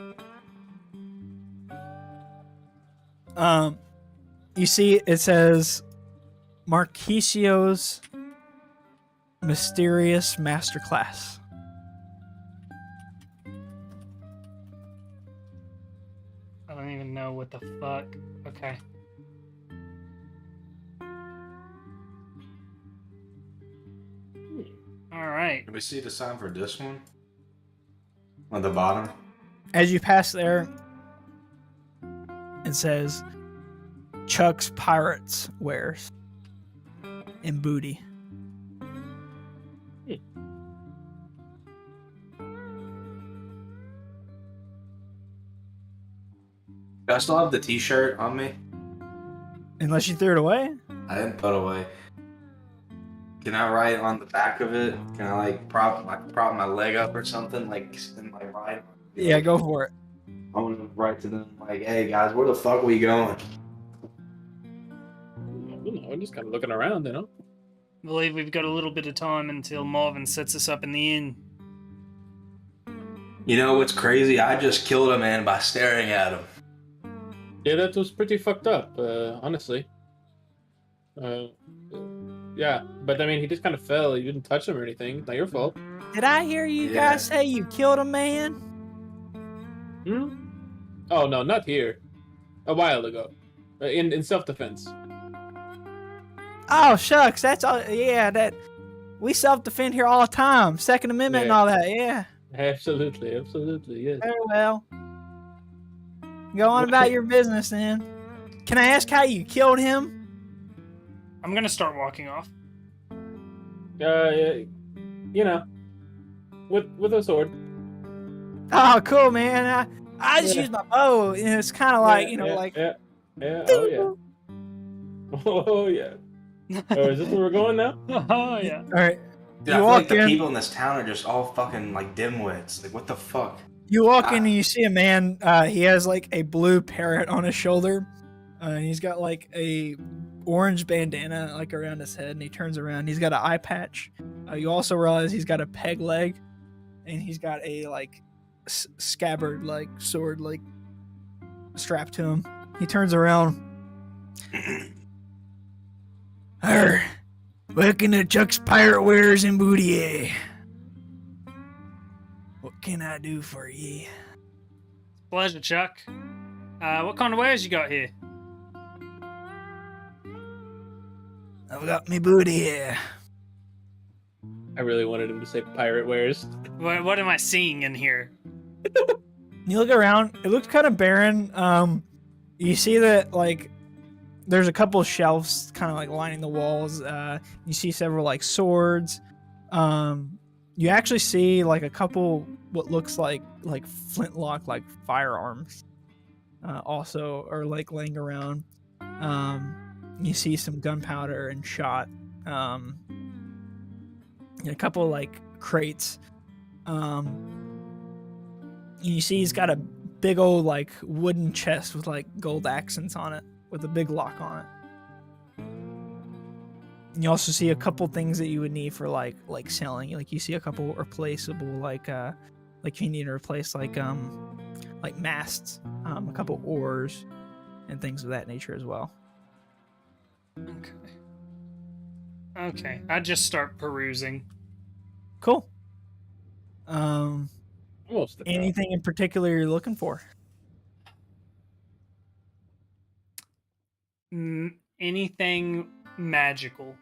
You see it says Marquisio's Mysterious Masterclass. I don't even know what the fuck. Okay. All right. Can we see the sign for this one? On the bottom? As you pass there, it says Chuck's Pirates Wares in Booty. Do I still have the t-shirt on me? Unless you threw it away? I didn't put it away. Can I write on the back of it? Can I like prop my leg up or something? Like in my ride? Yeah, go for it. I'm gonna write to them like, hey guys, where the fuck are we going? I'm just kind of looking around, you know? I believe we've got a little bit of time until Marvin sets us up in the inn. You know what's crazy? I just killed a man by staring at him. Yeah, that was pretty fucked up, honestly. Yeah, but I mean, he just kind of fell. You didn't touch him or anything. It's not your fault. Did I hear you guys say you killed a man? Hmm? Oh, no, not here. A while ago. In self-defense. Oh, shucks. That's all. Yeah, that we self-defend here all the time. Second Amendment and all that. Yeah. Absolutely, yes. Very well. Go on about your business then. Can I ask how you killed him? I'm gonna start walking off. You know, with a sword. Oh, cool, man. I just use my bow. And it's kind of like, Yeah. Oh, yeah. Oh, yeah. Oh, is this where we're going now? Oh yeah. All right. Dude, I feel like the people in this town are just all fucking like dimwits. Like, what the fuck? You walk in and you see a man. He has like a blue parrot on his shoulder. And he's got like a orange bandana like around his head. And he turns around. He's got an eye patch. You also realize he's got a peg leg, and he's got a like scabbard like sword like strapped to him. He turns around. Welcome to Chuck's Pirate Wares in Booty. What can I do for ye? Pleasure, Chuck. What kind of wares you got here? I've got me booty here. I really wanted him to say pirate wares. What am I seeing in here? You look around, it looks kind of barren. You see that like there's a couple of shelves kind of like lining the walls. You see several like swords. You actually see like a couple what looks like flintlock like firearms also are like laying around. You see some gunpowder and shot. And a couple like crates. You see he's got a big old like wooden chest with like gold accents on it with a big lock on it. And you also see a couple things that you would need for like selling. Like you see a couple replaceable like you need to replace like masts, a couple oars and things of that nature as well. Okay. I just start perusing. Cool. Almost. Anything in particular you're looking for? Anything magical.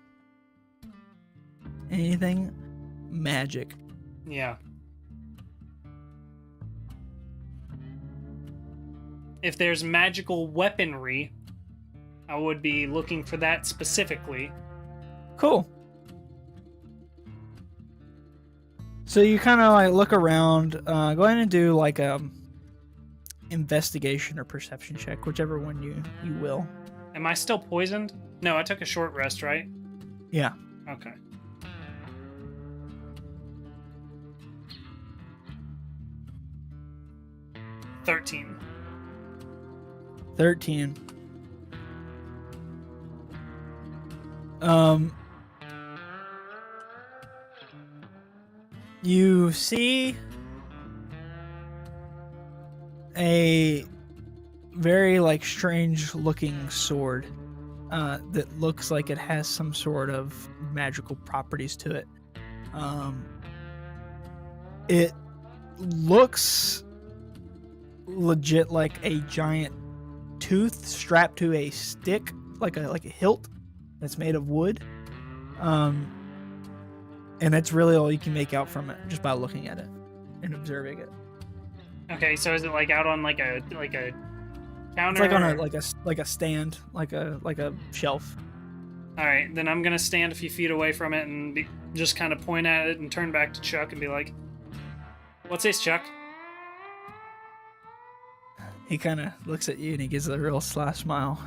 Anything magic. Yeah. If there's magical weaponry, I would be looking for that specifically. Cool. So you kind of like look around. Go ahead and do like a investigation or perception check, whichever one you will. Am I still poisoned? No, I took a short rest, right? Yeah. Okay. $13. 13. You see a very like strange looking sword that looks like it has some sort of magical properties to it. It looks legit like a giant tooth strapped to a stick, like a hilt that's made of wood. And that's really all you can make out from it just by looking at it and observing it. Okay, so is it like out on like a counter? It's like on a stand, like a shelf. All right, then I'm gonna stand a few feet away from it and just kind of point at it and turn back to Chuck and be like, "What's this, Chuck?" He kind of looks at you and he gives a real sly smile.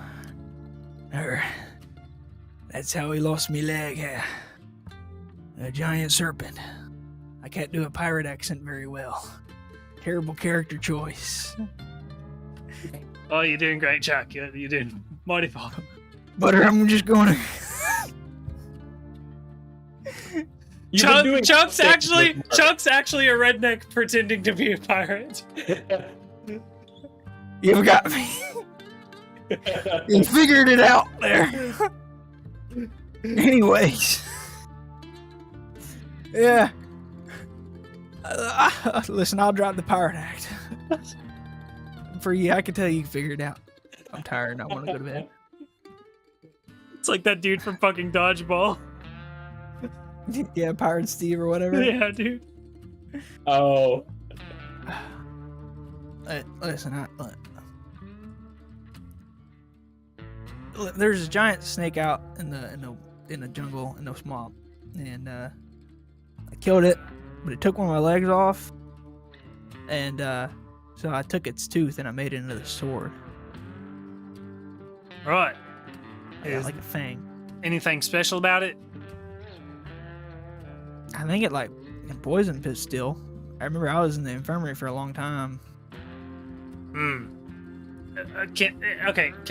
That's how he lost me leg. A giant serpent. I can't do a pirate accent very well. Terrible character choice. Oh, you're doing great, Chuck. You're doing mighty fine. But I'm just going to... Chuck's actually a redneck pretending to be a pirate. You got me. You figured it out there. Anyways. Yeah. Listen, I'll drop the pirate act. For you, I can tell you figured it out. I'm tired and I want to go to bed. It's like that dude from fucking Dodgeball. Yeah, Pirate Steve or whatever. Yeah, dude. Oh. Listen, there's a giant snake out in the jungle, in the swamp, and I killed it, but it took one of my legs off, and so I took its tooth and I made it into the sword. Right. Yeah, like a fang. Anything special about it? I think it like can poison pit still. I remember I was in the infirmary for a long time.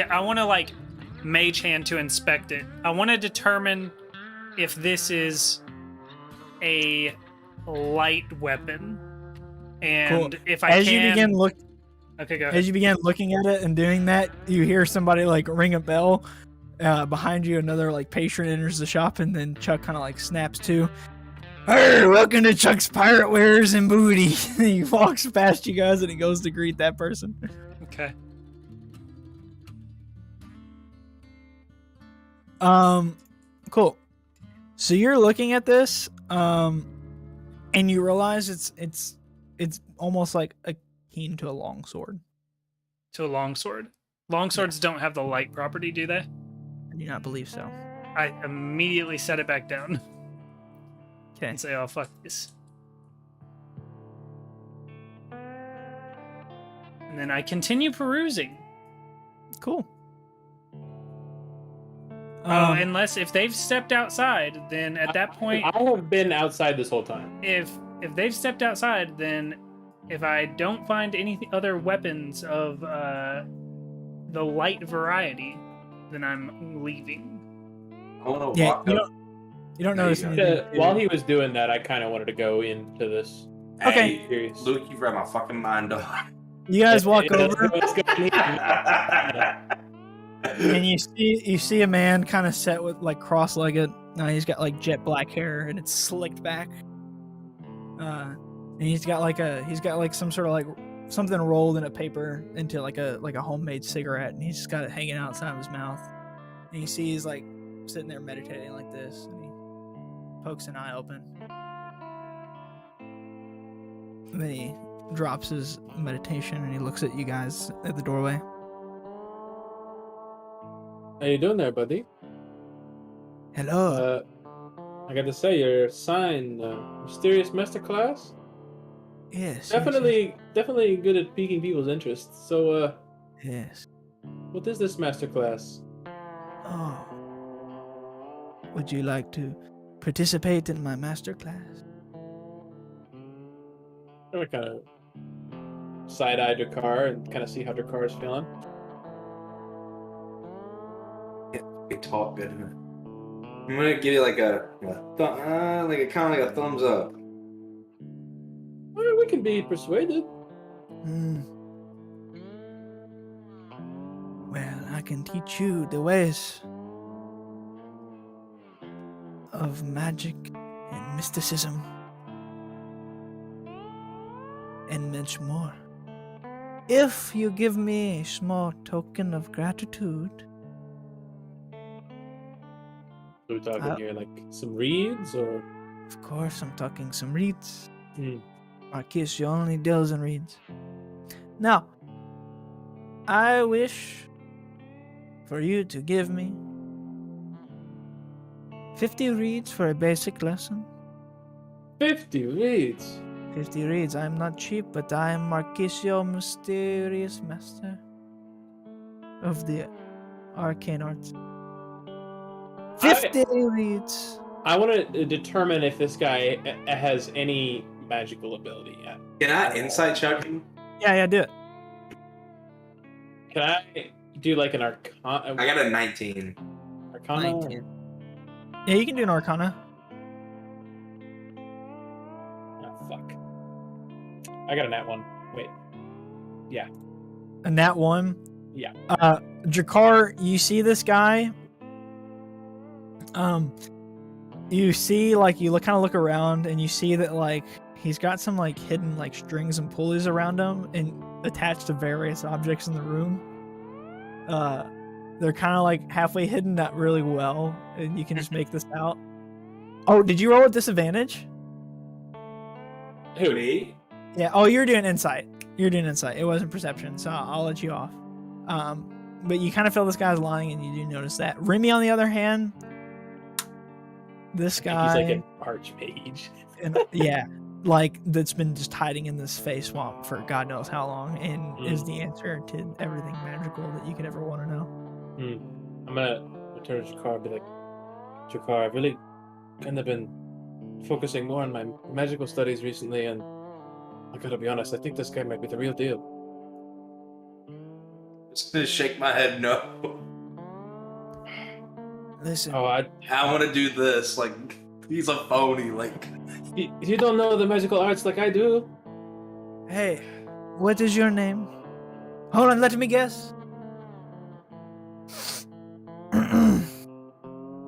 I want to like mage hand to inspect it. I want to determine if this is a light weapon, and Cool. if I you begin look. Okay, go ahead. As you begin looking at it and doing that, you hear somebody like ring a bell. Behind you, another like patron enters the shop, and then Chuck kind of like snaps to. Hey, welcome to Chuck's Pirate Wares and Booty. He walks past you guys and he goes to greet that person. Okay. Cool. So you're looking at this, and you realize it's almost like akin to a longsword. To a longsword. Longswords don't have the light property, do they? I do not believe so. I immediately set it back down Okay. and say, "Oh, fuck this." And then I continue perusing. Cool. Unless if they've stepped outside, then at that point, I have been outside this whole time. if they've stepped outside, then if I don't find any other weapons of the light variety, then I'm leaving. I want to Yeah, walk you up. don't notice anything. While he was doing that, I kind of wanted to go into this. Okay. Hey, Series. Luke, you've read my fucking mind, dog. You guys walk Yeah, over. let's go in here. And you see a man kind of set with like cross-legged. He's got like jet black hair and it's slicked back. And he's got like some sort of like something rolled in a paper into like a homemade cigarette, and he's just got it hanging outside of his mouth. And you see he's like sitting there meditating like this, and he pokes an eye open. And then he drops his meditation and he looks at you guys at the doorway. How you doing there, buddy? Hello. I got to say, your sign, mysterious masterclass. Yes. Definitely good at piquing people's interests. So, Yes. what is this masterclass? Oh. Would you like to participate in my masterclass? I kind of side-eye Dakar and kind of see how Dakar is feeling. We talk good. I'm gonna give you like a kind of like a thumbs up. Well, we can be persuaded. Well, I can teach you the ways of magic and mysticism and much more. If you give me a small token of gratitude, Are we talking here like some reeds or? of course, I'm talking some reeds. Hmm. Marquis only deals in reeds. Now, I wish for you to give me 50 reeds for a basic lesson. 50 reeds. 50 reeds. I'm not cheap, but I am Marquisio, mysterious master of the arcane arts. 50 reeds. I want to determine if this guy has any magical ability yet. Can I insight check him? Yeah, do it. Can I do like an arcana? I got a 19. Arcana? 19. Yeah, you can do an arcana. Oh, fuck. I got a nat 1. Wait. Yeah. A nat 1? Yeah. Jakar, you see this guy? You see, like, you kind of look around and you see that, like, he's got some, like, hidden, like, strings and pulleys around him and attached to various objects in the room. They're kind of, like, halfway hidden, not really well, and you can just make this out. Oh, did you roll with disadvantage? Who? Me? Yeah, oh, you're doing insight. It wasn't perception, so I'll let you off. But you kind of feel this guy's lying, and you do notice that. Remy, on the other hand, this guy... He's like an archmage. And, yeah, like, that's been just hiding in this face swamp for God knows how long, and is the answer to everything magical that you could ever want to know. I'm gonna turn to Jakar and be like, Jakar, I've really kind of been focusing more on my magical studies recently, and I gotta be honest, I think this guy might be the real deal. Just gonna shake my head no. Listen. Oh, I want to do this. Like, he's a phony. Like, you don't know the magical arts like I do. Hey, what is your name? Hold on, let me guess.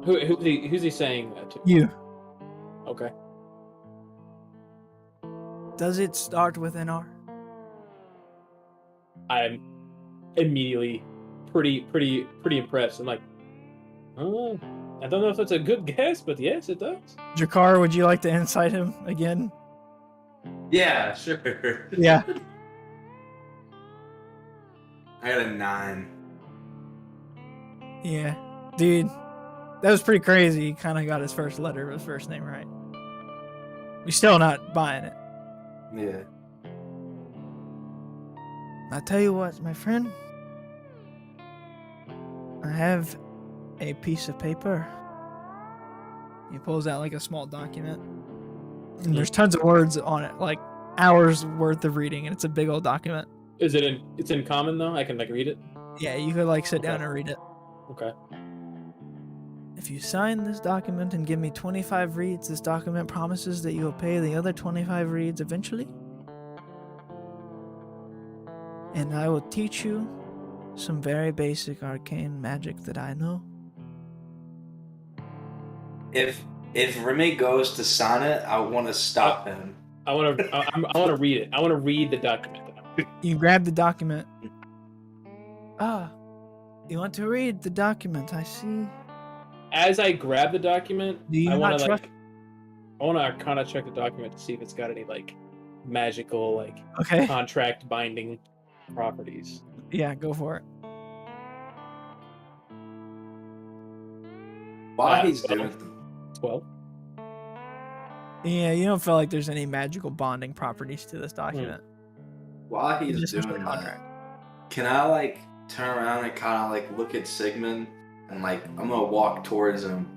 Who's he saying that to? You. Okay. Does it start with an R? I'm immediately pretty impressed. I'm like, oh, I don't know if that's a good guess, but yes, it does. Jakar, would you like to insight him again? yeah, sure. Yeah. I got a 9. Yeah. Dude, that was pretty crazy. He kind of got his first letter of his first name right. We're still not buying it. Yeah. I'll tell you what, my friend. I have a piece of paper. He pulls out like a small document. And there's tons of words on it, like hours worth of reading, and it's a big old document. Is it it's in common though? I can like read it? Yeah, you could like sit down and read it. Okay. If you sign this document and give me 25 reads, this document promises that you will pay the other 25 reads eventually. And I will teach you some very basic arcane magic that I know. If Remy goes to sign it, I want to stop him. I want to read it. I want to read the document. You grab the document. You want to read the document, I see. As I grab the document, Do you I want not to trust? I want to kind of check the document to see if it's got any like magical like Okay. contract binding properties. Yeah, go for it. While he's doing 12. Yeah, you don't feel like there's any magical bonding properties to this document. While It's he's just a doing contract. that, can I like turn around and kind of like look at Sigmund and like I'm gonna walk towards him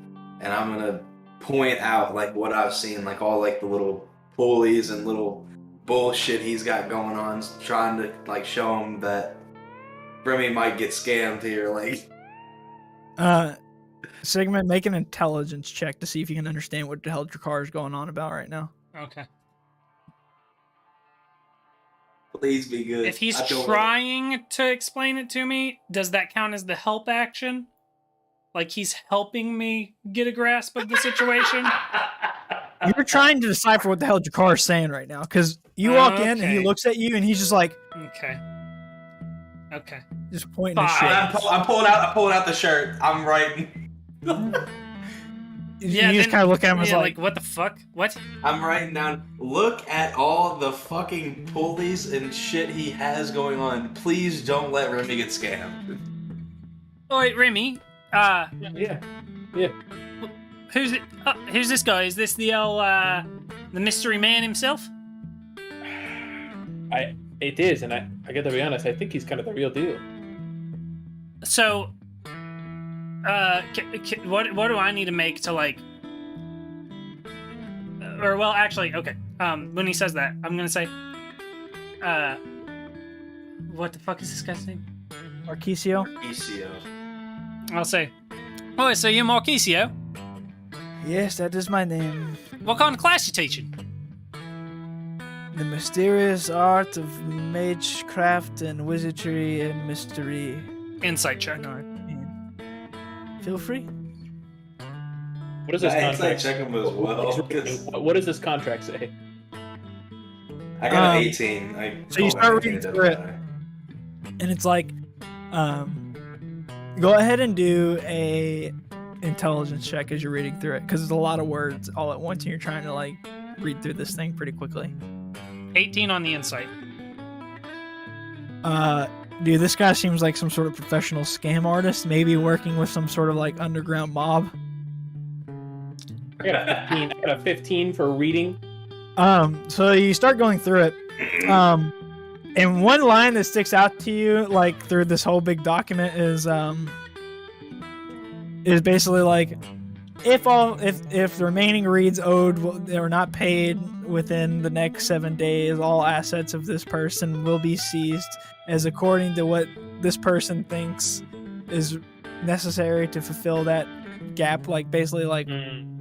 and I'm gonna point out like what I've seen, like all like the little pulleys and little bullshit he's got going on, trying to like show him that Remy might get scammed here. Like, Sigmund, make an intelligence check to see if you can understand what the hell Drakkar is going on about right now. Okay. please be good. If he's trying to explain it to me, does that count as the help action? Like he's helping me get a grasp of the situation? You're trying to decipher what the hell Drakkar is saying right now, because you walk in and he looks at you and he's just like, okay, just pointing his shit. I'm pulling out the shirt. I'm writing. You just kind of look at him and like, what the fuck? What? I'm writing down, look at all the fucking pulleys and shit he has going on. Please don't let Remy get scammed. Oh, wait, Remy. Yeah. Who's this guy? Is this the old, the mystery man himself? It is, and I gotta be honest, I think he's kind of the real deal. So, what do I need to make to like, or well, actually, okay. When he says that, I'm gonna say, what the fuck is this guy's name? Marquisio? I'll say, oh, so you're Marquisio? Yes, that is my name. What kind of class you teaching? The mysterious art of magecraft and wizardry and mystery. Insight check. Feel free. What does this contract check him as well. What does this contract say? I got an 18. So you start reading through it, and it's like, go ahead and do a intelligence check as you're reading through it, because there's a lot of words all at once, and you're trying to like read through this thing pretty quickly. 18 on the insight. Dude, this guy seems like some sort of professional scam artist, maybe working with some sort of like underground mob. I got a 15 for reading. So you start going through it. And one line that sticks out to you, like through this whole big document, is basically like, if the remaining reeds owed or not paid within the next 7 days, all assets of this person will be seized, as according to what this person thinks is necessary to fulfill that gap. Like basically like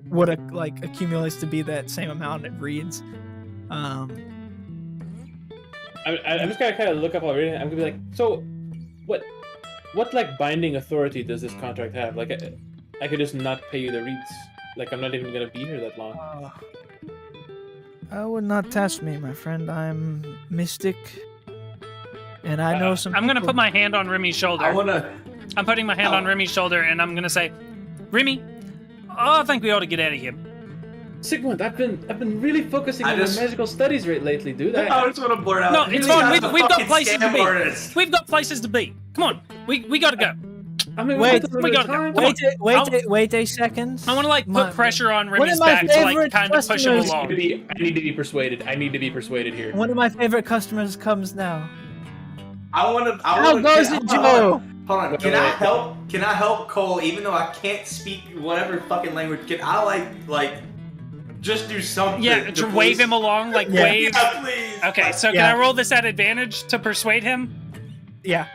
what accumulates to be that same amount it reads. I'm just gonna kind of look up while reading it. I'm gonna be like, so what like binding authority does this contract have? Like I could just not pay you the reeds. Like I'm not even gonna be here that long. I would not test me, my friend. I'm mystic, and I know some. I'm gonna put my hand on Remy's shoulder. I'm putting my hand on Remy's shoulder, and I'm gonna say, Remy, I think we ought to get out of here. Sigmund, I've been really focusing on the magical studies lately, dude. I just want to blurt out. No, it's fine. We've got places to be. We've got places to be. Come on, we gotta go. I mean, wait a second. I want to like put pressure on Remy's back to like kind of push him along. I need to be persuaded. I need to be persuaded here. One of my favorite customers comes now. How goes it, Joe? Hold on. Can I help Cole? Even though I can't speak whatever fucking language, can I like just do something? Yeah, to wave him along, like wave. Yeah, please. Okay, so can I roll this at advantage to persuade him? Yeah.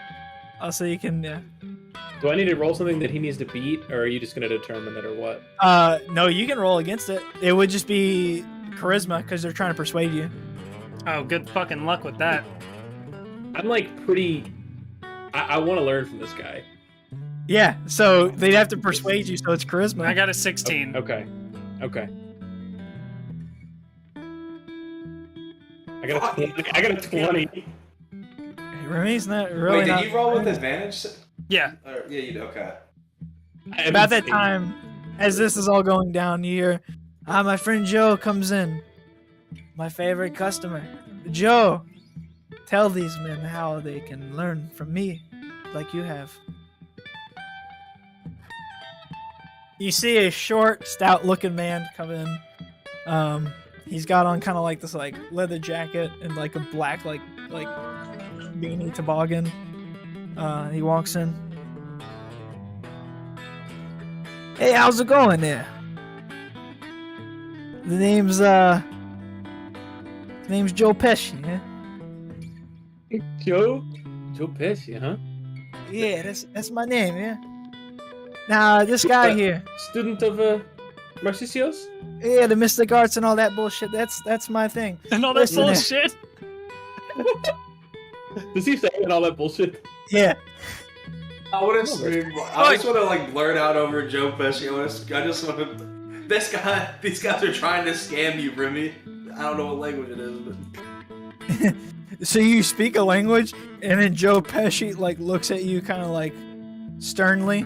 Also, you can. Yeah. Do I need to roll something that he needs to beat, or are you just going to determine it, or what? No, you can roll against it. It would just be charisma, because they're trying to persuade you. Oh, good fucking luck with that. I'm like pretty... I want to learn from this guy. Yeah, so they'd have to persuade you, so it's charisma. I got a 16. Okay. I got a 20. Remy's not really. Wait, did you roll with advantage? Yeah. Yeah, you do. Okay. About that time, as this is all going down, you hear, my friend Joe comes in. My favorite customer. Joe, tell these men how they can learn from me, like you have. You see a short, stout-looking man come in. He's got on kind of like this like leather jacket and like a black like beanie toboggan. He walks in. Hey, how's it going there? The name's Joe Pesci, yeah? Joe Pesci, huh? Yeah, that's my name, yeah. Now this guy here, Student of Marcisios? yeah, the mystic arts and all that bullshit. That's my thing. And all that Listen there. bullshit. Does he say all that bullshit? Yeah. I want to scream. I just want to like blurt out over Joe Pesci. I just want to. These guys are trying to scam you, Remy. I don't know what language it is, but. So you speak a language, and then Joe Pesci like looks at you kind of like sternly,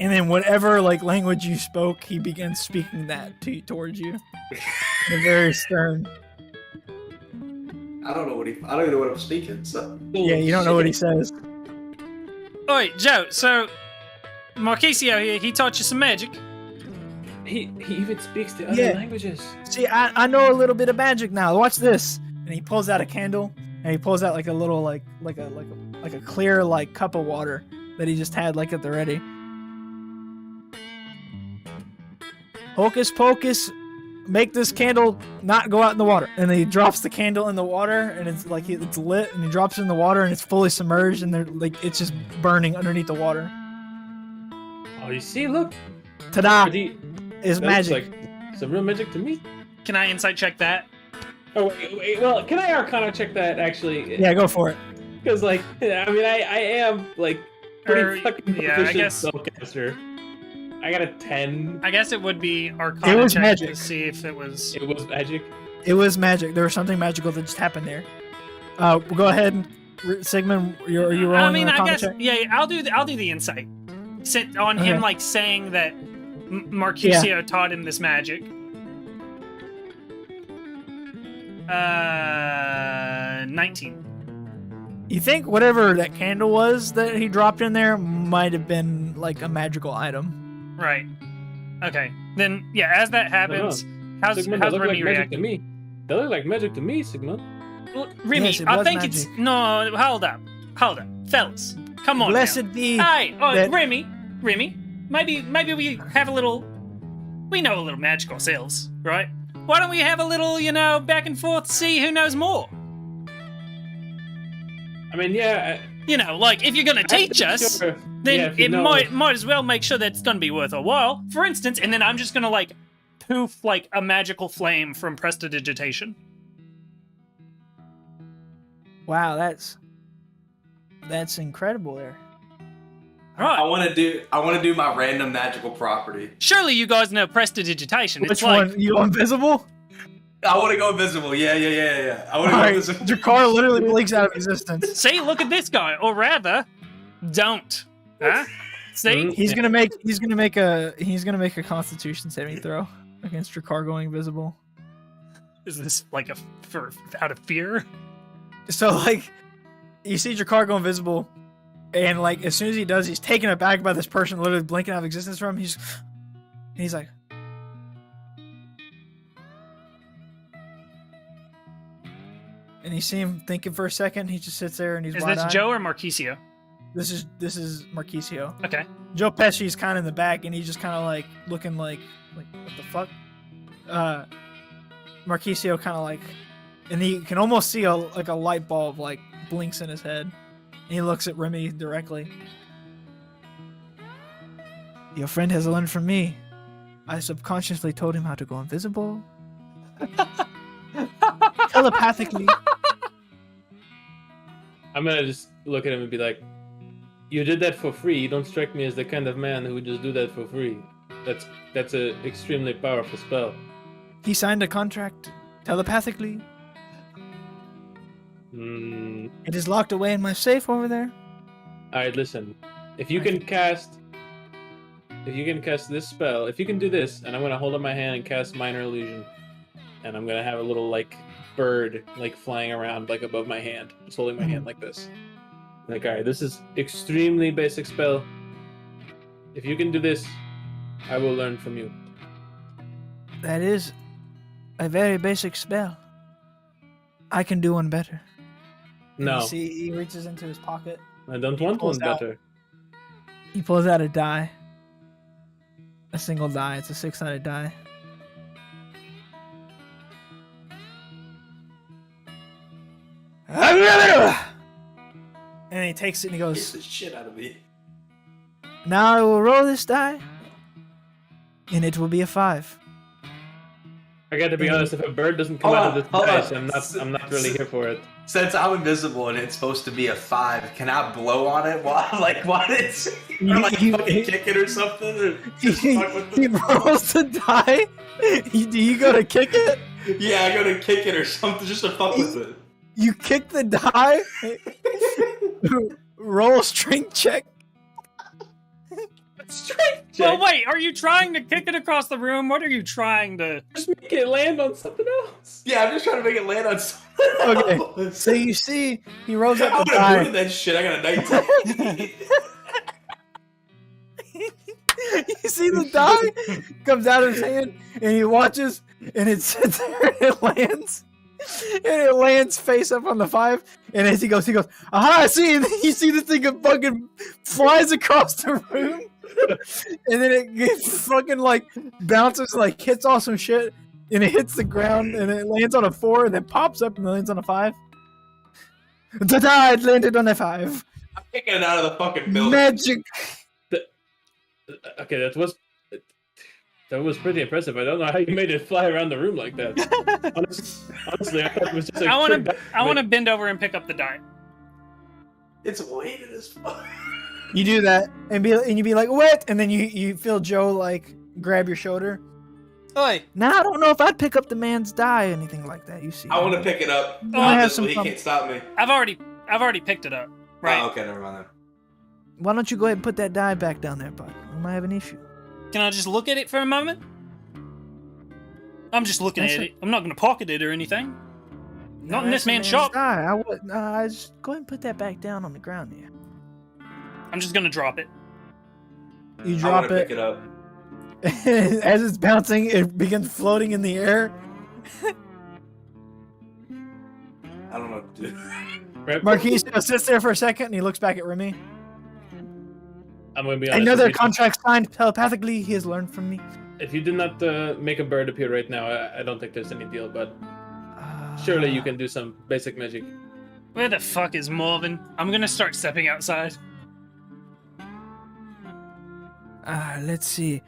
and then whatever like language you spoke, he begins speaking that towards you. Very stern. I don't even know what I'm speaking. So. Yeah, you don't know what he says. Oi, Joe, so Marquisio here, he taught you some magic. He even speaks the other languages. See, I know a little bit of magic now. Watch this. And he pulls out a candle, and he pulls out like a little like a clear like cup of water that he just had like at the ready. Hocus pocus, make this candle not go out in the water. And then he drops the candle in the water, and it's like it's lit, and he drops it in the water, and it's fully submerged, and they're like it's just burning underneath the water. Oh, you see? Look, Ta-da! Is magic. Looks like some real magic to me. Can I insight check that? Oh wait, well, can I Arcana check that actually? Yeah, go for it. Because like, I mean, I am like pretty fucking proficient I guess. spellcaster. I got a 10. I guess it would be Arcana It was check magic. to see if it was. It was magic. It was magic. There was something magical that just happened there. We'll go ahead and Sigmund, are you rolling? I mean, an I Arcana guess. check? Yeah, I'll do the insight. Sit on him Okay. like saying that Marcusio taught him this magic. 19. You think whatever that candle was that he dropped in there might have been like a magical item? Right. Okay. Then yeah, as that happens, how's Sigmund, that look Remy like magic to reacting? me. That look like magic to me, Sigmund. Well, Remy, Yes, it I was think it's magic. no. Hold up, fellas, come on. Blessed now. be. Hey, oh, that- Remy, maybe we have a little. We know a little magic ourselves, right? Why don't we have a little, back and forth, see who knows more? I mean, yeah. Like if you're gonna teach us, Sure. then Yeah, if you it know- might as well make sure that it's gonna be worth our while. For instance, and then I'm just gonna like poof like a magical flame from prestidigitation. Wow, that's incredible there. All right. I want to do my random magical property. Surely you guys know prestidigitation. Which It's like one? You invisible? I want to go invisible. Yeah. I want to go Alright, invisible. Jakar literally blinks out of existence. see, look at this guy, or rather, don't. Huh? See? He's gonna make a Constitution saving throw against Jakar going invisible. Is this like out of fear? So like, you see Jakar go invisible, and like as soon as he does, he's taken aback by this person literally blinking out of existence from him. He's like, and you see him thinking for a second. He just sits there and he's Is wide-eyed. this Joe or Marquisio? This is Marquisio. Okay. Joe Pesci's kind of in the back, and he's just kind of like looking like what the fuck. Marquisio kind of like, and he can almost see a light bulb like blinks in his head, and he looks at Remy directly. Your friend has learned from me. I subconsciously told him how to go invisible. Telepathically. I'm gonna just look at him and be like, "You did that for free. You don't strike me as the kind of man who would just do that for free. That's a extremely powerful spell." He signed a contract telepathically. Mm. It is locked away in my safe over there. All right, listen. If you can cast this spell, if you can do this, and I'm gonna hold up my hand and cast Minor Illusion, and I'm gonna have a little like bird like flying around like above my hand, just holding my hand like this. Like, all right, this is extremely basic spell. If you can do this, I will learn from you. That is a very basic spell. I can do one better. And No, you see, he reaches into his pocket. I don't want pulls one out- better. He pulls out a die. A single die. It's a 6-sided die. And he takes it and he Get goes, the shit out of me. now I will roll this die. And it will be a 5. I got to be honest. If a bird doesn't come Hold out on, of this hold dice, on. I'm not really here for it. Since I'm invisible and it's supposed to be a 5, can I blow on it while it's or like fucking kick it or something? Or just fuck with He it? rolls the die. Do you go to kick it? Yeah, I gotta kick it or something just to fuck with it. You kick the die. Roll a strength check. Well, wait, are you trying to kick it across the room? What are you trying to... Just make it land on something else. Yeah, I'm just trying to make it land on something. Okay, else. so you see, he rolls I up the would have die. booted that shit. I got a 19. You see the die comes out of his hand, and he watches, and it sits there, and it lands. And it lands face up on the 5, and as he goes, aha, I see, and then you see this thing fucking flies across the room, and then it gets fucking like bounces, like hits off some shit, and it hits the ground, and it lands on a 4, and then pops up and lands on a 5. Ta-da! It landed on a 5. I'm kicking it out of the fucking building. Magic. Okay, that was pretty impressive. I don't know how you made it fly around the room like that. Honestly, I thought it was just like. I want to bend over and pick up the die. It's weighted as fuck. You do that, and you be like, what? And then you feel Joe like grab your shoulder. Oi. Now I don't know if I'd pick up the man's die or anything like that. You see? I want to pick it up. I have This some way he fun. can't stop me. I've already picked it up. Right. Oh, okay, never mind then. Why don't you go ahead and put that die back down there, bud? We might have an issue. Can I just look at it for a moment? I'm just looking That's at a- it. I'm not going to pocket it or anything. Not in That's this man's the shop. Die. I would. Just go ahead and put that back down on the ground here. I'm just going to drop it. You I drop want to pick it. it up. As it's bouncing, it begins floating in the air. I don't know what to do. Marquisio sits there for a second, and he looks back at Remy. I'm gonna be honest. Another with you. contract signed telepathically. He has learned from me. If you did not make a bird appear right now, I don't think there's any deal. But surely you can do some basic magic. Where the fuck is Marvin? I'm going to start stepping outside. Let's see.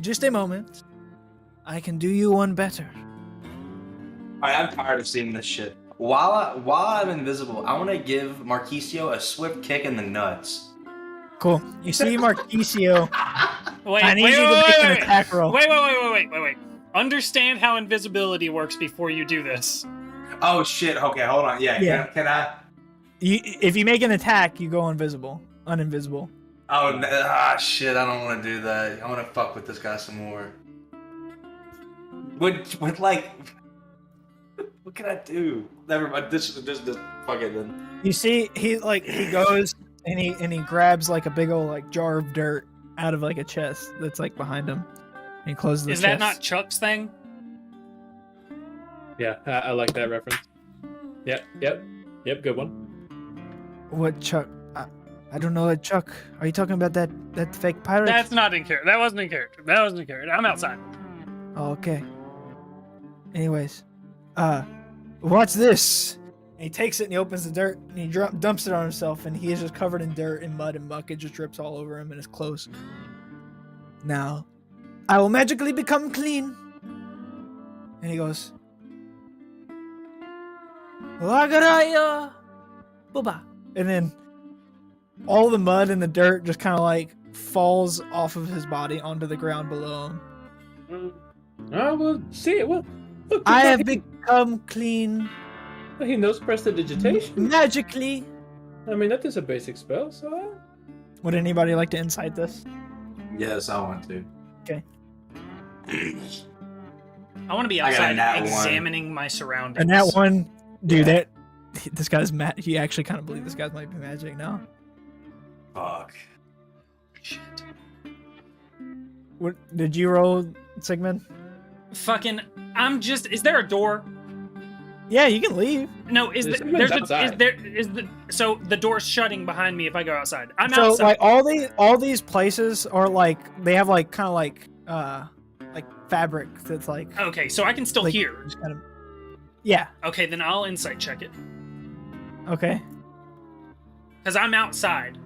Just a moment. I can do you one better. Alright, I'm tired of seeing this shit. While I'm invisible, I want to give Marquisio a swift kick in the nuts. Cool. You see Marquisio. Wait, I need wait, you to wait, make wait, an wait. attack roll. Wait. Understand how invisibility works before you do this. Oh shit, okay, hold on. Yeah, Yeah. Can I? If you make an attack, you go invisible. Uninvisible. Oh, shit, I don't want to do that. I want to fuck with this guy some more. With like... What can I do? Never mind, this fuck it then. You see, he goes and he grabs like a big old like jar of dirt out of like a chest that's like behind him. And he closes the Is chest. that not Chuck's thing? Yeah, I like that reference. Yep, good one. What Chuck? I don't know that Chuck. Are you talking about that fake pirate? That's not in character. That wasn't in character. I'm outside. Oh, okay. Anyways, watch this. And he takes it and he opens the dirt and he dumps it on himself and he is just covered in dirt and mud and muck. It just drips all over him and his clothes. Now, I will magically become clean. And he goes, Wagaraya Booba. And then all the mud and the dirt just kind of like falls off of his body onto the ground below him. Oh, well, see it. Well, look, I have become clean he knows prestidigitation. magically. I mean, that is a basic spell, so. Would anybody like to insight this? Yes, I want to. Okay. I want to be I got a outside nat one. examining my surroundings. And that one, dude, Yeah. this guy's mad. He actually kind of believes this guy might be magic now. Fuck. Shit. What did you roll, Sigmund? Fucking, is there a door? Yeah, you can leave. No, so the door's shutting behind me if I go outside. I'm outside. So like all these places are like they have like kind of like fabric that's like. Okay, so I can still like, hear. just kind of, yeah. Okay, then I'll insight check it. Okay. Because I'm outside.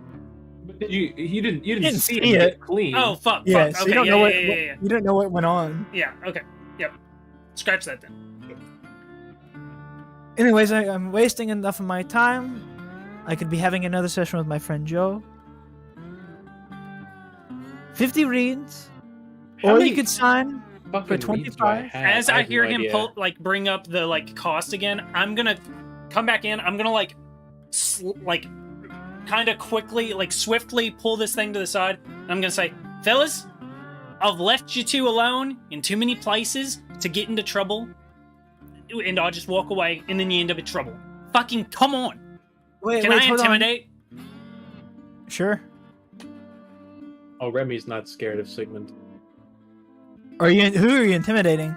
But you didn't see it it. clean. Oh fuck. Yeah. Fuck. So Okay. you don't Yeah, know yeah. you don't know what went on. Yeah. Okay. Yep. Scratch that then. Anyways, I'm wasting enough of my time. I could be having another session with my friend Joe. 50 reads, or you could sign for 25. As I hear him bring up the cost again, I'm gonna come back in. I'm gonna kind of quickly, swiftly pull this thing to the side. I'm gonna say, fellas, I've left you two alone in too many places to get into trouble, and I'll just walk away, and then you end up in trouble. Fucking come on! Can I intimidate? Sure. Oh, Remy's not scared of Sigmund. Who are you intimidating?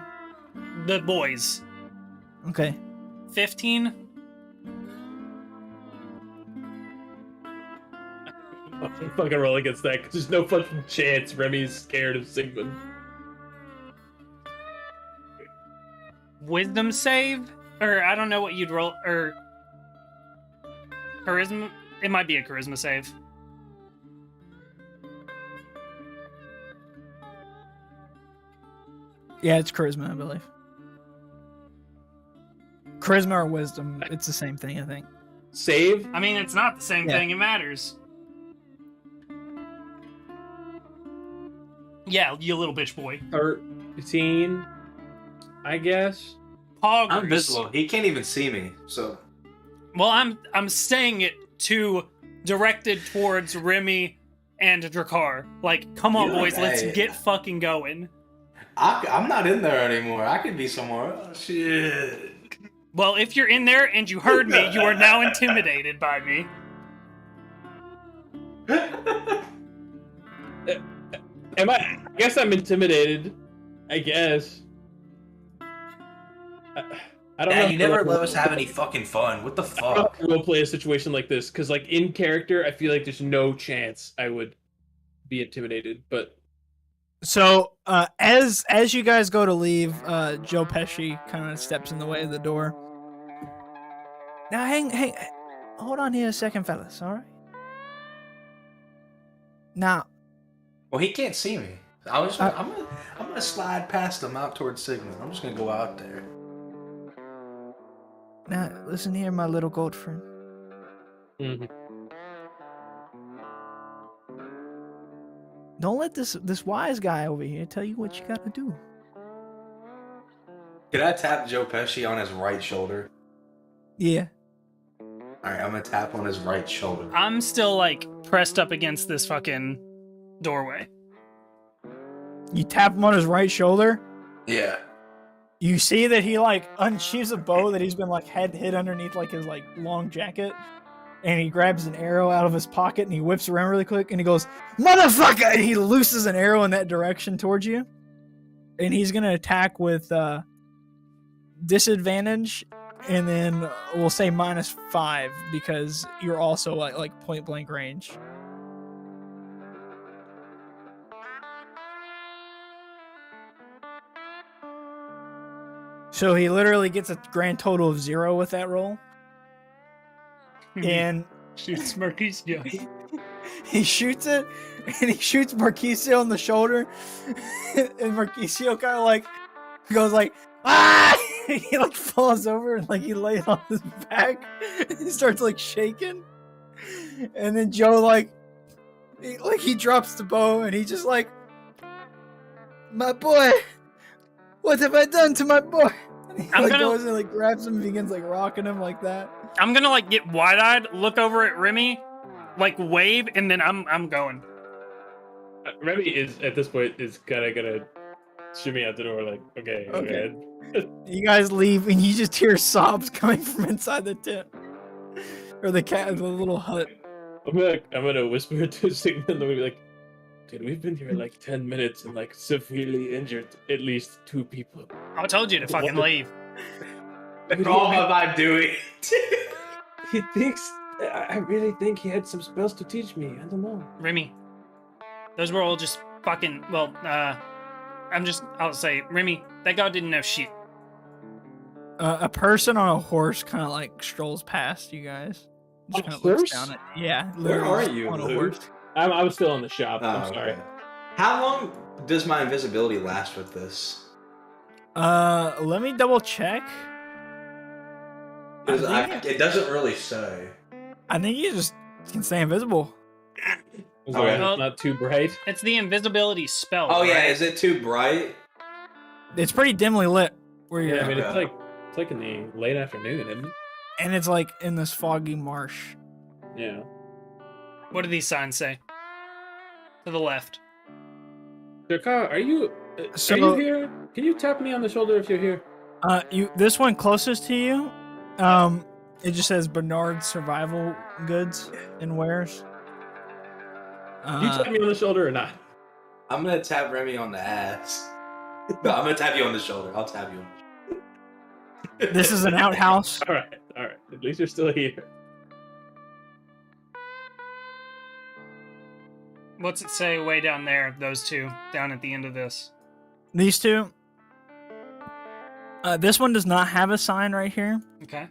The boys. Okay. 15. I'm fucking roll against that because there's no fucking chance Remy's scared of Sigmund. Wisdom save? Or I don't know what you'd roll. Or charisma? It might be a charisma save. Yeah, it's charisma, I believe. Charisma or wisdom, it's the same thing, I think. Save? I mean, it's not the same thing. It matters. Yeah, you little bitch boy. 13, I guess. Poggers. I'm visible. He can't even see me. So. Well, I'm saying it directed towards Remy and Drakkar. Like, come on, boys, let's get fucking going. I'm not in there anymore. I could be somewhere else. Shit. Well, if you're in there and you heard me, you are now intimidated by me. I guess I'm intimidated. I guess. I don't know. You never let us have any fucking fun. What the fuck? We'll play a situation like this because, in character, I feel like there's no chance I would be intimidated. But so, as you guys go to leave, Joe Pesci kind of steps in the way of the door. Now, hang, hold on here a second, fellas. All right. Now. Well, he can't see me. I'm gonna slide past him out towards Sigmund. I'm just gonna go out there. Now, listen here, my little goat friend. Mm-hmm. Don't let this wise guy over here tell you what you gotta do. Could I tap Joe Pesci on his right shoulder? Yeah. Alright, I'm gonna tap on his right shoulder. I'm still, pressed up against this fucking doorway. You tap him on his right shoulder? Yeah. You see that he, unsheaths a bow that he's been, had hid underneath, his, long jacket. And he grabs an arrow out of his pocket and he whips around really quick and he goes, "Motherfucker!" And he looses an arrow in that direction towards you. And he's going to attack with disadvantage. And then we'll say -5 because you're also at point blank range. So he literally gets a grand total of 0 with that roll. And shoots Marquisio. He shoots it, and he shoots Marquisio on the shoulder. And Marquisio kind of goes ah! He falls over and he lays on his back. And he starts shaking. And then Joe he drops the bow and he just "My boy, what have I done to my boy?" And he goes and grabs him and begins rocking him like that. I'm gonna get wide-eyed, look over at Remy, wave, and then I'm going. Remy is at this point is kind of gonna shimmy out the door, okay. You guys leave and you just hear sobs coming from inside the tent or the little hut. I'm gonna whisper to Sigmund and be Dude, we've been here like 10 minutes and like severely injured at least 2 people. I told you to fucking leave. What am I doing? He thinks. I really think he had some spells to teach me. I don't know. Remy, those were all just fucking. Well, I'll say, Remy, that guy didn't know shit. A person on a horse kind of like strolls past you guys. Just A kind of looks horse? down at yeah. Where literally are just you, on a Luke? horse. I was still in the shop. Oh, I'm sorry. okay. How long does my invisibility last with this? Let me double check. Because it doesn't really say. I think you just can stay invisible. It's Okay. not too bright. It's the invisibility spell. Oh yeah, right? is it too bright? It's pretty dimly lit where you're Yeah, I at. mean Okay. it's like in the late afternoon, isn't it? And it's like in this foggy marsh. Yeah. What do these signs say? To the left. Durka, are you here? Can you tap me on the shoulder if you're here? This one closest to you, it just says Bernard Survival Goods and Wares. Can you tap me on the shoulder or not? I'm gonna tap Remy on the ass. No, I'm gonna tap you on the shoulder. I'll tap you on the shoulder. This is an outhouse. All right. At least you're still here. What's it say way down there? Those two down at the end of this. These two. This one does not have a sign right here. Okay.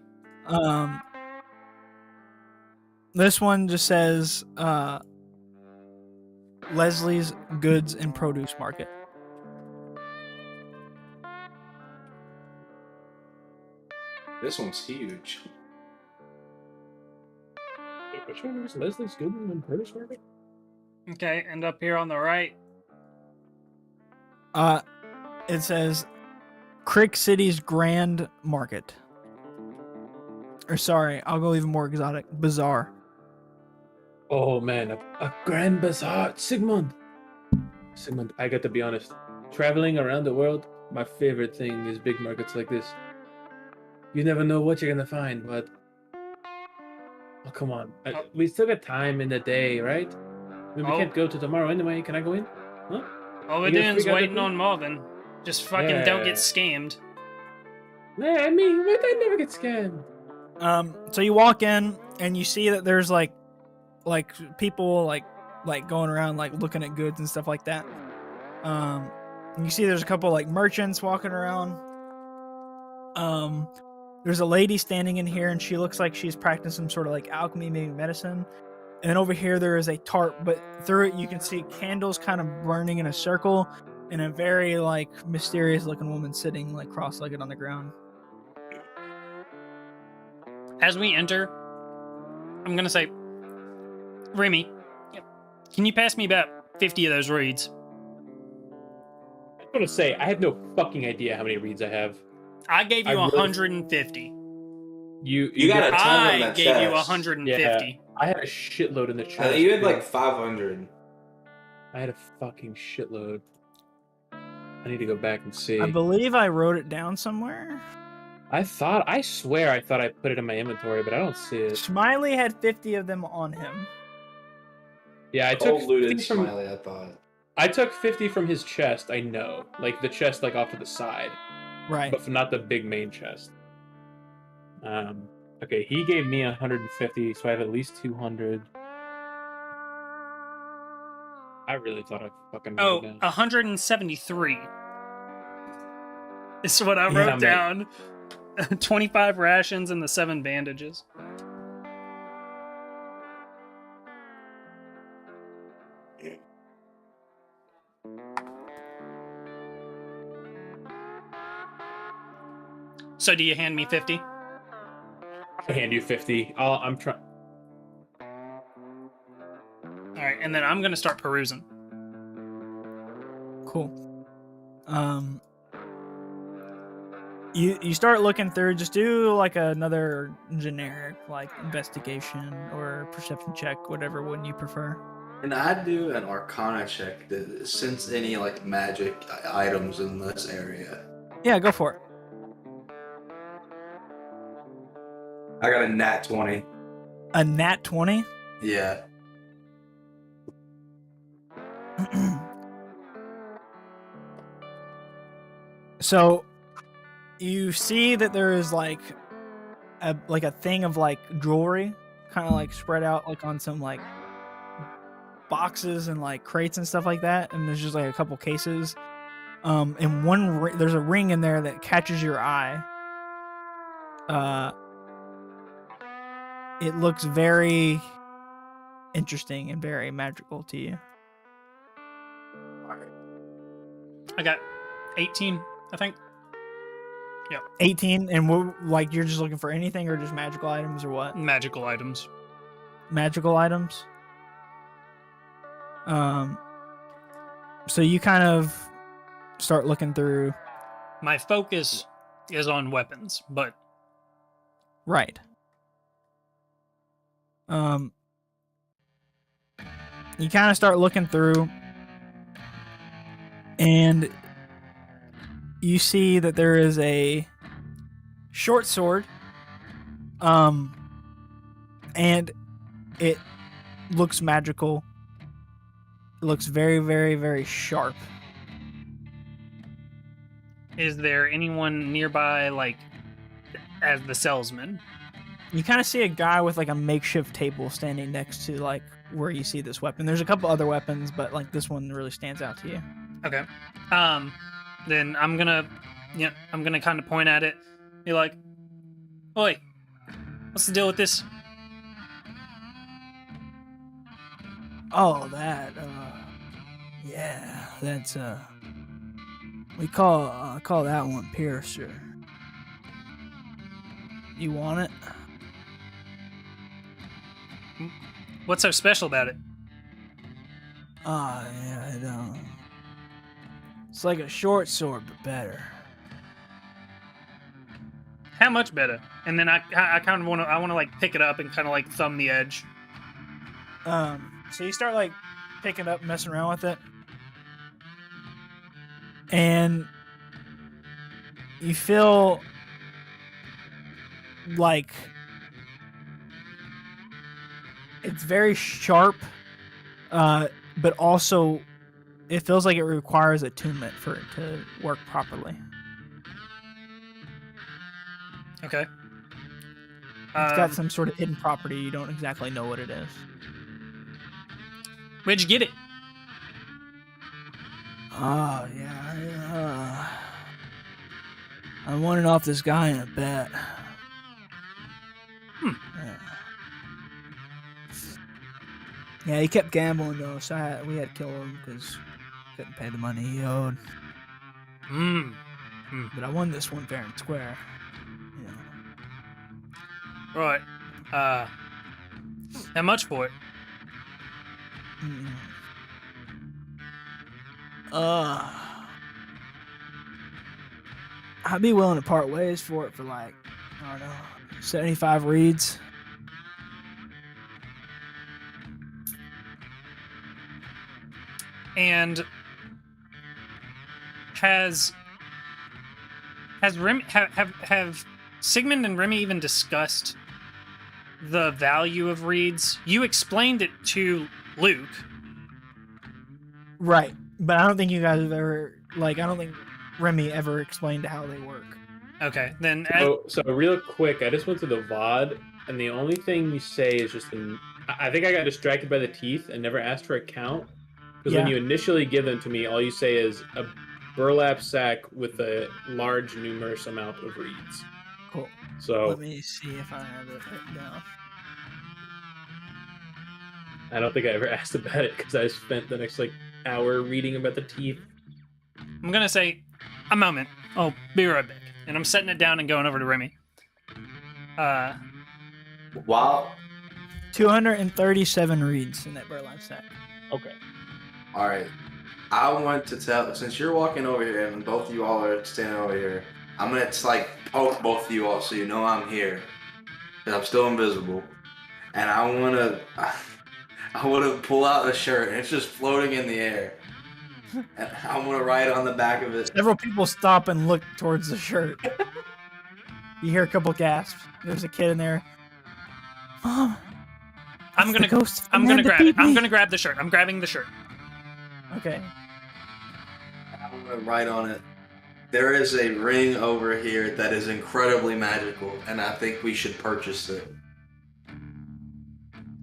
This one just says Leslie's Goods and Produce Market. This one's huge. Wait, which one was Leslie's Goodman and Produce Market? Okay, and up here on the right. It says Crick City's Grand Market. Or sorry, I'll go even more exotic. Bazaar. Oh man, a grand bazaar. Sigmund, I got to be honest. Traveling around the world, my favorite thing is big markets like this. You never know what you're gonna find, but oh come on, we still got time in the day, right? I mean, we can't go to tomorrow anyway. Can I go in? Huh? All we're You gonna doing is freak out waiting the on Marvin. Just fucking don't get scammed. Man, I mean, I never get scammed. So you walk in and you see that there's like people like going around like looking at goods and stuff like that. And you see there's a couple like merchants walking around. There's a lady standing in here and she looks like she's practicing some sort of like alchemy, maybe medicine. And then over here there is a tarp, but through it you can see candles kind of burning in a circle and a very like mysterious looking woman sitting like cross-legged on the ground. As we enter, I'm gonna say, Remy, can you pass me about 50 of those reeds? I'm gonna say I have no fucking idea how many reeds I have. I gave you I really- 150. You got a ton in I that gave chest. you 150. I had a shitload in the chest. I think you had like 500. I had a fucking shitload. I need to go back and see. I believe I wrote it down somewhere. I swear I thought I put it in my inventory, but I don't see it. Smiley had 50 of them on him. Yeah, I Cold took looted 50 from, Smiley, I thought. I took 50 from his chest, I know. Like the chest like off to the side. Right. But not the big main chest. Okay, he gave me 150, so I have at least 200. I really thought I fucking wrote it down. 173. Is what I Yeah, wrote mate. down. 25 rations and the 7 bandages. So do you hand me 50? I hand you 50. I'm trying. Alright, and then I'm gonna start perusing. Cool. You start looking through. Just do like another generic like investigation or perception check, whatever one you prefer. And I do an Arcana check to sense any like magic items in this area. Yeah, go for it. I got a nat 20. A nat 20. Yeah. So you see that there is like a thing of like jewelry kind of like spread out like on some like boxes and like crates and stuff like that, and there's just like a couple cases. And there's a ring in there that catches your eye. It looks very interesting and very magical to you. I got 18, I think. 18, and like you're just looking for anything or just magical items or what? Magical items. Magical items. So you kind of start looking through. My focus is on weapons, but Right. You kind of start looking through, and you see that there is a short sword, and it looks magical. It looks very, very, very sharp. is there anyone nearby, like, as the salesman? You kind of see a guy with like a makeshift table standing next to like where you see this weapon. There's a couple other weapons, but like this one really stands out to you. Okay. Then I'm gonna kind of point at it, be like, "Oi, what's the deal with this?" Oh, that. Yeah, that's we call that one Piercer. You want it? What's so special about it? Yeah, I don't. It's like a short sword, but better. How much better? And then I kind of want to like pick it up and kind of like thumb the edge. So you start like picking up, messing around with it, and you feel like it's very sharp, but also it feels like it requires attunement for it to work properly. Okay. It's got some sort of hidden property. You don't exactly know what it is. Where'd you get it? Oh, yeah. I won it off this guy in a bet. Yeah, he kept gambling, though, so we had to kill him because he couldn't pay the money he owed. But I won this one fair and square. Yeah. Right. How much for it? I'd be willing to part ways for it for like, I don't know, 75 reeds. And has Remy have Sigmund and Remy even discussed the value of reeds? You explained it to Luke. Right. But I don't think you guys have ever, like, I don't think Remy ever explained how they work. Okay, then... So real quick, I just went to the VOD, and the only thing you say is just... I think I got distracted by the teeth and never asked for a count. Because when you initially give them to me, all you say is a burlap sack with a large, numerous amount of reeds. Cool. So let me see if I have it written down. I don't think I ever asked about it because I spent the next hour reading about the teeth. I'm gonna say a moment. I'll be right back. And I'm setting it down and going over to Remy. Wow. 237 reeds in that burlap sack. Okay. All right. I want to tell, since you're walking over here and both of you all are standing over here, I'm going to poke both of you all so you know I'm here. Because I'm still invisible. And I want to pull out a shirt and it's just floating in the air. And I want to write on the back of it. Several people stop and look towards the shirt. You hear a couple gasps. There's a kid in there. Mom. I'm gonna grab it. I'm gonna grab the shirt. I'm grabbing the shirt. Okay. I'm gonna write on it. There is a ring over here that is incredibly magical, and I think we should purchase it.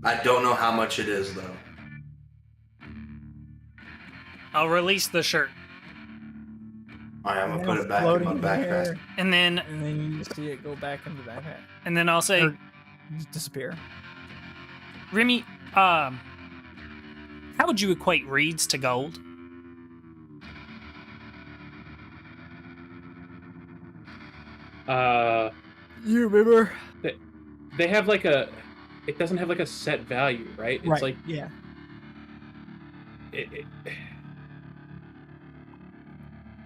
I don't know how much it is though. I'll release the shirt. All right, I'm And gonna then put it back in floating my in the backpack. air, And then and then you see it go back into the backpack. I'll say, Or just disappear. Remy, how would you equate reeds to gold? You remember? They have like a. It doesn't have like a set value, right? It's Right. like Yeah.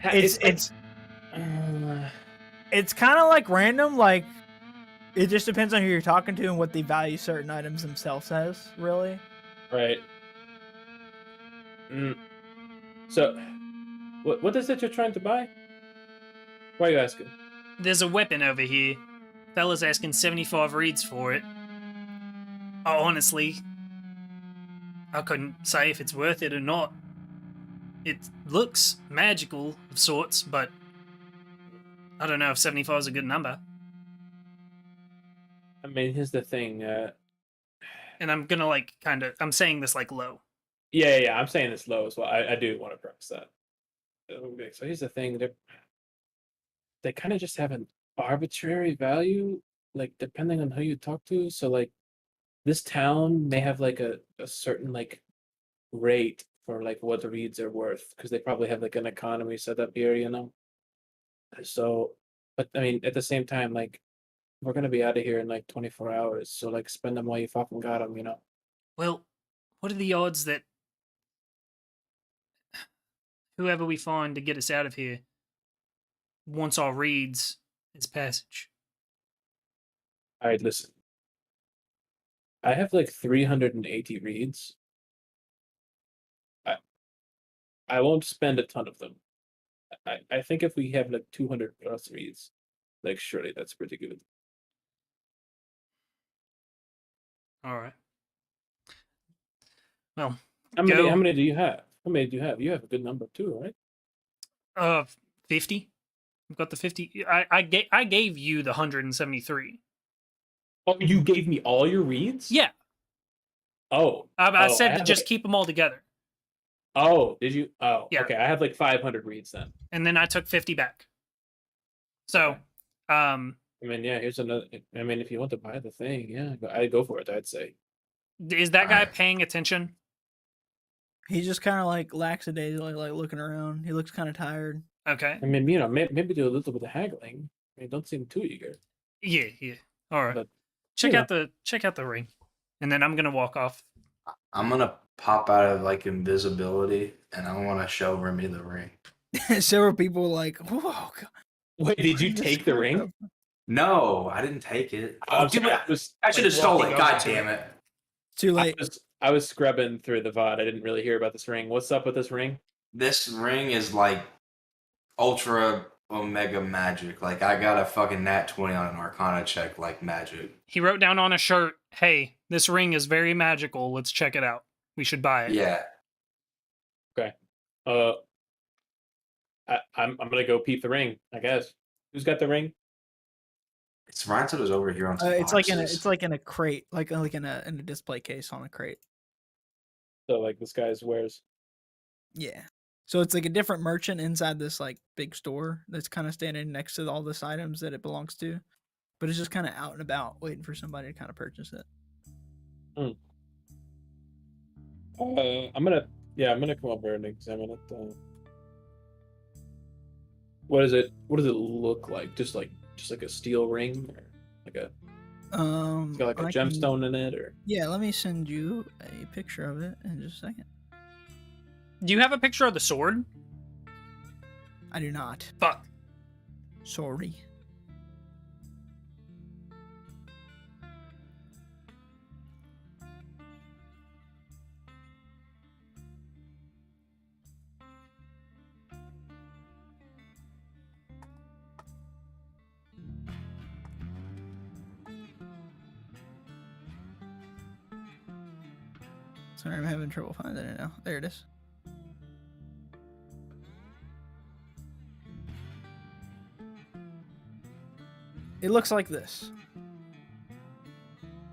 It's it's kind of like random. Like it just depends on who you're talking to and what they value certain items themselves as. Really. right. So, what is it you're trying to buy? Why are you asking? There's a weapon over here. Fella's asking 75 reeds for it. Honestly, I couldn't say if it's worth it or not. It looks magical of sorts, but I don't know if 75 is a good number. I mean, here's the thing. And I'm gonna I'm saying this like low. Yeah. I'm saying this low as well. I do want to preface that. Okay, so here's the thing. They kind of just have an arbitrary value, like depending on who you talk to. So like this town may have like a certain like rate for like what the reeds are worth because they probably have like an economy set up here, you know. So, but I mean, at the same time, like we're gonna be out of here in like 24 hours. So like spend them while you fucking got them, you know. Well, what are the odds that whoever we find to get us out of here wants our reeds as passage? All right, listen. I have like 380 reeds. I won't spend a ton of them. I think if we have like 200 plus reads, like surely that's pretty good. All right. Well, How many do you have? How many do you have? You have a good number too, right? 50. I've got the 50. I gave you the 173. Oh, you gave me all your reads? Yeah. Oh. I said to have, just like... keep them all together. Oh, did you? Oh, yeah. Okay. I have like 500 reads then. And then I took 50 back. So, okay. I mean, yeah. Here's another. I mean, if you want to buy the thing, yeah, I'd go for it. I'd say. Is that guy paying attention? He's just kind of like lackadaisically, like looking around. He looks kind of tired. Okay. I mean, you know, maybe do a little bit of haggling. I mean, don't seem too eager. Yeah. All right. But, check out the ring, and then I'm gonna walk off. I'm gonna pop out of like invisibility, and I want to show Remy the ring. Several people like, whoa. God. Wait, did you take the ring? No, I didn't take it. I should have stolen it. God damn it! Too late. I was scrubbing through the VOD. I didn't really hear about this ring. What's up with this ring? This ring is like ultra omega magic. Like I got a fucking nat 20 on an Arcana check, like magic. He wrote down on a shirt, "Hey, this ring is very magical. Let's check it out. We should buy it." Yeah. Okay. I'm gonna go peep the ring. I guess. Who's got the ring? It's Ryan said it was over here on some It's boxes. like in a crate, like in a display case on a crate. So like this guy's wears. Yeah. So it's like a different merchant inside this like big store that's kind of standing next to all this items that it belongs to, but it's just kind of out and about waiting for somebody to kind of purchase it. I'm gonna come over and examine it. What does it look like? Just like a steel ring, or like a it's got like a gemstone in it, or yeah. Let me send you a picture of it in just a second. Do you have a picture of the sword? I do not. Fuck. Sorry. Sorry, I'm having trouble finding it now. There it is. It looks like this.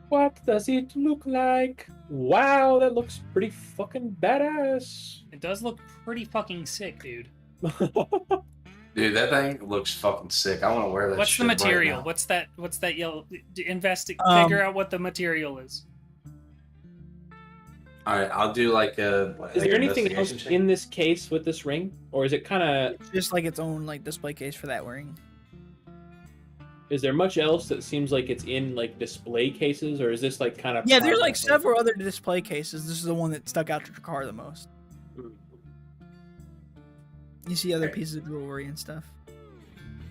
What does it look like? Wow, that looks pretty fucking badass. It does look pretty fucking sick, dude. Dude, that thing looks fucking sick. I want to wear that What's shit the material? right now. What's that yellow? Um, Figure out what the material is. All right, I'll do like a. Is there anything else investigation check. in this case with this ring, or is it kind of? It's just like its own like display case for that ring. Is there much else that seems like it's in like display cases, or is this like kind of? Yeah, there's like several other display cases. This is the one that stuck out to Jakar the most. You see other pieces of jewelry and stuff.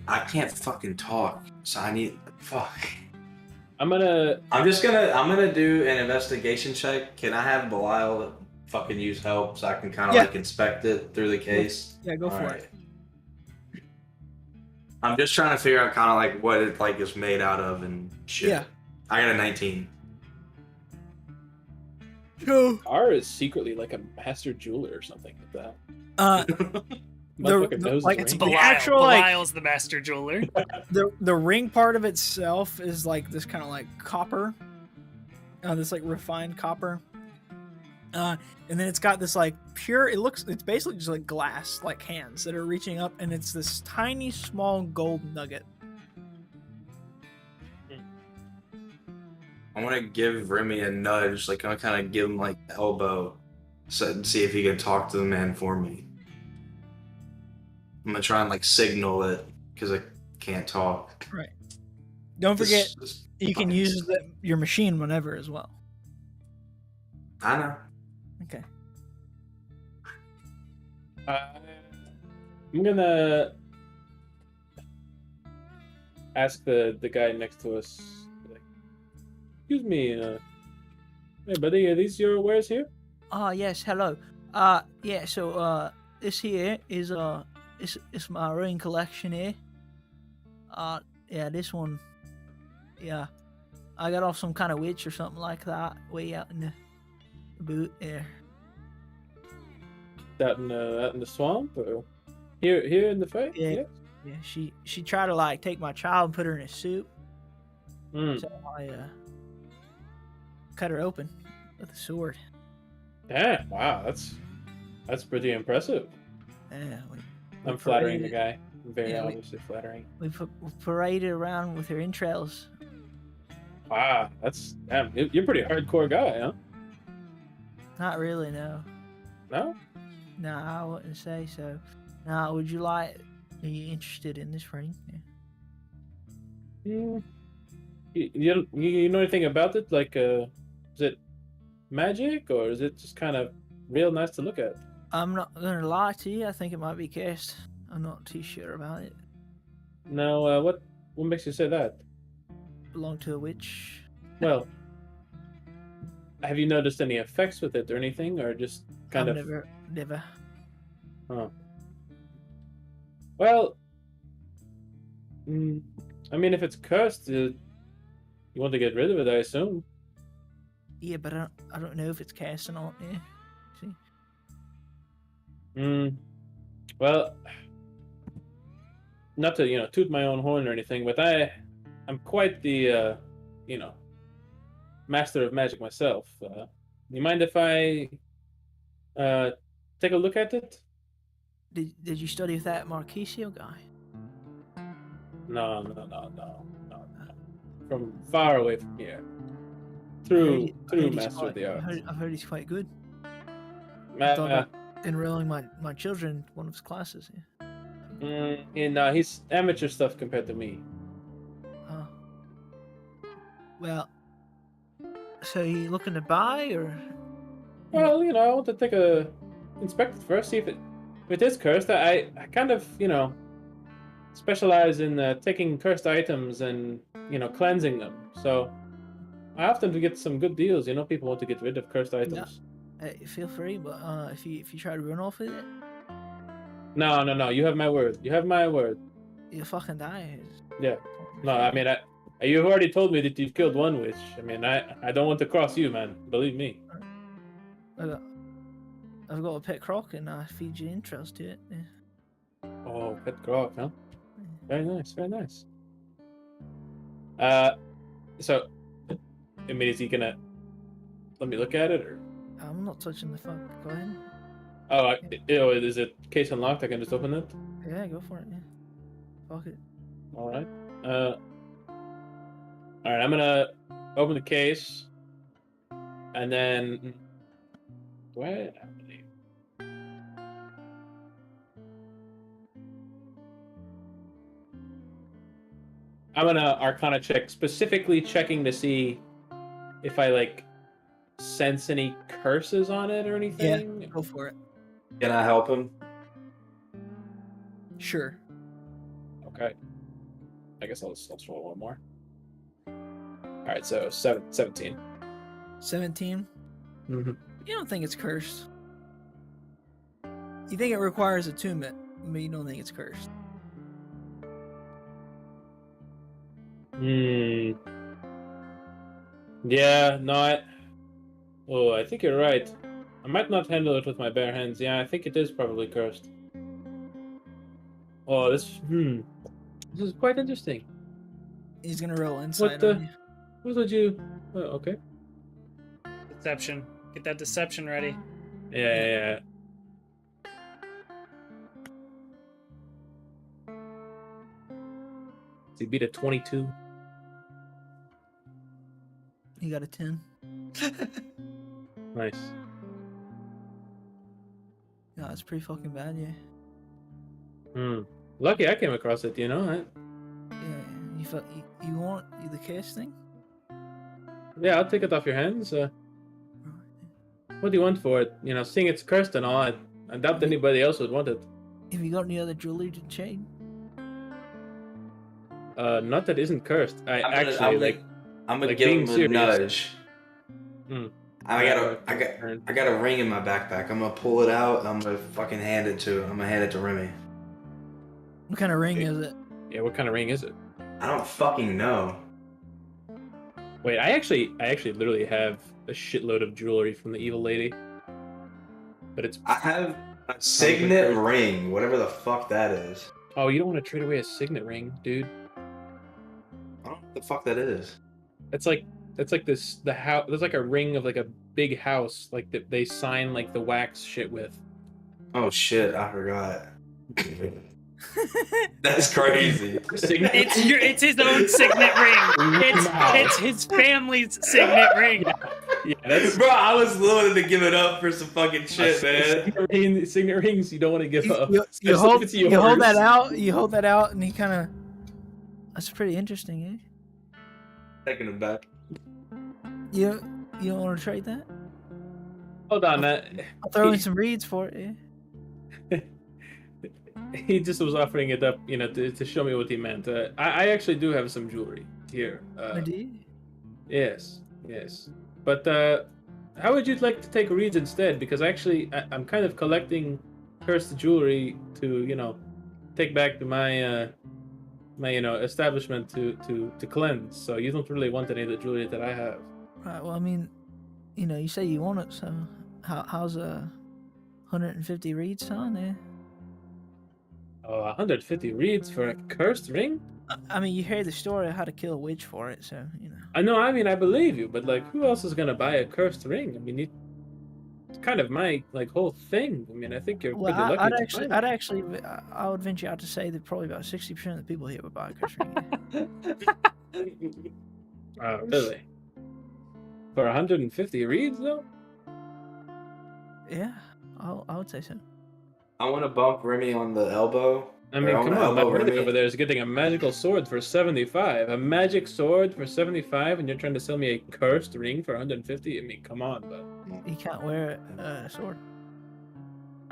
I can't fucking talk, so I need. Fuck. I'm I'm gonna do an investigation check. Can I have Belial fucking use help so I can kind of like inspect it through the case? Yeah, go for it. I'm just trying to figure out kind of like what it like is made out of and shit. Yeah. I got a 19. So, R is secretly like a master jeweler or something like that. the knows like the It's ring. Belial. actual, like- Belial's the master jeweler. the ring part of itself is like this kind of like copper, this like refined copper, and then it's got this like pure. It's basically just like glass, like hands that are reaching up, and it's this tiny small gold nugget. I want to give Remy a nudge, like I kind of give him like elbow, so see if he can talk to the man for me. I'm gonna try and like signal it because I can't talk. Right. Don't forget, This you can fucking use sucks. your machine whenever as well. I know. Okay. I'm gonna ask the guy next to us. Like, excuse me, hey buddy, are these your wares here? Yes, hello. Yeah, so this here is it's my ring collection here. Yeah, this one. Yeah. I got off some kind of witch or something like that way out in the boot there. Out in the swamp, or here in the fight? Yeah. Yeah, she tried to like take my child and put her in a suit. Mm. So I cut her open with a sword. Damn! Wow, that's pretty impressive. Yeah, I'm flattering the paraded- guy. I'm very Yeah, we- obviously flattering. We paraded around with her entrails. Wow, that's damn. You're a pretty hardcore guy, huh? Not really, no. No? No, I wouldn't say so. Now, would you like? Are you interested in this ring? Yeah. Mm. You know anything about it? Like, is it magic, or is it just kind of real nice to look at? I'm not gonna lie to you. I think it might be cursed. I'm not too sure about it. No, what makes you say that? Belong to a witch. Well, have you noticed any effects with it or anything, or just kind I've of? never. Oh. Well, I mean, if it's cursed, you want to get rid of it, I assume. Yeah, but I don't know if it's cast or not. Yeah. See. Well, not to toot my own horn or anything, but I'm quite the master of magic myself. You mind if I take a look at it? Did you study with that Marquisio guy? No. From far away from here. Through Master of the Arts. I've heard he's quite good. Ma- thought about enrolling my children in one of his classes. Yeah. he's amateur stuff compared to me. Oh. Well, so you looking to buy or? Well, I want to take a inspect it first, see if it is cursed. I kind of specialize in taking cursed items and cleansing them. So I often get some good deals. People want to get rid of cursed items. Feel free, but if you try to run off with it, No. You have my word. you'll fucking die. Yeah. No, I mean, you've already told me that you've killed one witch. I mean, I don't want to cross you, man. Believe me. I've got a pet croc and I feed you interest to it. Yeah. Oh, pet croc, huh? Very nice, very nice. So, I mean, is he gonna let me look at it, or? I'm not touching the fuck. Go ahead. Oh, is it case unlocked? I can just open it. Yeah, go for it. Yeah. Fuck it. All right. All right. I'm gonna open the case, and then do I? I'm gonna Arcana check, specifically checking to see if I like sense any curses on it or anything. Yeah, go for it. Can I help him? Sure. Okay. I guess I'll roll one more. All right, so 17. 17. Mm-hmm. You don't think it's cursed. You think it requires attunement, but you don't think it's cursed. Yeah, no, I think you're right. I might not handle it with my bare hands. Yeah, I think it is probably cursed. Oh, this is quite interesting. He's gonna roll insight. What would you? Oh, okay. Deception. Get that deception ready. Yeah. So he beat a 22. He got a 10. Nice. Yeah, that's pretty fucking bad, yeah. Lucky I came across it, you know? Yeah, you want the case thing? Yeah, I'll take it off your hands. What do you want for it? You know, seeing it's cursed and all, I doubt anybody else would want it. Have you got any other jewelry to trade? Not that isn't cursed. I'm gonna like give being him a serious. nudge. Hmm. I got a ring in my backpack. I'm gonna pull it out. And I'm gonna fucking hand it to him. I'm gonna hand it to Remy. What kind of ring is it? Yeah, what kind of ring is it? I don't fucking know. Wait, I actually literally have a shitload of jewelry from the evil lady. But it's I have a signet ring, whatever the fuck that is. Oh, you don't want to trade away a signet ring, dude. I don't know what the fuck that is. It's like the house. There's like a ring of like a big house, like that they sign like the wax shit with. Oh shit, I forgot. That's crazy. It's his own signet ring. It's his family's signet ring. Yeah, that's... Bro, I was willing to give it up for some fucking shit, man. Signet rings you don't want to give up. You hold that out. You hold that out, and he kind of. That's pretty interesting, eh? Taking it back. You don't want to trade that? Hold on, I'll throw in some reeds for it, yeah. He just was offering it up, you know, to show me what he meant. I actually do have some jewelry here. Do you? Yes. But how would you like to take reeds instead? Because actually, I'm kind of collecting cursed jewelry to, you know, take back to my establishment to cleanse. So you don't really want any of the jewelry that I have. Right. Well, I mean, you know, you say you want it, so how's 150 reeds on there? Oh, 150 reeds for a cursed ring? I mean, you hear the story of how to kill a witch for it, so you know. I know. I mean, I believe you, but like, who else is gonna buy a cursed ring? I mean, it's kind of my like whole thing. I mean, I think you're pretty lucky. I would venture out to say that probably about 60% of the people here would buy a cursed ring. Oh, really? For 150 reeds, though? Yeah, I would say so. I want to bump Remy on the elbow. I mean, come on, my brother over there is getting a magical sword for 75. A magic sword for 75, and you're trying to sell me a cursed ring for 150? I mean, come on, bud. You can't wear a sword.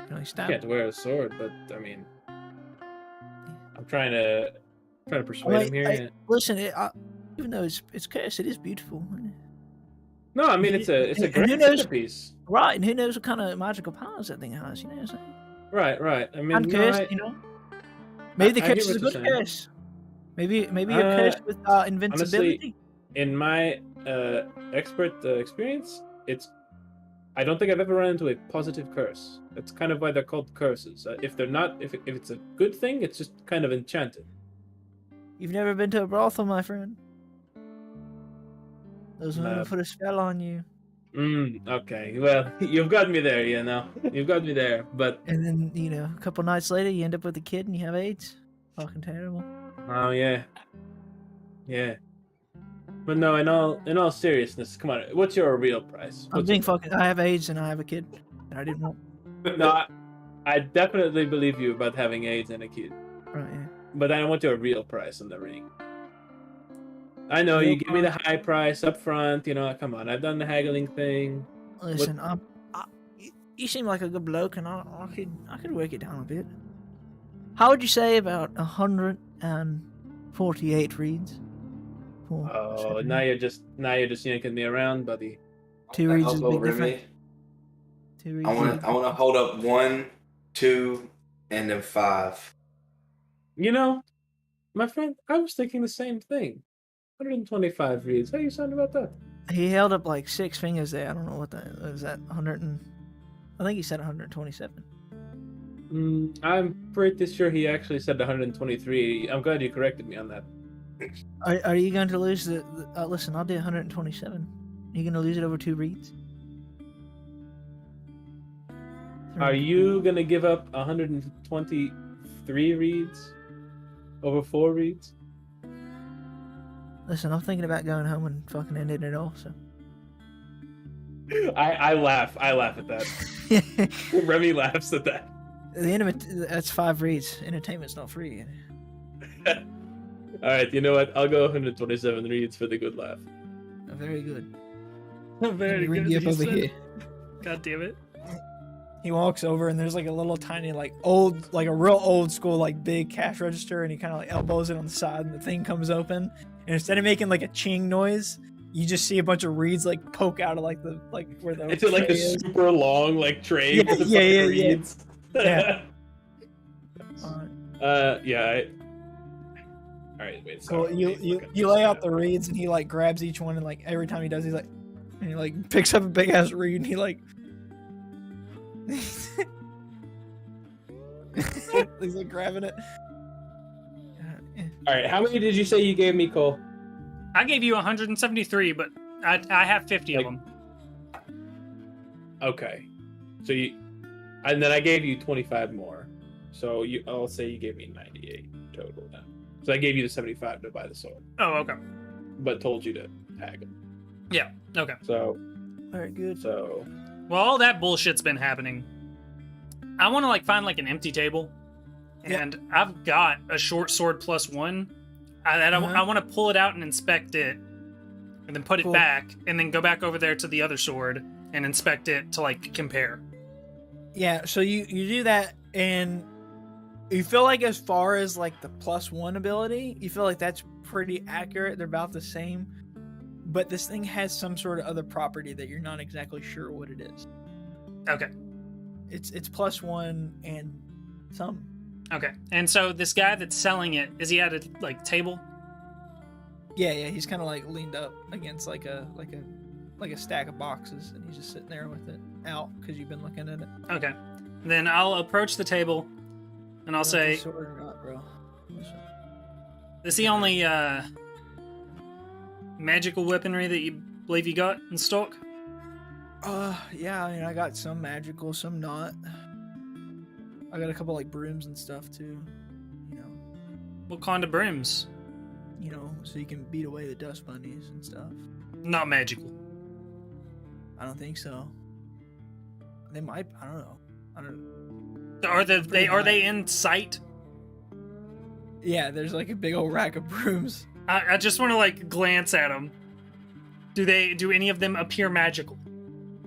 You can only stab. You can't wear a sword, but I mean, I'm trying to persuade him here. Listen, even though it's cursed, it is beautiful. No, I mean, it's a great centerpiece. Right, and who knows what kind of magical powers that thing has? You know what I'm saying? Right. I mean, cursed, you know. Maybe the curse is a good curse. Maybe you're cursed with invincibility. Honestly, in my expert experience, I don't think I've ever run into a positive curse. That's kind of why they're called curses. If it's a good thing, it's just kind of enchanted. You've never been to a brothel, my friend. Those women put a spell on you. Okay. Well, you've got me there, you know. You've got me there, but And then, a couple nights later, you end up with a kid and you have AIDS. Fucking terrible. oh yeah. Yeah. But no, in all seriousness, come on. What's your real price? I'm being fucking. I have AIDS and I have a kid that I didn't want. No, I definitely believe you about having AIDS and a kid. Right, yeah. But I want your real price on the ring. I know you give me the high price up front. Come on. I've done the haggling thing. Listen, you seem like a good bloke, and I could work it down a bit. How would you say about 148 reads? Oh, now you're just yanking me around, buddy. 2 reads is a big difference. 2 reads. I want to hold up 1, 2, and then 5. My friend, I was thinking the same thing. 125 reads. How you sound about that? He held up like 6 fingers there. I don't know what that was. That 100 and I think he said 127. I'm pretty sure he actually said 123. I'm glad you corrected me on that. Are you going to lose the listen, I'll do 127. Are you going to lose it over 2 reads? Are you going to give up 123 reads over 4 reads? Listen, I'm thinking about going home and fucking ending it all, so. I laugh at that. Remy laughs at that. That's 5 reads. Entertainment's not free. Alright, you know what? I'll go 127 reads for the good laugh. Very good. Very good. Up over here. God damn it. He walks over and there's like a little tiny a real old school big cash register, and he kind of elbows it on the side and the thing comes open, and instead of making a ching noise, you just see a bunch of reeds poke out of where the it's a is. super long tray yeah, with yeah, reeds. Yeah. Alright, wait. So you lay out the reeds, and he grabs each one, and every time he does, he's and he picks up a big ass reed, and he he's grabbing it. Alright, how many did you say you gave me, Cole? I gave you 173, but I have 50 of them. Okay. So and then I gave you 25 more. So I'll say you gave me 98 total then. So I gave you the 75 to buy the sword. Oh, okay. But told you to haggle. Yeah, okay. So. Very good. So. Well, all that bullshit's been happening. I want to find an empty table, and I've got a short sword +1. I want to pull it out and inspect it, and then put it back, and then go back over there to the other sword and inspect it to compare. Yeah, so you do that, and you feel as far as the +1 ability, you feel that's pretty accurate. They're about the same, but this thing has some sort of other property that you're not exactly sure what it is. Okay. It's +1 and some. Okay. And so this guy that's selling it, is he at a table? Yeah, he's kind of leaned up against a stack of boxes, and he's just sitting there with it out because you've been looking at it. Okay. Then I'll approach the table and I'll say, sword or not, bro? is the only magical weaponry that you believe you got in stock? Yeah, I got some magical, some not. I got a couple brooms and stuff too. What kind of brooms? So you can beat away the dust bunnies and stuff. Not magical. I don't think so. They might. I don't know. Are they in sight? Yeah, there's a big old rack of brooms. I just want to glance at them. Do any of them appear magical?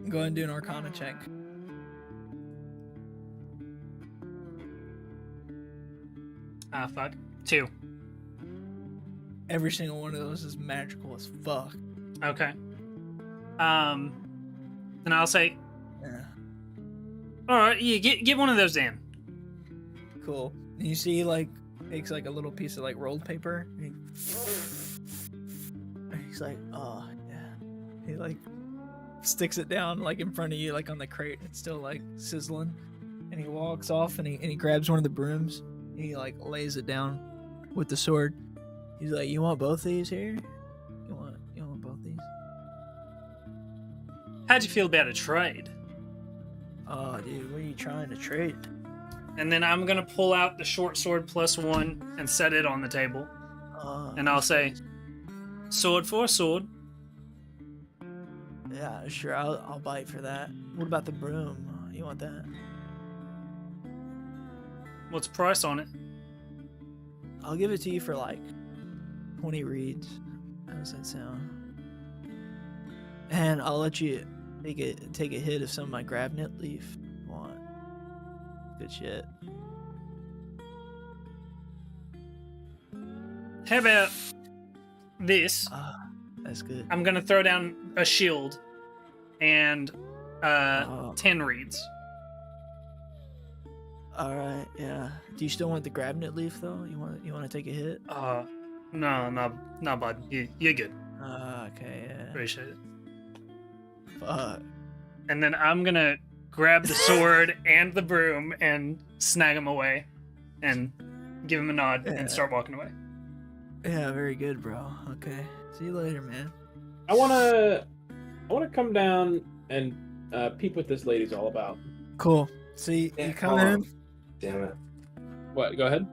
Go ahead and do an Arcana check. Fuck. 2. Every single one of those is magical as fuck. Okay. Then I'll say, Yeah. all right, yeah, get one of those in. Cool. And you see, takes a little piece of rolled paper. And he's oh yeah. He sticks it down in front of you, on the crate. It's still sizzling. And he walks off, and he grabs one of the brooms. He lays it down with the sword. He's you want both these here? You want both these? How'd you feel about a trade? Oh, dude, what are you trying to trade? And then I'm gonna pull out the short sword +1 and set it on the table. And I'll say, sword for a sword. Yeah, sure. I'll bite for that. What about the broom? You want that? What's the price on it? I'll give it to you for like 20 reeds. How does that sound? And I'll let you take a hit of some of my grabnut leaf if you want. Good shit. How about this? That's good. I'm gonna throw down a shield and 10 reeds. All right, yeah. Do you still want the grabnut leaf though? You want to take a hit? No, bud. You're good. Okay, yeah. Appreciate it. Fuck. And then I'm gonna grab the sword and the broom and snag him away, and give him a nod and start walking away. Yeah, very good, bro. Okay. See you later, man. I wanna come down and peep what this lady's all about. Cool. See, you come in. Damn it. What? Go ahead.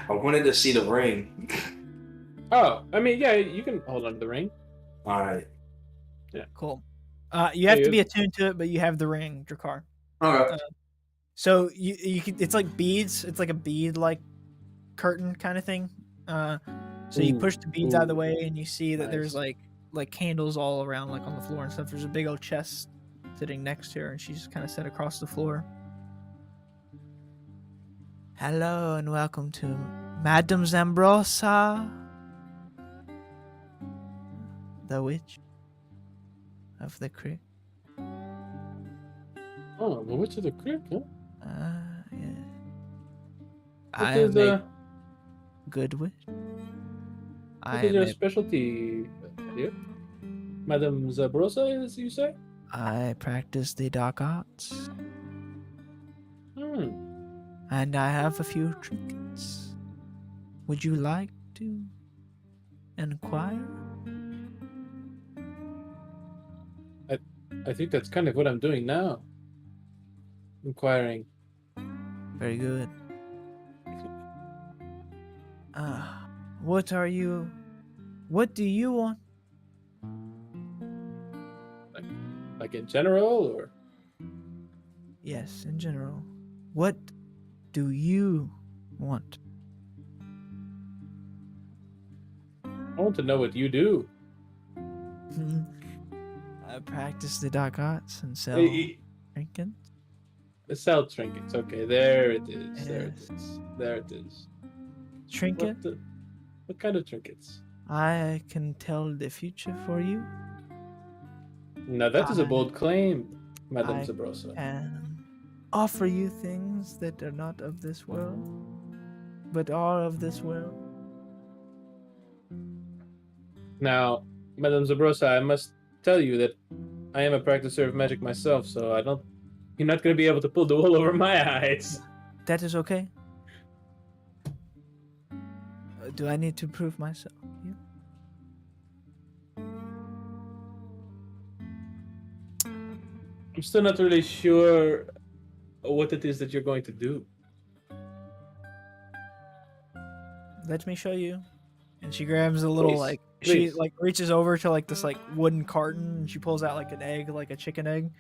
I wanted to see the ring. Oh, I mean, yeah, you can hold on to the ring. All right. Yeah. Cool. You have to be attuned to it, but you have the ring, Drakkar. Okay. So you can. It's like beads. It's like a bead like curtain kind of thing. So you push the beads out of the way, and you see that there's like candles all around, like on the floor and stuff. There's a big old chest sitting next to her, and she's kind of set across the floor. Hello and welcome to Madame Zambrosa, the witch of the creek. Oh, the witch of the creek, huh? Yeah. What I is am a good witch. what is your specialty, dear? Madame Zabrosa, as you say? I practice the dark arts, Hmm. and I have a few trinkets. Would you like to inquire? I think that's kind of what I'm doing now. Inquiring. Very good. What do you want? Like in general, or? Yes, in general. What do you want? I want to know what you do. I practice the dark arts and sell trinkets. Sell trinkets. Okay, there it is. There it Yes. is. There it is. Trinket? What kind of trinkets? I can tell the future for you. Now that is a bold claim, Madame I Zabrosa. can offer you things that are not of this world, but are of this world. Now, Madame Zabrosa, I must tell you that I am a practicer of magic myself, so you're not going to be able to pull the wool over my eyes. That is okay. Do I need to prove myself? Yeah. I'm still not really sure what it is that you're going to do. Let me show you. And she grabs a little Please, she please. reaches over to this wooden carton, and she pulls out an egg, like a chicken egg,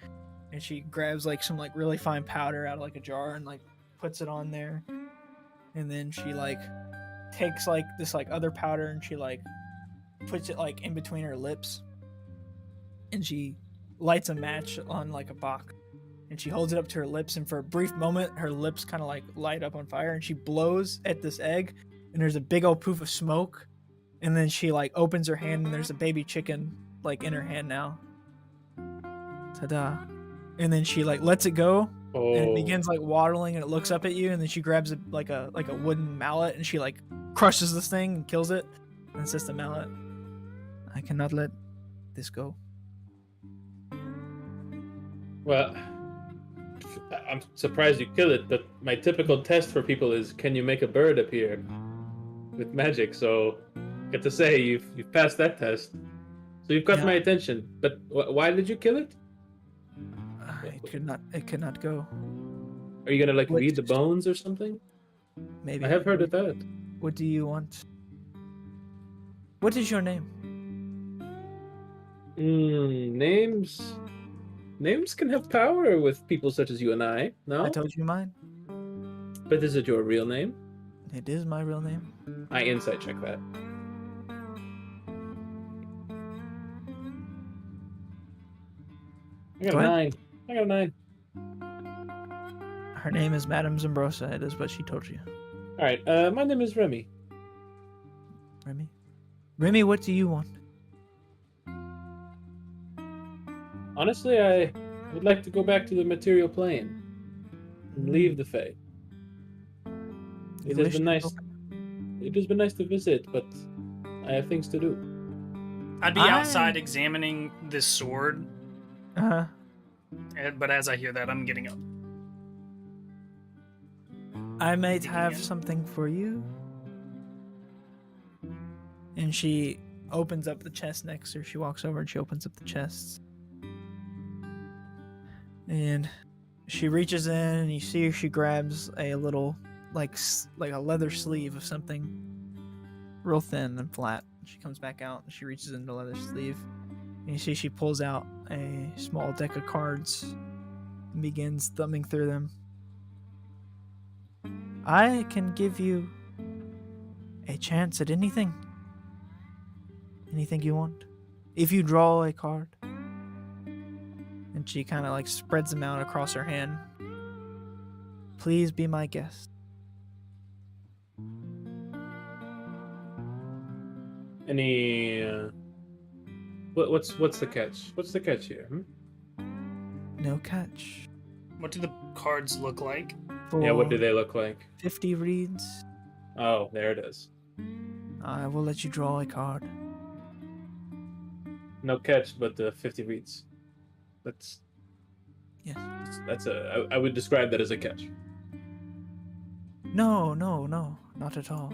and she grabs some really fine powder out of a jar and puts it on there. And then she takes this other powder, and she puts it in between her lips, and she lights a match on a box, and she holds it up to her lips, and for a brief moment her lips kind of light up on fire, and she blows at this egg, and there's a big old poof of smoke, and then she opens her hand, and there's a baby chicken in her hand now. Ta-da. And then she lets it go, and it begins waddling, and it looks up at you, and then she grabs a wooden mallet, and she crushes this thing and kills it, and it's just a mallet. I cannot let this go. Well, I'm surprised you kill it, but my typical test for people is, can you make a bird appear with magic? So, I get to say, you've passed that test. So you've got my attention. But why did you kill it? It could not go. Are you gonna like What- read the bones or something? Maybe. I have heard of that. What do you want? What is your name? Names. Names can have power with people such as you and I. No, I told you mine. but is it your real name? It is my real name. I insight check that. I got Go a ahead. 9. I got a 9. Her name is Madame Zambrosa. It is what she told you. All right. My name is Remy. Remy? Remy, what do you want? Honestly, I would like to go back to the material plane and leave the Fae. You It has wish been to nice. go- It has been nice to visit, but I have things to do. I'd be I- outside examining this sword, Uh-huh. but as I hear that, I'm getting up. I might Digging have in. something for you. And she opens up the chest next to her. She walks over and she opens up the chests. And she reaches in and you see her, she grabs a little like a leather sleeve of something real thin and flat. She comes back out and she reaches into the leather sleeve. And you see she pulls out a small deck of cards and begins thumbing through them. I can give you a chance at anything. Anything you want. If you draw a card. And she kind of like spreads them out across her hand. Please be my guest. Any? What's the catch? What's the catch here? No catch. What do the cards look like? Yeah, what do For they look like? 50 reads, Oh, there it is. I will let you draw a card. No catch, but 50 reads. That's Yes. I would describe that as a catch. No, not at all.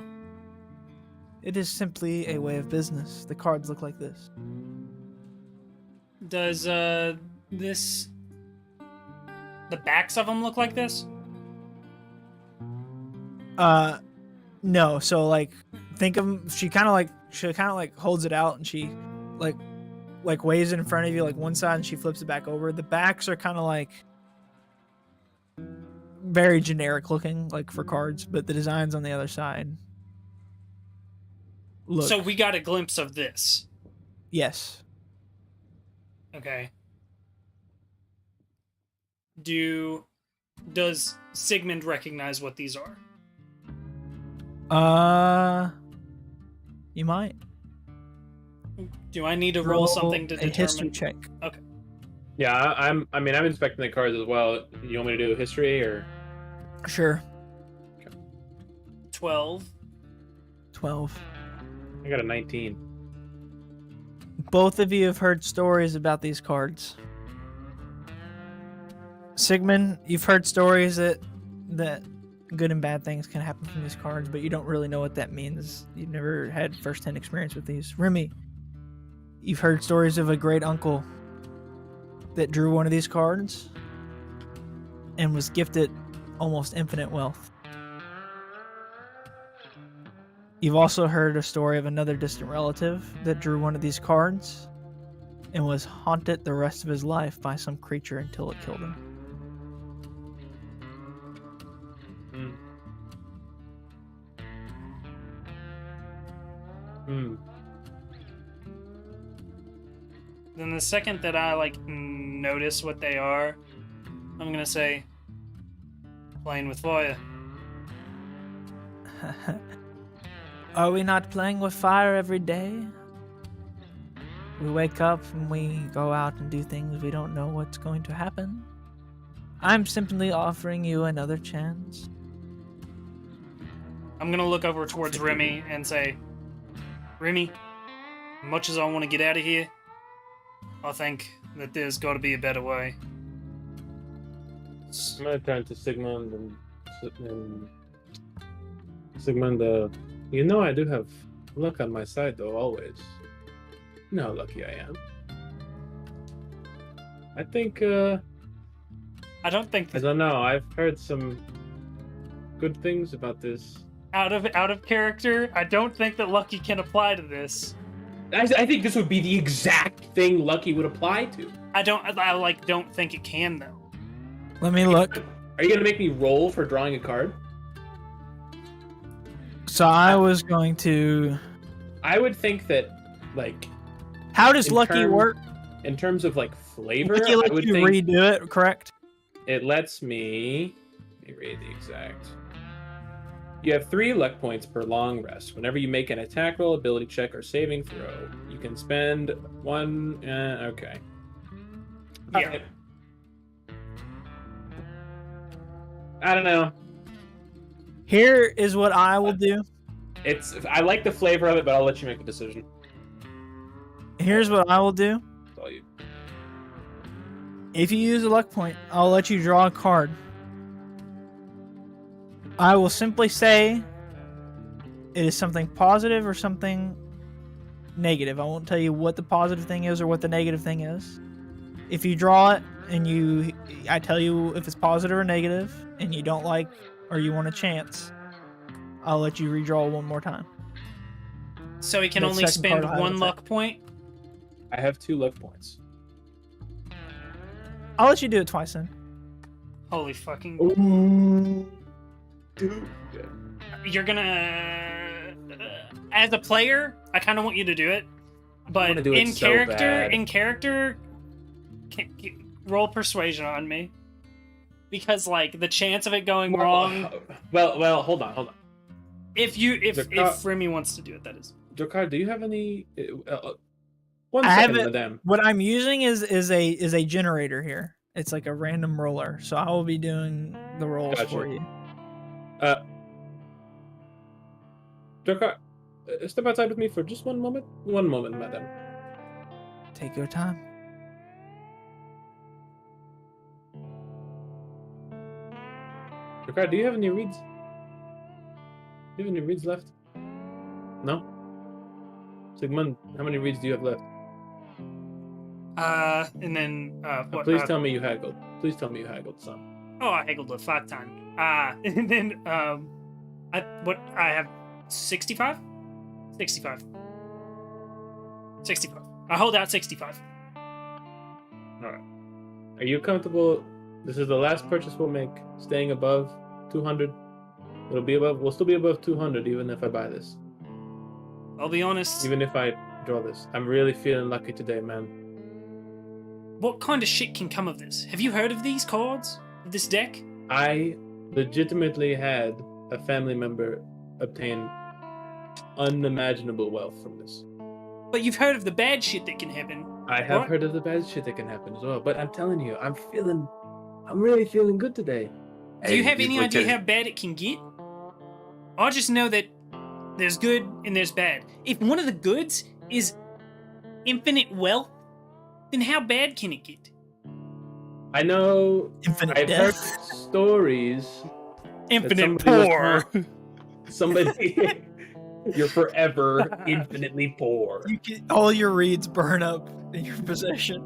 It is simply a way of business. The cards look like this. Does this the backs of them look like this? No. So like, think of she kind of like holds it out and she like waves it in front of you like one side and she flips it back over. The backs are kind of like very generic looking, like for cards, but the designs on the other side. Look. So we got a glimpse of this. Yes. Okay. Does Sigmund recognize what these are? You might Do I need to roll something to a history determine? check. Yeah, I'm inspecting the cards as well. You want me to do history or? Sure. 12. 12. I got a 19. Both of you have heard stories about these cards. Sigmund, you've heard stories that good and bad things can happen from these cards, but you don't really know what that means. You've never had first-hand experience with these. Remy, you've heard stories of a great uncle that drew one of these cards and was gifted almost infinite wealth. You've also heard a story of another distant relative that drew one of these cards and was haunted the rest of his life by some creature until it killed him. Then the second that I notice what they are, I'm gonna say, playing with fire. Are we not playing with fire every day? We wake up and we go out and do things we don't know what's going to happen. I'm simply offering you another chance. I'm gonna look over towards Remy and say, Remy, much as I want to get out of here, I think that there's got to be a better way. I'm gonna turn to Sigmund and Sigmund. You know I do have luck on my side though, always. You know how lucky I am. I think I don't think I don't know. I've heard some good things about this. out of character. I don't think that Lucky can apply to this. I think this would be the exact thing Lucky would apply to. I don't think it can though. Let me look. Are you gonna make me roll for drawing a card? So I was going to. I would think that, like, How does in Lucky term- work? in terms of like flavor, Lucky I lets would you think redo it, correct? it lets me. Let me read the exact. You have 3 luck points per long rest. Whenever you make an attack roll, ability check, or saving throw, you can spend 1. Okay. Yeah. Alright. I don't know. Here is what I will do. I like the flavor of it, but I'll let you make a decision. Here's what I will do. It's all you. If you use a luck point, I'll let you draw a card. I will simply say it is something positive or something negative. I won't tell you what the positive thing is or what the negative thing is. If you draw it and I tell you if it's positive or negative, and you don't like or you want a chance, I'll let you redraw one more time. So he can The only second spend card I'll one have luck point. I have 2 luck points. I'll let you do it twice then. Holy fucking! Ooh. Dude. You're gonna, as a player, I kind of want you to do it, but wanna do it in so character, bad. roll persuasion on me, because like the chance of it going wrong. Well, hold on. If Remy wants to do it, that is. Jokar, do you have any? One I second, have it. madame. What I'm using is a generator here. It's like a random roller, so I will be doing the rolls Gotcha. for you. Jokar, step outside with me for just one moment. One moment, madame. Take your time. Jokar, do you have any reeds? Do you have any reeds left? No? Sigmund, how many reeds do you have left? And then what? Please tell me you haggled. Please tell me you haggled some. Oh, I haggled a 5 times. And then I have 65. 65. I hold out 65. Alright. Are you comfortable? This is the last purchase we'll make. Staying above 200. We'll still be above 200 even if I buy this. I'll be honest. Even if I draw this. I'm really feeling lucky today, man. What kind of shit can come of this? Have you heard of these cards? Of this deck? I legitimately had a family member obtain unimaginable wealth from this. But you've heard of the bad shit that can happen. I have What? heard of the bad shit that can happen as well, but I'm telling you, I'm really feeling good today. Do you have any idea because- how bad it can get? I just know that there's good and there's bad. If one of the goods is infinite wealth, then how bad can it get? I know Infinite I've heard death. stories. Infinite somebody poor. Somebody, you're forever infinitely poor. You get all your reeds burn up in your possession.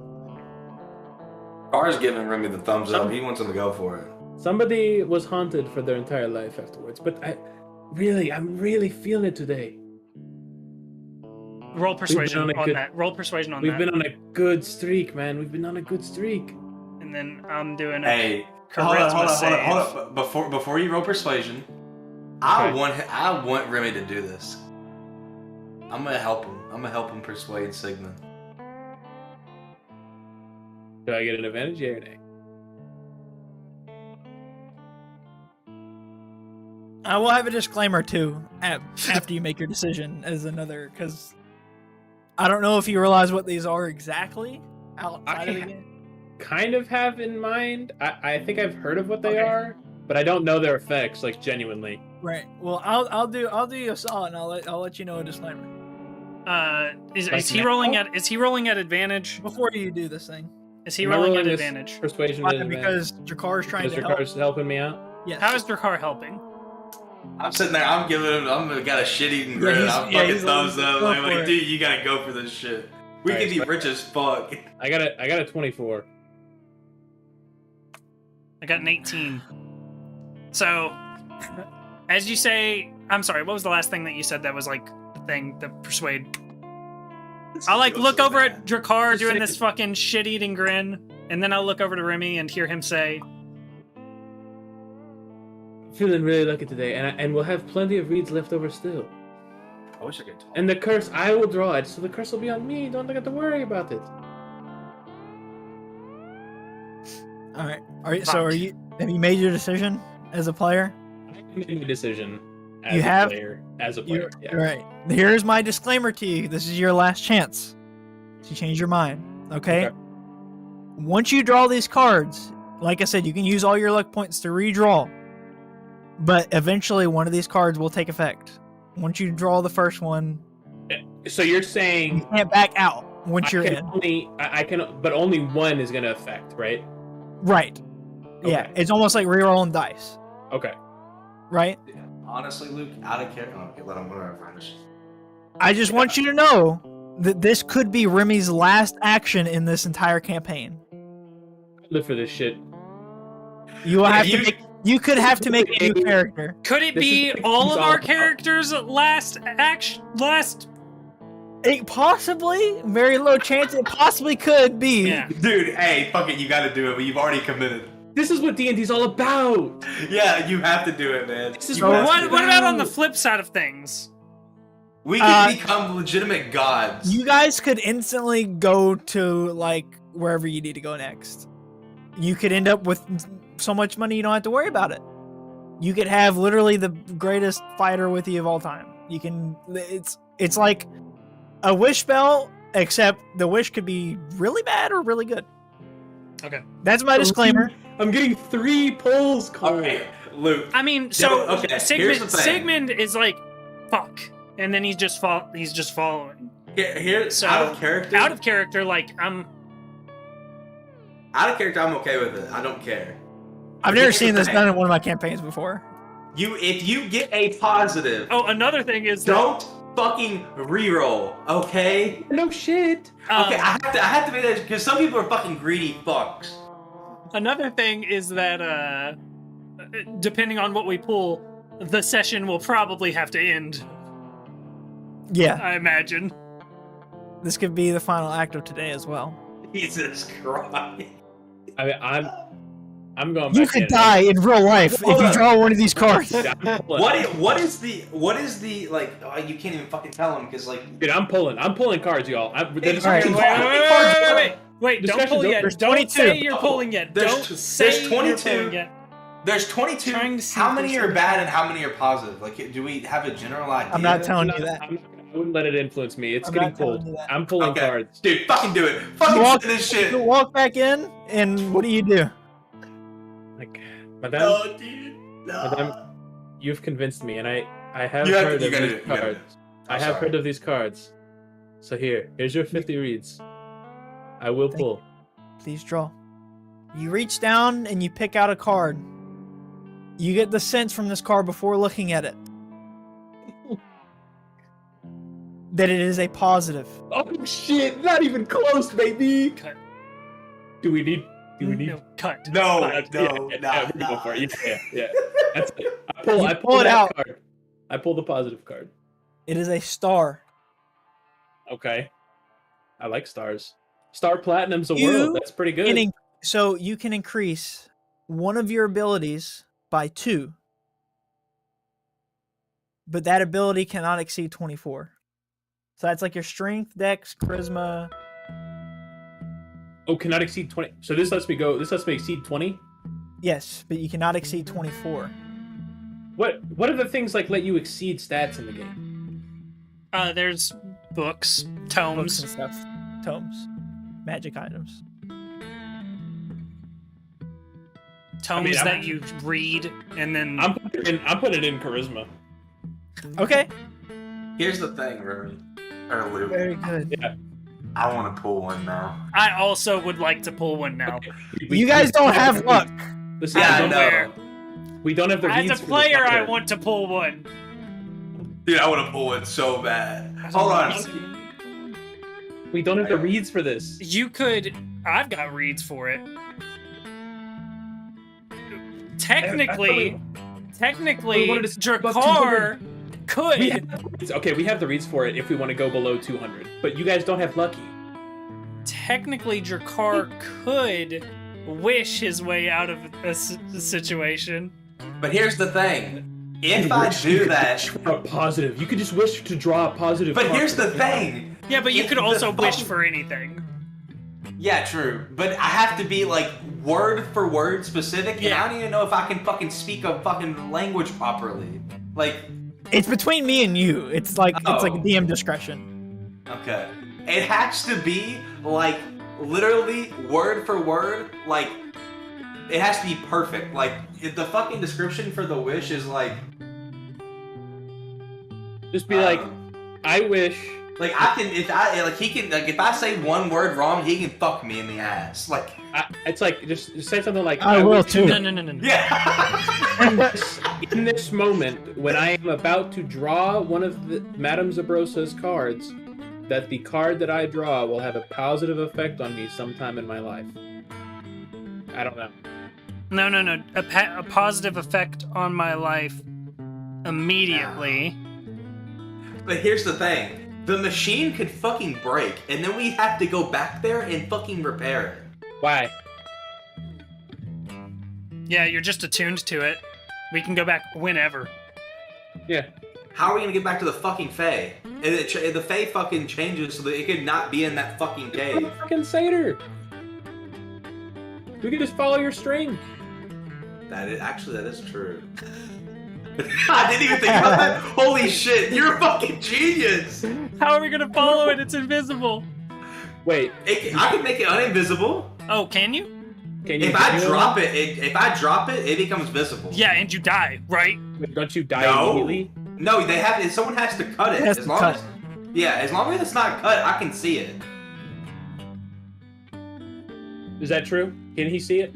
Car's giving Remy the thumbs up. He wants him to go for it. Somebody was haunted for their entire life afterwards, but I'm really feeling it today. Roll persuasion on a on good- that. Roll persuasion on We've that. been on a good streak, man. We've been on a good streak. And then I'm doing a Hey, charisma save. hold on. Before you roll persuasion, I want Remy to do this. I'm gonna help him. I'm gonna help him persuade Sigmund. Do I get an advantage, yeah or nay? I will have a disclaimer too after you make your decision as another, because I don't know if you realize what these are exactly outside of the game. Kind of have in mind. I think I've heard of what they Okay. are, but I don't know their effects, like genuinely. Right. Well, I'll do you a solid, and I'll let you know a disclaimer Is he rolling at advantage? before you do this thing. Is he Am I rolling at this advantage? Persuasion Why? at advantage? Because Jakar's trying Because to help. Jakar's helping me out. Yes. How is Drakar helping? I'm sitting there. I'm got a shit-eating grin. he's- I'm yeah, fucking he's thumbs like, up. go Like, for it. dude, you gotta go for this shit. We Alright, could be so- rich as fuck. I got a 24. I got an 18. So, as you say, I'm sorry, what was the last thing that you said that was like the thing, the persuade? I'll like look over at Drakkar doing this fucking shit-eating grin, and then I'll look over to Remy and hear him say, Feeling really lucky today, and we'll have plenty of reeds left over still. I wish I could talk. And the curse, I will draw it, so the curse will be on me. Don't have to worry about it. All right. So have you made your decision as a player? I made a decision as You a have? player. As a player, yeah. All right. Here's my disclaimer to you. This is your last chance to change your mind. Okay? Once you draw these cards, like I said, you can use all your luck points to redraw. But eventually, one of these cards will take effect. Once you draw the first one, So you're you saying can't back out once you're in. I can, but only one is going to affect, right? Right. Yeah. Okay. It's almost like rerolling dice. Okay. Right? Honestly, Luke, out of character. Okay, let him finish. I just want you to know that this could be Remy's last action in this entire campaign. Live for this shit. You will have to make. You could have to make a new character. could it This be is what all it's of all our about. characters' last action? It possibly, very low chance. It possibly could be. Yeah. Dude, hey, fuck it, you gotta do it, but you've already committed. This is what D&D's all about. Yeah, you have to do it, man. This is You So have What to. about on the flip side of things? We can become legitimate gods. You guys could instantly go to like wherever you need to go next. You could end up with so much money you don't have to worry about it. You could have literally the greatest fighter with you of all time. You can. It's like a wish spell, except the wish could be really bad or really good. Okay. That's my disclaimer. I'm getting 3 pulls, Cole. Okay, Luke. I mean, so okay, here's Sigmund, the thing. Sigmund is like, fuck, and then he's just following. Here, So out of character. out of character, like I'm. Out of character, I'm okay with it. I don't care. I've never Here's seen the this thing. done in one of my campaigns before. If you get a positive, Oh, another thing is that, don't fucking reroll, okay? No shit. Okay, I have to make that because some people are fucking greedy fucks. Another thing is that depending on what we pull, the session will probably have to end. Yeah, I imagine. this could be the final act of today as well. Jesus Christ. I mean, I'm going. You back could in. die in real life if Hold you on. draw one of these cards. I'm pulling. What is the like? Oh, you can't even fucking tell him because like. Dude, I'm pulling cards, y'all. The Hey, discussion's alright. fucking Wait, don't Discussion's pull over. yet. There's Don't 22. say you're pulling yet. There's Don't t- say there's you're 22. pulling yet. There's 22. Trying to see How if many there's are bad and how many are positive? Like, do we have a general idea? I'm not telling you that. I wouldn't let it influence me. It's I'm getting not telling pulled. you that. I'm pulling Okay. cards. Dude, fucking do it. Fucking Walk- do this shit. You walk back in, and what do you do? Like, Madame, No, dude. No. Madame, you've convinced me, and I have You have- heard you of gotta these do it, you gotta do it. cards. I'm I have sorry. heard of these cards. So here's your 50 reads. I will Thank pull. Please draw. You reach down and you pick out a card. You get the sense from this card before looking at it that it is a positive. Oh shit! Not even close, baby. Cut. Do we need? No, cut. No, Cut. no, yeah, nah, we're gonna go for it. nah. Yeah. That's it. I You pull pull it that out. card. I pull the positive card. It is a star. Okay. I like stars. Star Platinum's a You world. That's pretty good. So you can increase one of your abilities by 2, but that ability cannot exceed 24. So that's like your strength, dex, charisma. Oh, cannot exceed 20. So this lets me go. This lets me exceed 20. Yes, but you cannot exceed 24. What are the things like let you exceed stats in the game? There's books, Books tomes. and stuff. Tomes. Magic items. Tomes I'm- that you read, and then I'm putting it in charisma. Okay. Here's the thing, Remy. Or Luke. Very good. Yeah. I want to pull one now. I also would like to pull one now. You guys don't have luck. Listen, Yeah, I I'm know. aware. we don't have the As reads a for this player, I fucker. want to pull one. Dude, I want to pull it so bad. Hold on. We don't have the reads for this. You could. I've got reads for it. technically, We wanted to see above Drakkar 200. could. Okay, we have the reads for it if we want to go below 200, but you guys don't have lucky. Technically, Drakkar could wish his way out of a situation. But here's the thing. If I do that... A positive. You could just wish to draw a positive But card. here's the thing. Yeah, but you If could the also wish fucking- for anything. Yeah, true. But I have to be, like, word for word specific, and Yeah. I don't even know if I can fucking speak a fucking language properly. Like... It's between me and you. It's like Oh. DM discretion. Okay. It has to be, like, literally word for word, like, it has to be perfect. Like, if the fucking description for the wish is, like... Just be like, I wish. Like, if I say one word wrong, he can fuck me in the ass. Like, It's like just say something like I will wish too. No. yeah. in this moment, when I am about to draw one of the Madame Zabrosa's cards, that the card that I draw will have a positive effect on me sometime in my life. I don't know. No. A positive effect on my life immediately. But here's the thing. The machine could fucking break, and then we have to go back there and fucking repair it. Why? Yeah, you're just attuned to it. We can go back whenever. Yeah. How are we gonna get back to the fucking Fae? And the Fae fucking changes so that it could not be in that fucking cave. Fucking satyr. We can just follow your string. That is true. I didn't even think about that. Holy shit, you're a fucking genius. How are we gonna follow it? It's invisible. Wait, I can make it uninvisible. Oh, can you? can you? If I drop it, it becomes visible. Yeah, and you die, right? Don't you die No. immediately? No, they have. Someone has to cut it. It has As to long cut. as, yeah, as long as it's not cut, I can see it. Is that true? Can he see it?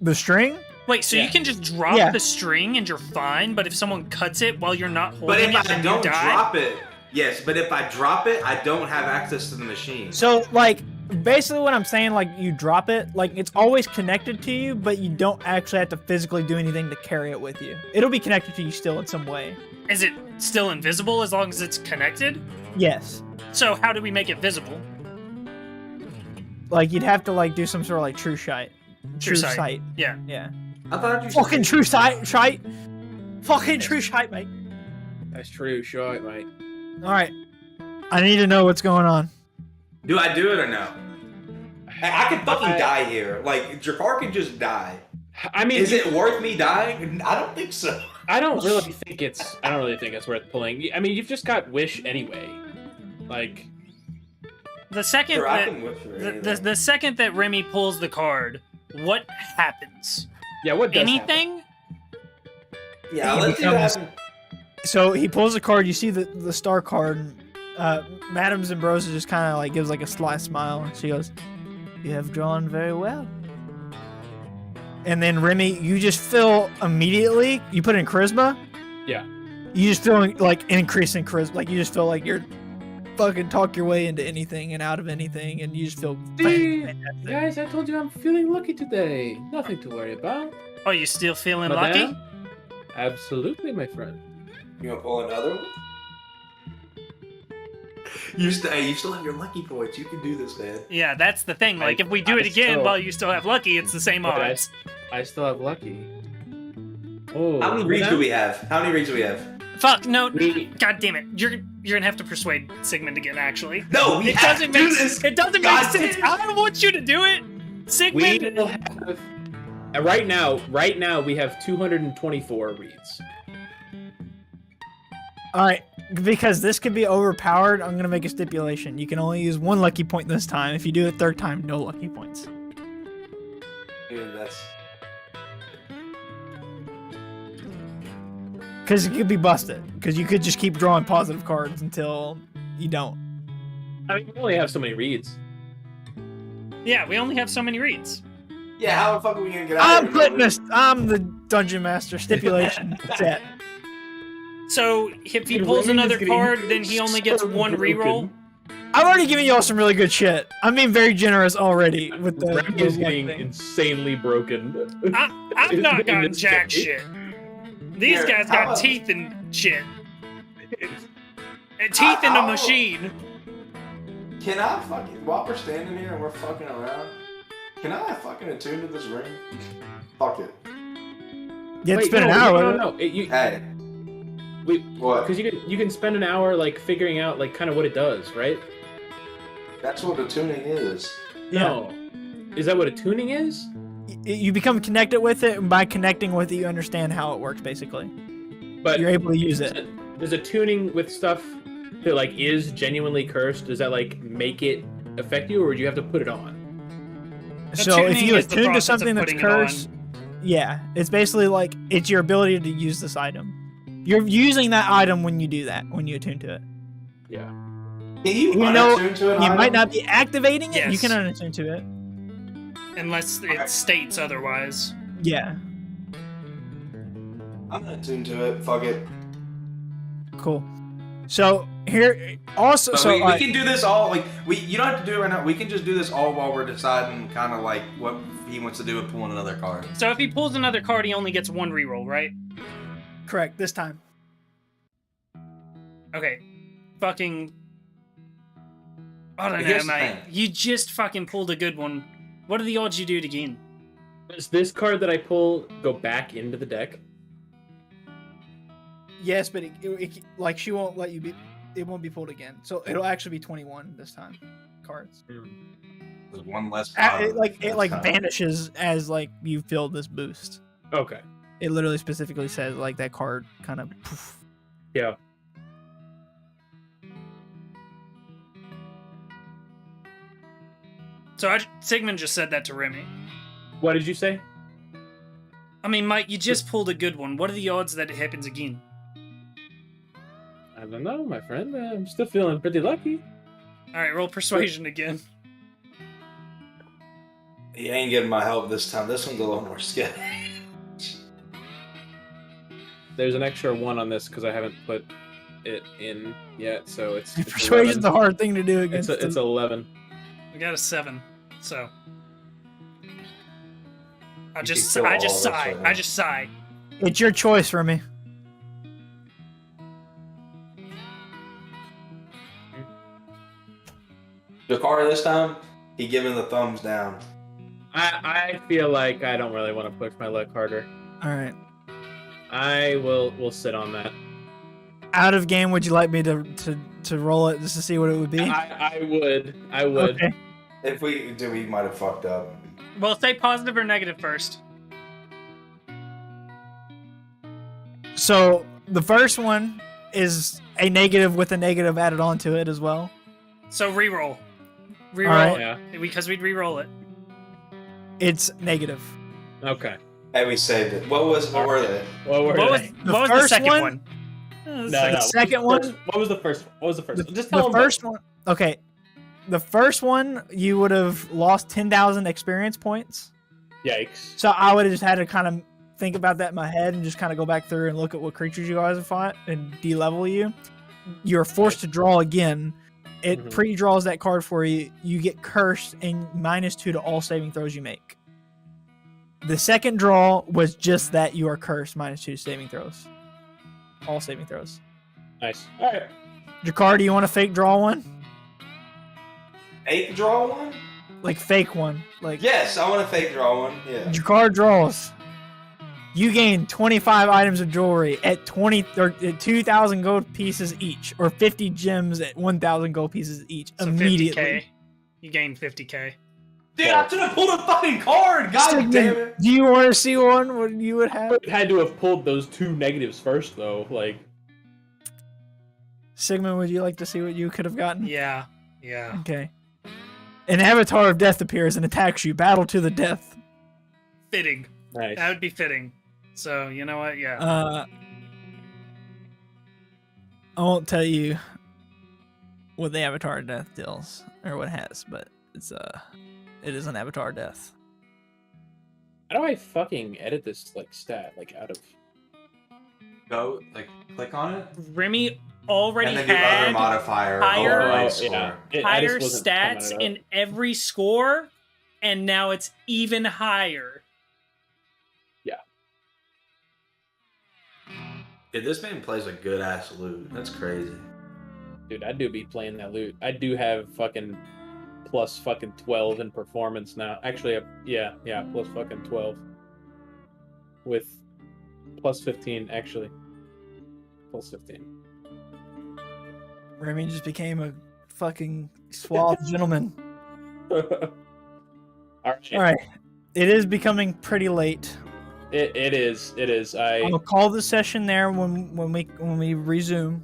The string? Wait, so Yeah. you can just drop Yeah. the string and you're fine, but if someone cuts it while you're not But holding if it, I then don't you die? drop it, yes. But if I drop it, I don't have access to the machine. So, like, basically what I'm saying, like, you drop it, like, it's always connected to you, but you don't actually have to physically do anything to carry it with you. It'll be connected to you still in some way. Is it still invisible as long as it's connected? Yes. So how do we make it visible? Like, you'd have to, like, do some sort of, like, true sight. True sight. Yeah. Yeah. I thought you Fucking true sight. Fucking true sight, mate. That's true, sure, mate. Alright. I need to know what's going on. Do I do it or no? I could fucking die here. Like, Drakkar could just die. I mean, Is it worth me dying? I don't think so. I don't really think it's worth pulling. I mean, you've just got wish anyway. Like, The second Sure, I that can whip through the anything. second that Remy pulls the card, what happens? yeah, what does happen? Anything? Yeah, He let's see what becomes- happens. So he pulls a card, you see the star card, and Madame Zambrosa just kind of, like, gives, like, a sly smile, and she goes, "You have drawn very well." And then Remy, you just feel immediately, you put in charisma? Yeah. You just feel, like, an increase in charisma. Like, you just feel like you're fucking talk your way into anything and out of anything, and you just feel See? fantastic. Guys, I told you I'm feeling lucky today. Nothing to worry about. Oh, you still feeling lucky? Madame? Absolutely, my friend. You want to pull another one? You still have your lucky points. You can do this, man. Yeah, that's the thing. Like, if we do I it again still- while you still have lucky, it's the same But odds. I still have lucky. Oh, How many reads do we have? How many reads do we have? Fuck, no. We- God damn it. You're gonna have to persuade Sigmund again, actually. No, we It have doesn't to do make this. It doesn't God make sense. damn. I don't want you to do it. We Sigmund. will have. Right now we have 224 reads. Alright, because this could be overpowered, I'm gonna make a stipulation. You can only use one lucky point this time. If you do it third time, no lucky points. Dude, that's... Because it could be busted. Because you could just keep drawing positive cards until you don't. I mean, we only have so many reads. Yeah, we only have so many reads. Yeah, how the fuck are we gonna get out I'm of here? putting this. I'm the dungeon master. Stipulation set. So if he Dude, pulls Roman is another getting card, then he only gets so one broken. reroll. I've already given y'all some really good shit. I'm being very generous already with the. Remy is getting insanely broken. I've not gotten this jack game. shit. These Here, guys how got about- teeth and shit. And teeth in a I'll- machine. Can I fucking, while we're standing here and we're fucking around, can I fucking attune to this ring? Fuck it. Yeah, Wait, spend an no, hour. No, with it. Hey, what? because you can spend an hour like figuring out like kind of what it does, right? That's what attuning is. Yeah. No. Is that what a tuning is? You become connected with it, and by connecting with it, you understand how it works. Basically, But you're able to use it. Does a tuning with stuff that like is genuinely cursed, does that like make it affect you, or would you have to put it on? So if Attuning you is the attune to process of something that's putting it on. cursed, yeah, it's basically like it's your ability to use this item. You're using that item when you do that, when you attune to it. Yeah. Can you know, unattune to it? You might not be activating it. You Yes. can unattune to it. Unless it states otherwise. Yeah, I'm gonna attune to it. Fuck it. cool. So here also, But so we like, can do this all like you don't have to do it right now. We can just do this all while we're deciding kind of like what he wants to do with pulling another card. So if he pulls another card, he only gets one reroll, right? correct this time. Okay. Fucking. I don't know, Here's the mate. thing. You just fucking pulled a good one. What are the odds you do it again? Does this card that I pull go back into the deck? Yes, but like she won't let you be. It won't be pulled again. So it'll actually be 21 this time. Cards. There's one less. It this like time. vanishes as like you feel this boost. Okay. It literally specifically says like that card kind of. Yeah. So Sigmund just said that to Remy. What did you say? I mean, Mike, you just pulled a good one. What are the odds that it happens again? I don't know, my friend. I'm still feeling pretty lucky. Alright, roll persuasion again. He ain't getting my help this time. This one's a little more sketchy. There's an extra 1 on this because I haven't put it in yet, so it's Persuasion's 11. a hard thing to do against. It's 11. We got a 7, so. I You just can kill all of us sigh. right now. I just sigh. It's your choice for me. Jakar this time, he giving the thumbs down. I feel like I don't really want to push my luck harder. All right. I will sit on that. Out of game, would you like me to roll it just to see what it would be? I would. Okay. If we do, we might have fucked up. Well, say positive or negative first. So the first one is a negative with a negative added onto it as well. So reroll. Reroll Alright. Yeah. it. Because we'd reroll it. It's negative. Okay. Hey, we saved it. What were they? Well, What was, The what was the first second one- one? No, The no. second one? What was the first? What was the first? Just The tell them first one. Okay. The first one, you would have lost 10,000 experience points. Yikes. So I would have just had to kind of think about that in my head and just kind of go back through and look at what creatures you guys have fought and de-level you. You're forced to draw again. It Mhm. pre-draws that card for you. You get cursed and -2 to all saving throws you make. The second draw was just that you are cursed, -2 saving throws. All saving throws. Nice. All right. Jakar, do you want a fake draw one? 8 draw one? Like fake one. Like Yes, I want a fake draw one. Yeah. Jakar draws. You gain 25 items of jewelry at 2,000 gold pieces each, or 50 gems at 1,000 gold pieces each So immediately. 50k. You gain 50k. Dude, I should have pulled a fucking card. God Sigmund, damn it. do you want to see one what you would have? Had to have pulled those 2 negatives first, though. Like, Sigmund, would you like to see what you could have gotten? Yeah. Yeah. Okay. An avatar of death appears and attacks you. Battle to the death. Fitting. nice. That would be fitting. So, you know what? Yeah. I won't tell you what the avatar of death deals or what it has, but it is an avatar of death. How do I fucking edit this like stat like out of? Go, click on it. Remy already And then the other had modifier higher- override Oh, score. yeah. I higher just wasn't coming stats it up. in every score, and now it's even higher. Yeah, this man plays a good ass loot. That's crazy. Dude, I do be playing that loot. I do have fucking plus fucking 12 in performance now. Actually, yeah, plus fucking 12. With plus 15, actually. Plus 15. Remy just became a fucking suave gentleman. All right. All right, it is becoming pretty late. It is. I'm gonna call the session there when we resume.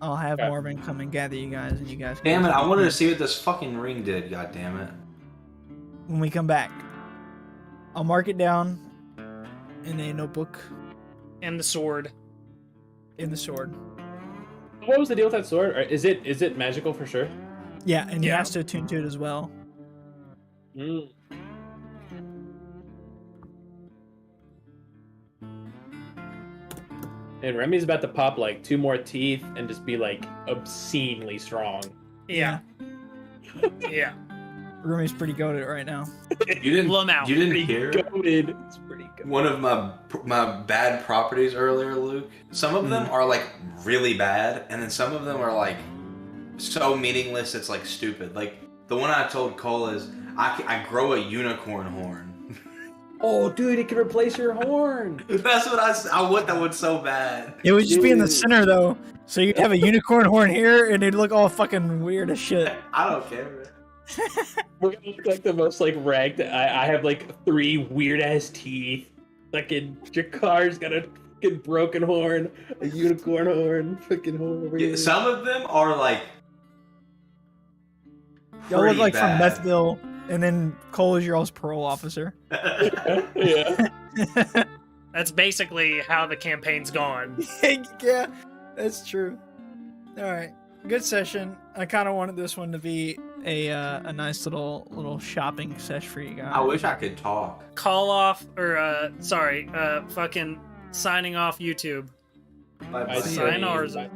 I'll have Okay. Marvin come and gather you guys, and you guys. Damn it! I wanted to see what this fucking ring did. God damn it! When we come back, I'll mark it down in a notebook And the sword. in the sword. What was the deal with that sword? Or is it magical for sure? Yeah, and he Yeah. has to attune to it as well. Mm. And Remy's about to pop like 2 more teeth and just be like obscenely strong. Yeah. Yeah. Remy's pretty goated right now. You didn't. Blow 'em out. You didn't hear Goated. It's pretty good. one of my bad properties earlier, Luke. Some of them are like really bad, and then some of them are like so meaningless. It's like stupid. Like the one I told Cole is I grow a unicorn horn. Oh, dude, it can replace your horn. That's what I want that one so bad. It would just be in the Dude. center though, so you'd have a unicorn horn here, and it'd look all fucking weird as shit. I don't care. Man. We're gonna look like the most like ragged. I have like 3 weird ass teeth. Fucking Jakar's got a fucking broken horn, a unicorn horn, fucking horn over Yeah, here. some of them are like. Y'all look pretty like bad. from Methville, and then Cole is your all's parole officer. Yeah. That's basically how the campaign's gone. Yeah, that's true. All right, good session. I kind of wanted this one to be a nice little shopping sesh for you guys. I wish I could talk. Call off, or fucking signing off YouTube. Bye-bye. I see Sign you. ours. Bye.